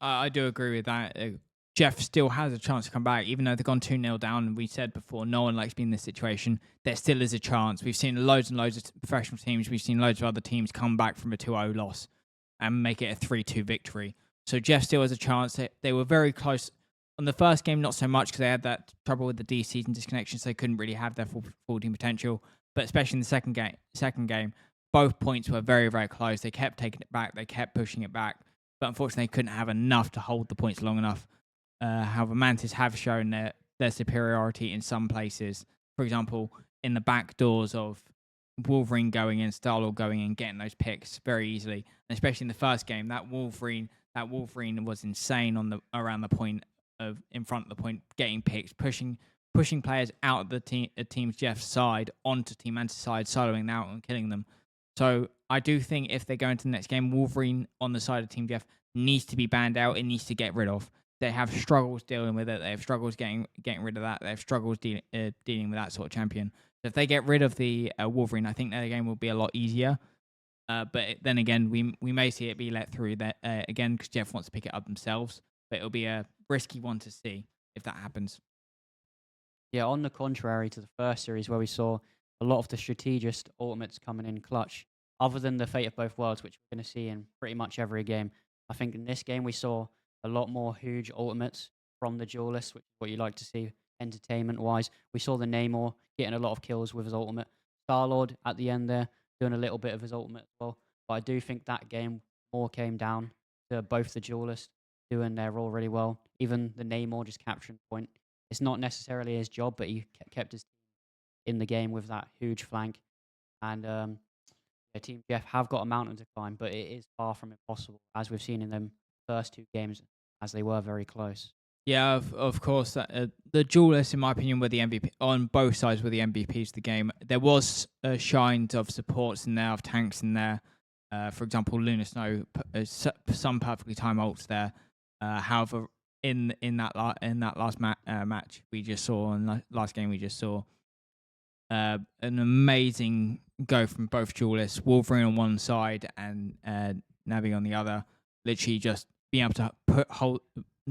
I do agree with that. Jeff still has a chance to come back, even though they've gone 2-0 down. And we said before, no one likes being in this situation. There still is a chance. We've seen loads and loads of professional teams. We've seen loads of other teams come back from a 2-0 loss and make it a 3-2 victory. So Jeff still has a chance. They were very close. On the first game, not so much, because they had that trouble with the DCs and disconnections, so they couldn't really have their full team potential. But especially in the second game, both points were very, very close. They kept taking it back. They kept pushing it back. But unfortunately, they couldn't have enough to hold the points long enough. However, Mantis have shown their superiority in some places. For example, in the back doors of Wolverine going in, Star-Lord going in, getting those picks very easily. And especially in the first game, that Wolverine was insane around the point in front of the point, getting picks, pushing players out of the team's Jeff's side onto Team Mantis' side, soloing out and killing them. So I do think if they go into the next game, Wolverine on the side of Team Jeff needs to be banned out. It needs to get rid of. They have struggles dealing with it. They have struggles getting rid of that. They have struggles dealing with that sort of champion. So if they get rid of the Wolverine, I think their game will be a lot easier. But then again, we may see it be let through that again, because Jeff wants to pick it up themselves. But it'll be a risky one to see if that happens. Yeah, on the contrary to the first series where we saw a lot of the strategist ultimates coming in clutch, other than the Fate of Both Worlds, which we're going to see in pretty much every game, I think in this game we saw a lot more huge ultimates from the duelists, which is what you like to see entertainment-wise. We saw the Namor getting a lot of kills with his ultimate. Star-Lord at the end there doing a little bit of his ultimate as well. But I do think that game more came down to both the duelists doing their role really well. Even the Namor just capturing point. It's not necessarily his job, but he kept his team in the game with that huge flank. And Team Jeff have got a mountain to climb, but it is far from impossible, as we've seen in them first two games, as they were very close. Yeah, of course. The duelists, in my opinion, were the MVP on both sides. Were the MVPs of the game. There was shines of supports in there, of tanks in there. For example, Lunar Snow, some perfectly timed ults there. However, in that last match we just saw, in last game we just saw, an amazing go from both duelists. Wolverine on one side and Navi on the other. Literally just being able to hold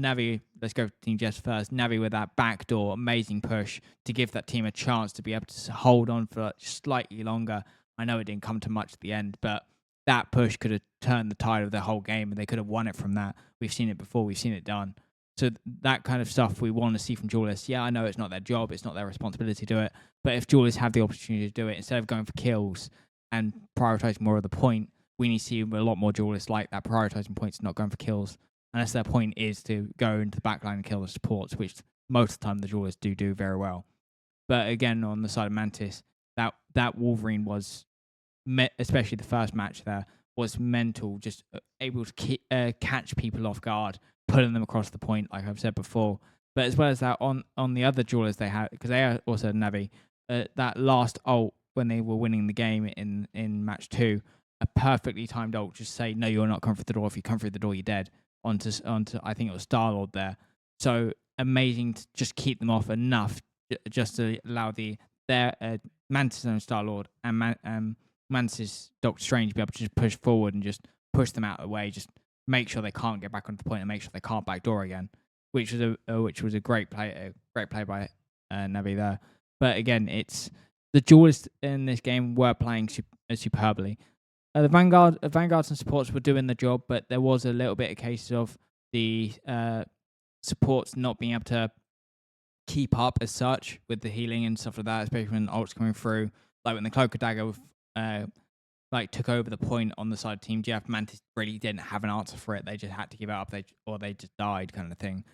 Navi. Let's go Team Jess first. Navi with that backdoor amazing push to give that team a chance to be able to hold on for slightly longer. I know it didn't come to much at the end, but that push could have turned the tide of their whole game, and they could have won it from that. We've seen it before. We've seen it done. So that kind of stuff we want to see from duelists. Yeah, I know it's not their job. It's not their responsibility to do it. But if duelists have the opportunity to do it, instead of going for kills and prioritizing more of the point, we need to see a lot more duelists like that, prioritizing points, not going for kills. unless their point is to go into the backline and kill the supports, which most of the time the Duelists do very well. But again, on the side of Mantis, that Wolverine was, especially the first match there, was mental, just able to catch people off guard, pulling them across the point, like I've said before. But as well as that, on the other Duelists they had, because they also had Navi, that last ult when they were winning the game in match 2, a perfectly timed ult, just say, no, you're not coming through the door. If you come through the door, you're dead. Onto I think it was Star-Lord there. So amazing to just keep them off enough just to allow their Mantis and Star-Lord and Mantis Doctor Strange to be able to just push forward and just push them out of the way, just make sure they can't get back onto the point and make sure they can't backdoor again, which was a great play by Navi there. But again, it's the duelists in this game were playing superbly. The Vanguards and supports were doing the job, but there was a little bit of case of the supports not being able to keep up as such with the healing and stuff like that, especially when ults coming through. Like when the Cloak of Dagger took over the point on the side of Team Jeff, Mantis really didn't have an answer for it. They just had to give it up, or they just died, kind of thing.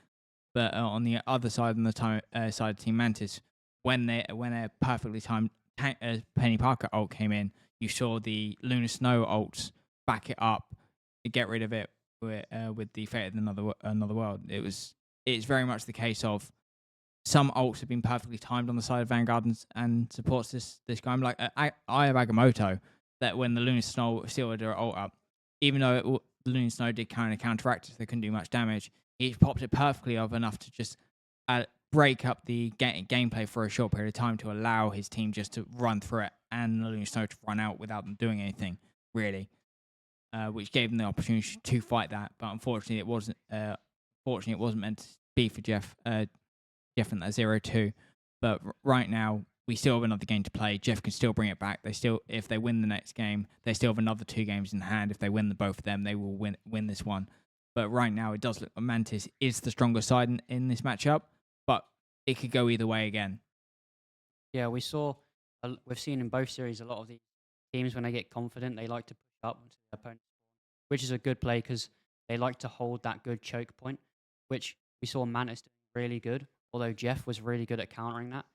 But on the other side, on the side of Team Mantis, when a perfectly timed Penny Parker ult came in, you saw the Lunar Snow ults back it up, get rid of it with the Fate of another world. It's very much the case of some ults have been perfectly timed on the side of Vanguard and supports this game. Like I have Agamotto, that when the Lunar Snow sealed her ult up, even though the Lunar Snow did kind of counteract it, so they couldn't do much damage, he popped it perfectly enough to just break up the gameplay for a short period of time to allow his team just to run through it and the Lunar Snow to run out without them doing anything, really. Which gave them the opportunity to fight that, but unfortunately it wasn't meant to be for Jeff in that 0-2. But right now we still have another game to play. Jeff can still bring it back. If they win the next game, they still have another 2 games in hand. If they win both of them, they will win this one. But right now it does look like Mantis is the stronger side in this matchup, but it could go either way again. Yeah, we've seen in both series a lot of these teams, when they get confident, they like to push up to their opponent, which is a good play because they like to hold that good choke point, which we saw Mantis doing really good, although Jeff was really good at countering that.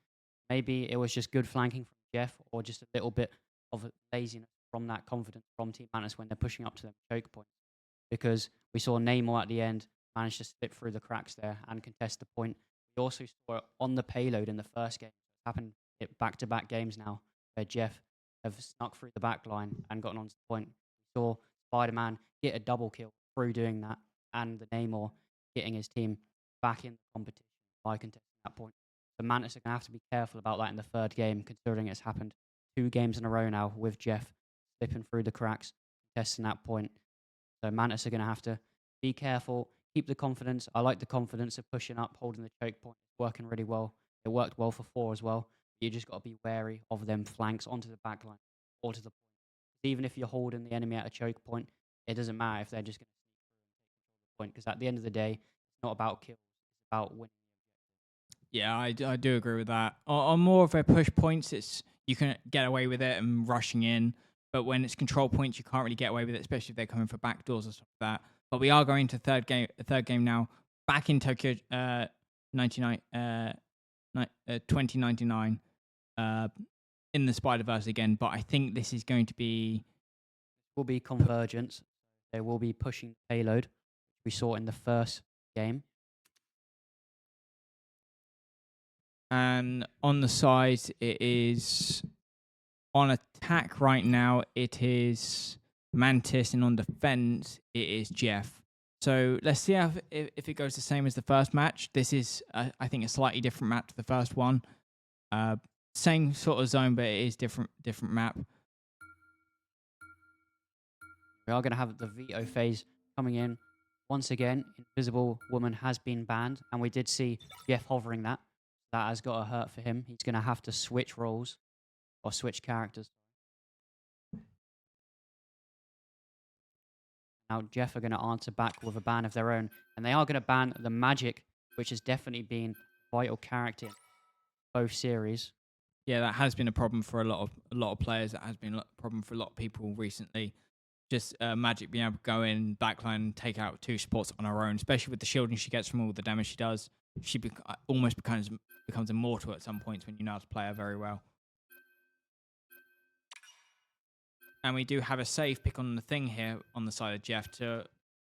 Maybe it was just good flanking from Jeff, or just a little bit of laziness from that confidence from Team Mantis when they're pushing up to their choke point. Because we saw Namor at the end manage to slip through the cracks there and contest the point. We also saw it on the payload in the first game. It's happened back-to-back games now, where Jeff have snuck through the back line and gotten onto the point. We saw Spider-Man get a double kill through doing that, and the Namor getting his team back in the competition by contesting that point. The Mantis are going to have to be careful about that in the third game, considering it's happened 2 games in a row now with Jeff slipping through the cracks, contesting that point. So Mantis are going to have to be careful, keep the confidence. I like the confidence of pushing up, holding the choke point. It's working really well. It worked well for 4 as well. You just got to be wary of them flanks onto the back line or to the point. Even if you're holding the enemy at a choke point, it doesn't matter if they're just going to sneak through and take control of the point, because at the end of the day, it's not about kills. It's about winning. Yeah, I do agree with that. On more of their push points, you can get away with it and rushing in. But when it's control points, you can't really get away with it, especially if they're coming for backdoors or stuff like that. But we are going to third game now, back in Tokyo 2099, in the Spider-Verse again. But I think this is going to be... Will be convergence. They will be pushing payload, we saw in the first game. And on the side, it is... On attack right now, it is Mantis, and on defense, it is Jeff. So let's see if it goes the same as the first match. This is, I think, a slightly different map to the first one. Same sort of zone, but it is different map. We are going to have the veto phase coming in. Once again, Invisible Woman has been banned, and we did see Jeff hovering that. That has got a hurt for him. He's going to have to switch roles. Or switch characters. Now Jeff are going to answer back with a ban of their own, and they are going to ban the magic, which has definitely been a vital character in both series. Yeah, that has been a problem for a lot of players. That has been a problem for a lot of people recently. just Magic being able to go in backline and take out 2 supports on her own, especially with the shielding she gets from all the damage she does. She almost becomes immortal at some points when you know how to play her very well. And we do have a safe pick on the thing here on the side of Jeff.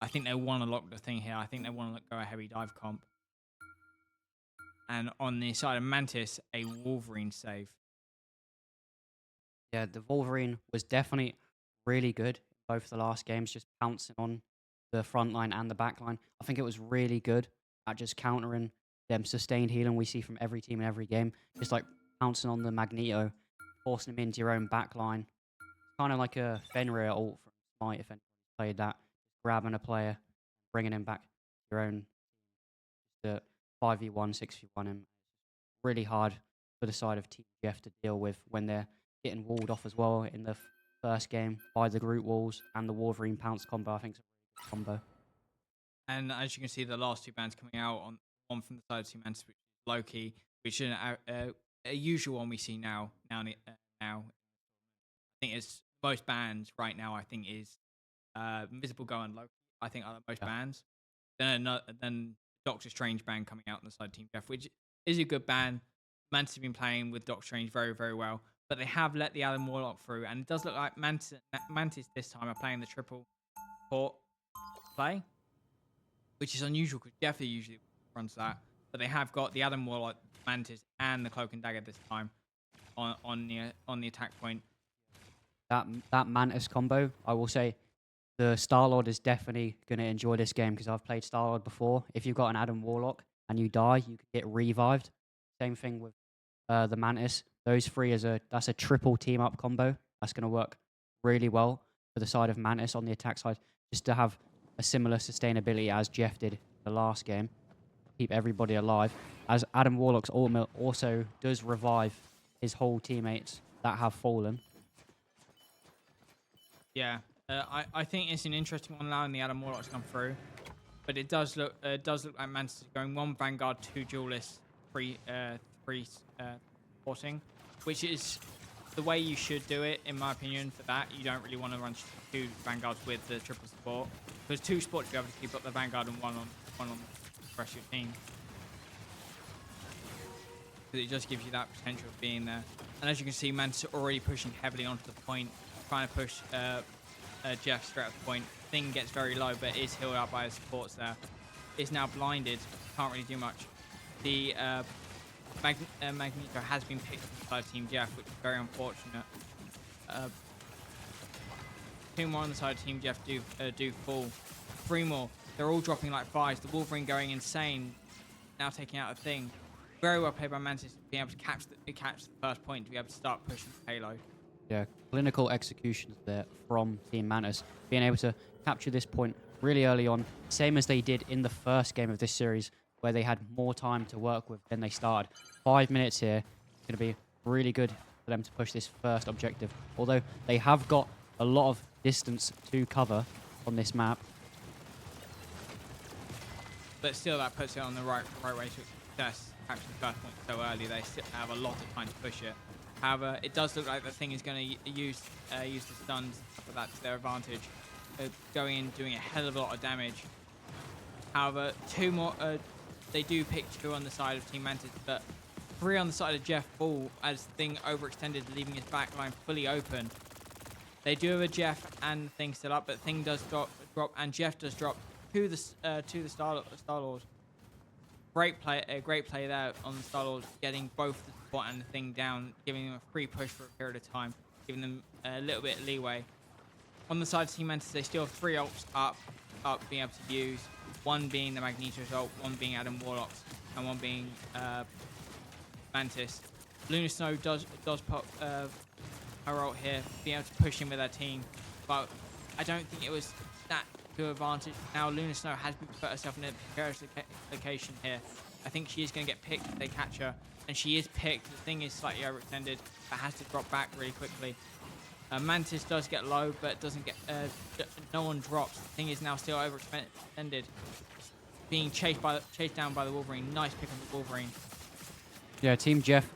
I think they want to lock the thing here. I think they want to go a heavy dive comp. And on the side of Mantis, a Wolverine save. Yeah, the Wolverine was definitely really good in both the last games, just pouncing on the front line and the back line. I think it was really good at just countering them sustained healing we see from every team in every game. Just like pouncing on the Magneto, forcing him into your own back line. Kind of like a Fenrir ult from Smite, if anyone played that. Grabbing a player, bringing him back to your own. Just 5v1, 6v1 him. Really hard for the side of Team Jeff to deal with when they're getting walled off as well in the first game by the Groot walls and the Wolverine pounce combo. I think it's a really good combo. And as you can see, the last 2 bans coming out, one from the side of Team Mantis, which is Loki, which is a usual one we see now. I think it's most bans right now. I think is Invisible Go and Loki. I think are the most bans. Then Doctor Strange ban coming out on the side of Team Jeff, which is a good ban. Mantis have been playing with Doctor Strange very, very well, but they have let the Adam Warlock through, and it does look like Mantis this time are playing the triple port play, which is unusual because Jeff usually runs that, but they have got the Adam Warlock, Mantis, and the Cloak and Dagger this time on the attack point. That Mantis combo, I will say, the Star-Lord is definitely going to enjoy this game because I've played Star-Lord before. If you've got an Adam Warlock and you die, you can get revived. Same thing with the Mantis. Those 3 that's a triple team-up combo. That's going to work really well for the side of Mantis on the attack side, just to have a similar sustainability as Jeff did in the last game. Keep everybody alive. As Adam Warlock's ultimate also does revive his whole teammates that have fallen. Yeah, I think it's an interesting one allowing the Adam Warlock to come through, but it does look like Mantis is going 1 Vanguard, 2 Duelists, 3 porting, which is the way you should do it, in my opinion. For that, you don't really want to run 2 Vanguards with the triple support, because 2 supports you be able to keep up the Vanguard and one on the rest of your team. Because it just gives you that potential of being there. And as you can see, Mantis are already pushing heavily onto the point, trying to push Jeff straight at the point. Thing gets very low, but is healed up by his supports there. Is now blinded, can't really do much. The Magneto has been picked up by Team Jeff, which is very unfortunate. 2 more on the side of Team Jeff do fall. 3 more. They're all dropping like flies. The Wolverine going insane, now taking out a Thing. Very well played by Mantis, being able to catch the first point to be able to start pushing the payload. Yeah, clinical executions there from Team Mantis, being able to capture this point really early on, same as they did in the first game of this series, where they had more time to work with than they started. 5 minutes here, it's going to be really good for them to push this first objective. Although they have got a lot of distance to cover on this map. But still, that puts it on the right way to success. Capturing the first point so early, they still have a lot of time to push it. However, it does look like the Thing is going to use the stuns for that to their advantage, going in, doing a hell of a lot of damage. However, 2 more. They do pick 2 on the side of Team Mantis, but 3 on the side of Jeff fall as Thing overextended, leaving his backline fully open. They do have a Jeff and Thing still up, but Thing does drop, and Jeff does drop to the Star-Lord. Great play there on the Star-Lord, getting both the support and the Thing down, giving them a free push for a period of time, giving them a little bit of leeway. On the side of Team Mantis, they still have 3 ults up being able to use. 1 being the Magneto's ult, 1 being Adam Warlock's, and 1 being Mantis. Luna Snow does pop her ult here, being able to push in with her team, but I don't think it was that good advantage. Now Luna Snow has put herself in a precarious location here. I think she is going to get picked if they catch her, and she is picked. The Thing is slightly overextended, but has to drop back really quickly. Mantis does get low, but doesn't get. No one drops. The Thing is now still overextended, being chased down by the Wolverine. Nice pick on the Wolverine. Yeah, Team Jeff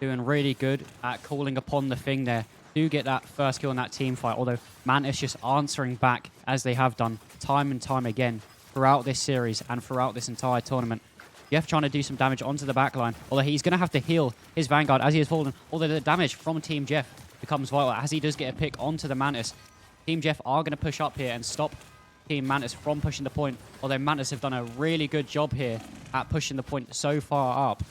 doing really good at calling upon the Thing there. Do get that first kill in that team fight, although Mantis just answering back as they have done time and time again throughout this series and throughout this entire tournament. Jeff trying to do some damage onto the backline, although he's going to have to heal his Vanguard as he has fallen, although the damage from Team Jeff becomes vital as he does get a pick onto the Mantis. Team Jeff are going to push up here and stop Team Mantis from pushing the point, although Mantis have done a really good job here at pushing the point so far up.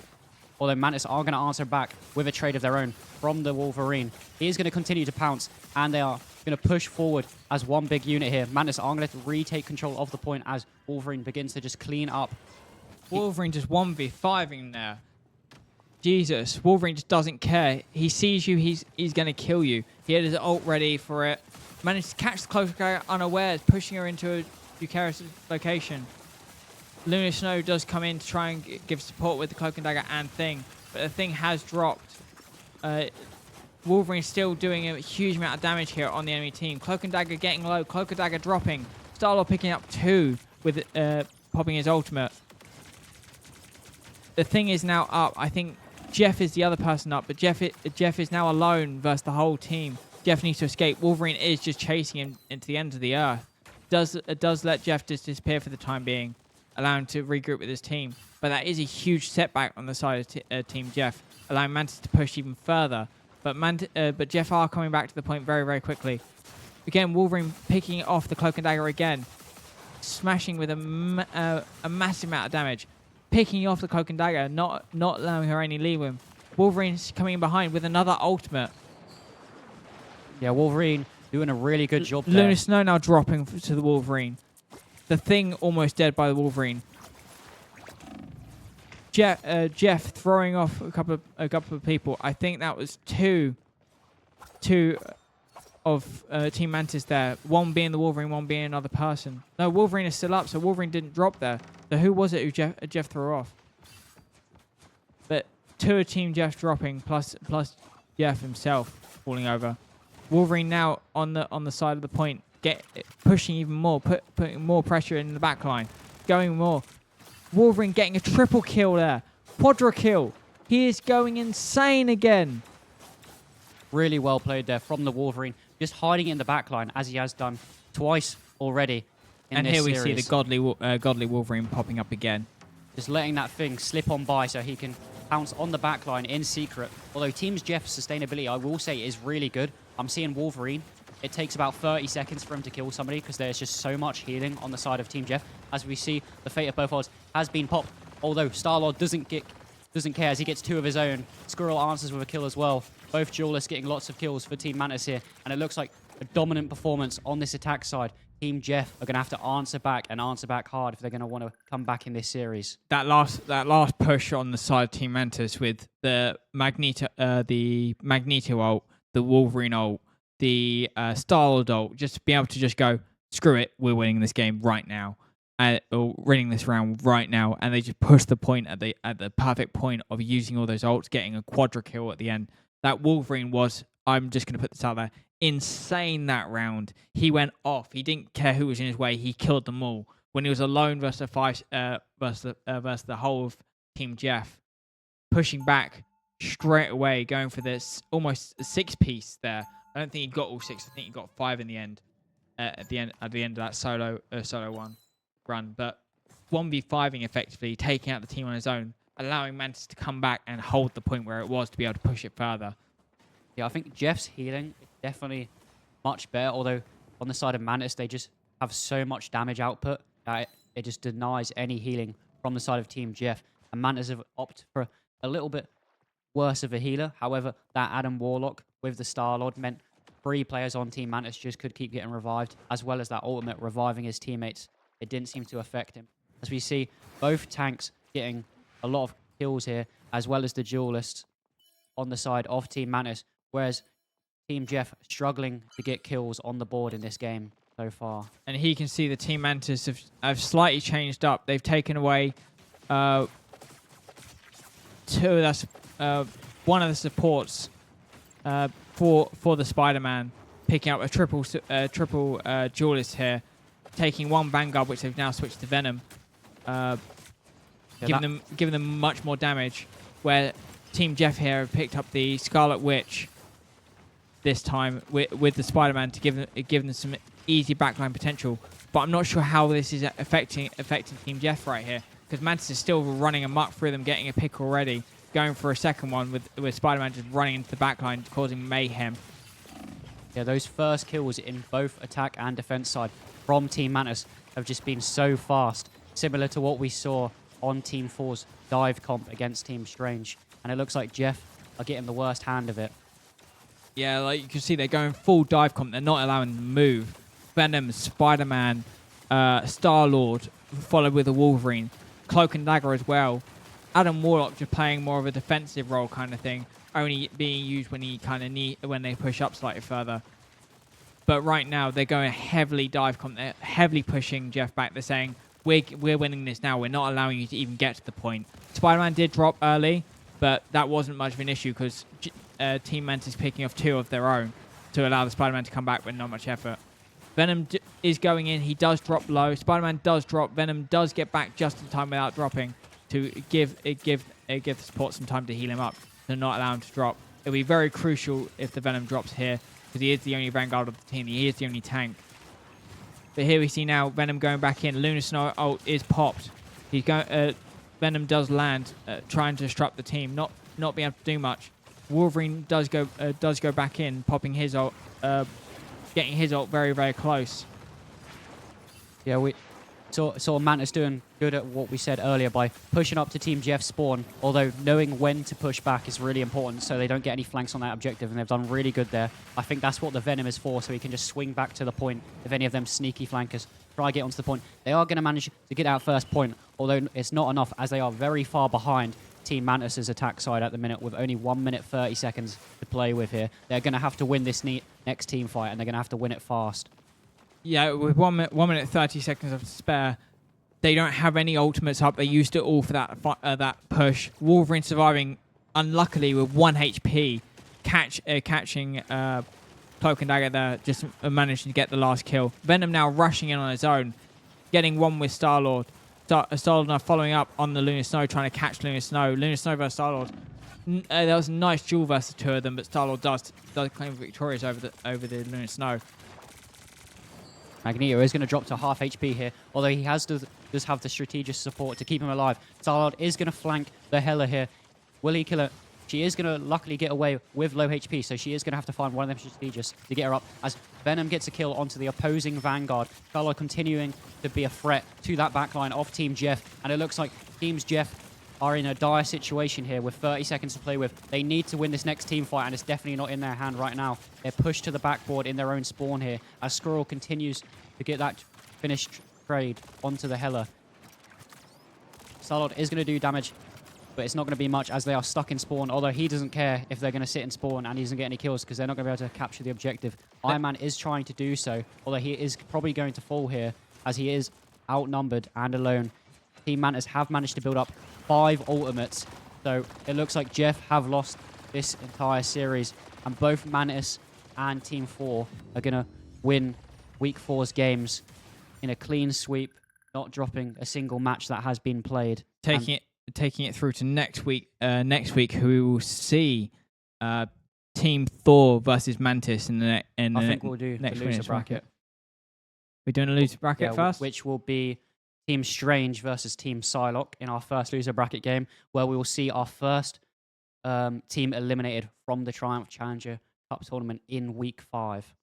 Although Mantis are going to answer back with a trade of their own from the Wolverine. He is going to continue to pounce, and they are going to push forward as one big unit here. Mantis are going to retake control of the point as Wolverine begins to just clean up. Wolverine just 1v5ing there. Jesus, Wolverine just doesn't care. He sees you, he's going to kill you. He had his ult ready for it. Managed to catch the Cloak guy unawares, pushing her into a Lucaris location. Lunar Snow does come in to try and give support with the Cloak and Dagger and Thing, but the Thing has dropped. Wolverine's still doing a huge amount of damage here on the enemy team. Cloak and Dagger getting low, Cloak and Dagger dropping. Star-Lord picking up 2 with popping his ultimate. The Thing is now up. I think Jeff is the other person up, but Jeff is now alone versus the whole team. Jeff needs to escape. Wolverine is just chasing him into the end of the earth. Does let Jeff just disappear for the time being, allow him to regroup with his team. But that is a huge setback on the side of Team Jeff, allowing Mantis to push even further. But Jeff are coming back to the point very, very quickly. Again, Wolverine picking off the Cloak and Dagger again, smashing with a massive amount of damage. Picking off the Cloak and Dagger, not allowing her any leeway. Wolverine's coming in behind with another ultimate. Yeah, Wolverine doing a really good job there. Lunar Snow now dropping to the Wolverine. The Thing almost dead by the Wolverine. Jeff throwing off a couple of people. I think that was two of Team Mantis there. One being the Wolverine, one being another person. No, Wolverine is still up, so Wolverine didn't drop there. So who was it who Jeff threw off? But 2 of Team Jeff dropping, plus Jeff himself falling over. Wolverine now on the side of the point, pushing even more, putting more pressure in the back line, going more. Wolverine getting a triple kill there, quadra kill. He is going insane again. Really well played there from the Wolverine, just hiding in the back line as he has done twice already in And this here we series. see the godly Wolverine popping up again. Just letting that Thing slip on by so he can pounce on the back line in secret. Although Team Jeff's sustainability, I will say, is really good. I'm seeing Wolverine. It takes about 30 seconds for him to kill somebody because there's just so much healing on the side of Team Jeff. As we see, the fate of both odds has been popped. Although Star-Lord doesn't care as he gets 2 of his own. Squirrel answers with a kill as well. Both duelists getting lots of kills for Team Mantis here. And it looks like a dominant performance on this attack side. Team Jeff are going to have to answer back and answer back hard if they're going to want to come back in this series. That last push on the side of Team Mantis with the Magneto ult, the Wolverine ult, the Star-Lord ult, just to be able to just go, screw it, we're winning this game right now, or winning this round right now, and they just push the point at the perfect point of using all those ults, getting a quadra kill at the end. That Wolverine was, I'm just going to put this out there, insane that round. He went off. He didn't care who was in his way. He killed them all. When he was alone versus the whole of Team Jeff, pushing back straight away, going for this almost 6-piece there. I don't think he got all 6. I think he got 5 in the end. At the end of that solo one run, but 1v5ing effectively, taking out the team on his own, allowing Mantis to come back and hold the point where it was to be able to push it further. Yeah, I think Jeff's healing is definitely much better, although on the side of Mantis, they just have so much damage output that it just denies any healing from the side of Team Jeff. And Mantis have opted for a little bit worse of a healer. However, that Adam Warlock with the Star-Lord meant 3 players on Team Mantis just could keep getting revived, as well as that ultimate reviving his teammates. It didn't seem to affect him. As we see, both tanks getting a lot of kills here, as well as the duelists on the side of Team Mantis, whereas Team Jeff struggling to get kills on the board in this game so far. And he can see the Team Mantis have slightly changed up. They've taken away 2. That's one of the supports for the Spider-Man, picking up a triple duelist here, taking 1 Vanguard, which they've now switched to Venom, giving them much more damage. Where Team Jeff here have picked up the Scarlet Witch, this time with the Spider-Man to give them some easy backline potential. But I'm not sure how this is affecting Team Jeff right here, because Mantis is still running amok through them, getting a pick already, going for a second one with Spider-Man just running into the backline, causing mayhem. Yeah, those first kills in both attack and defense side from Team Mantis have just been so fast, similar to what we saw on Team 4's dive comp against Team Strange. And it looks like Jeff are getting the worst hand of it. Yeah, like you can see, they're going full dive comp. They're not allowing them to move. Venom, Spider-Man, Star-Lord, followed with a Wolverine, Cloak and Dagger as well. Adam Warlock just playing more of a defensive role kind of thing, only being used when he kind of when they push up slightly further. But right now they're going heavily dive comp. They're heavily pushing Jeff back. They're saying we're winning this now. We're not allowing you to even get to the point. Spider-Man did drop early, but that wasn't much of an issue because Team Mantis picking off 2 of their own to allow the Spider-Man to come back with not much effort. Venom is going in. He does drop low. Spider-Man does drop. Venom does get back just in time without dropping to give the support some time to heal him up, to not allow him to drop. It'll be very crucial if the Venom drops here, because he is the only Vanguard of the team. He is the only tank. But here we see now Venom going back in. Lunar Snow ult is popped. He's going. Venom does land, trying to disrupt the team, not being able to do much. Wolverine does go back in, popping his ult, getting his ult very, very close. Yeah, we saw Mantis doing good at what we said earlier by pushing up to Team Jeff's spawn, although knowing when to push back is really important so they don't get any flanks on that objective, and they've done really good there. I think that's what the Venom is for, so he can just swing back to the point if any of them sneaky flankers try to get onto the point. They are going to manage to get out first point, although it's not enough as they are very far behind Team Mantis' attack side at the minute with only 1 minute 30 seconds to play with here. They're going to have to win this next team fight, and they're going to have to win it fast. Yeah, with 1 minute 30 seconds of spare, they don't have any ultimates up. They used it all for that push. Wolverine surviving, unluckily, with 1 HP, catching Cloak and Dagger there, just managing to get the last kill. Venom now rushing in on his own, getting one with Star-Lord. Star-Lord now following up on the Lunar Snow, trying to catch Lunar Snow. Lunar Snow versus Star-Lord. There was a nice duel versus the 2 of them, but Star-Lord does claim victorious over the Lunar Snow. Magneto is going to drop to half HP here, although he does have the strategic support to keep him alive. Star-Lord is going to flank the Hela here. Will he kill her? She is going to luckily get away with low HP, so she is going to have to find one of them strategists to get her up. As Venom gets a kill onto the opposing Vanguard, Star-Lord continuing to be a threat to that backline of Team Jeff, and it looks like Teams Jeff are in a dire situation here with 30 seconds to play with. They need to win this next team fight, and it's definitely not in their hand right now. They're pushed to the backboard in their own spawn here as Skrull continues to get that finished trade onto the Hela. Star-Lord is going to do damage, but it's not going to be much as they are stuck in spawn, although he doesn't care if they're going to sit in spawn and he doesn't get any kills because they're not going to be able to capture the objective. Iron Man is trying to do so, although he is probably going to fall here as he is outnumbered and alone. Team Mantis have managed to build up 5 ultimates, so it looks like Jeff have lost this entire series, and both Mantis and Team 4 are going to win Week 4's games in a clean sweep, not dropping a single match that has been played. Taking it through to next week. Next week, we will see Team Thor versus Mantis in the I think we'll do next the loser bracket. bracket. We're doing a loser bracket first. Which will be Team Strange versus Team Psylocke in our first loser bracket game, where we will see our first team eliminated from the Triumph Challenger Cup tournament in Week 5.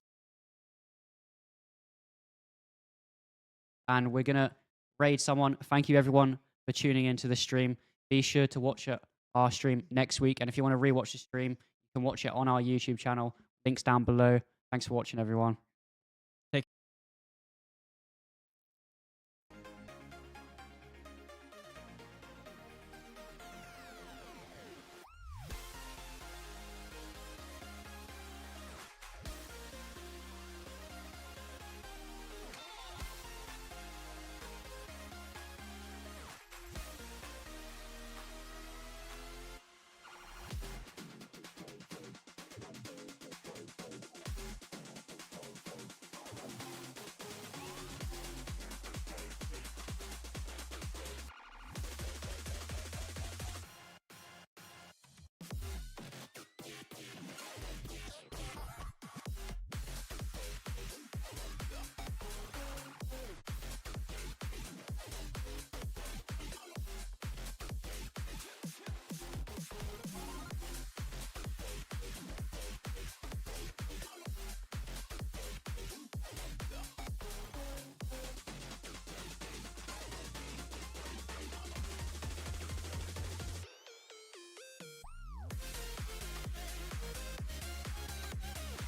And we're going to raid someone. Thank you, everyone, for tuning into the stream. Be sure to watch our stream next week. And if you want to rewatch the stream, you can watch it on our YouTube channel. Links down below. Thanks for watching, everyone.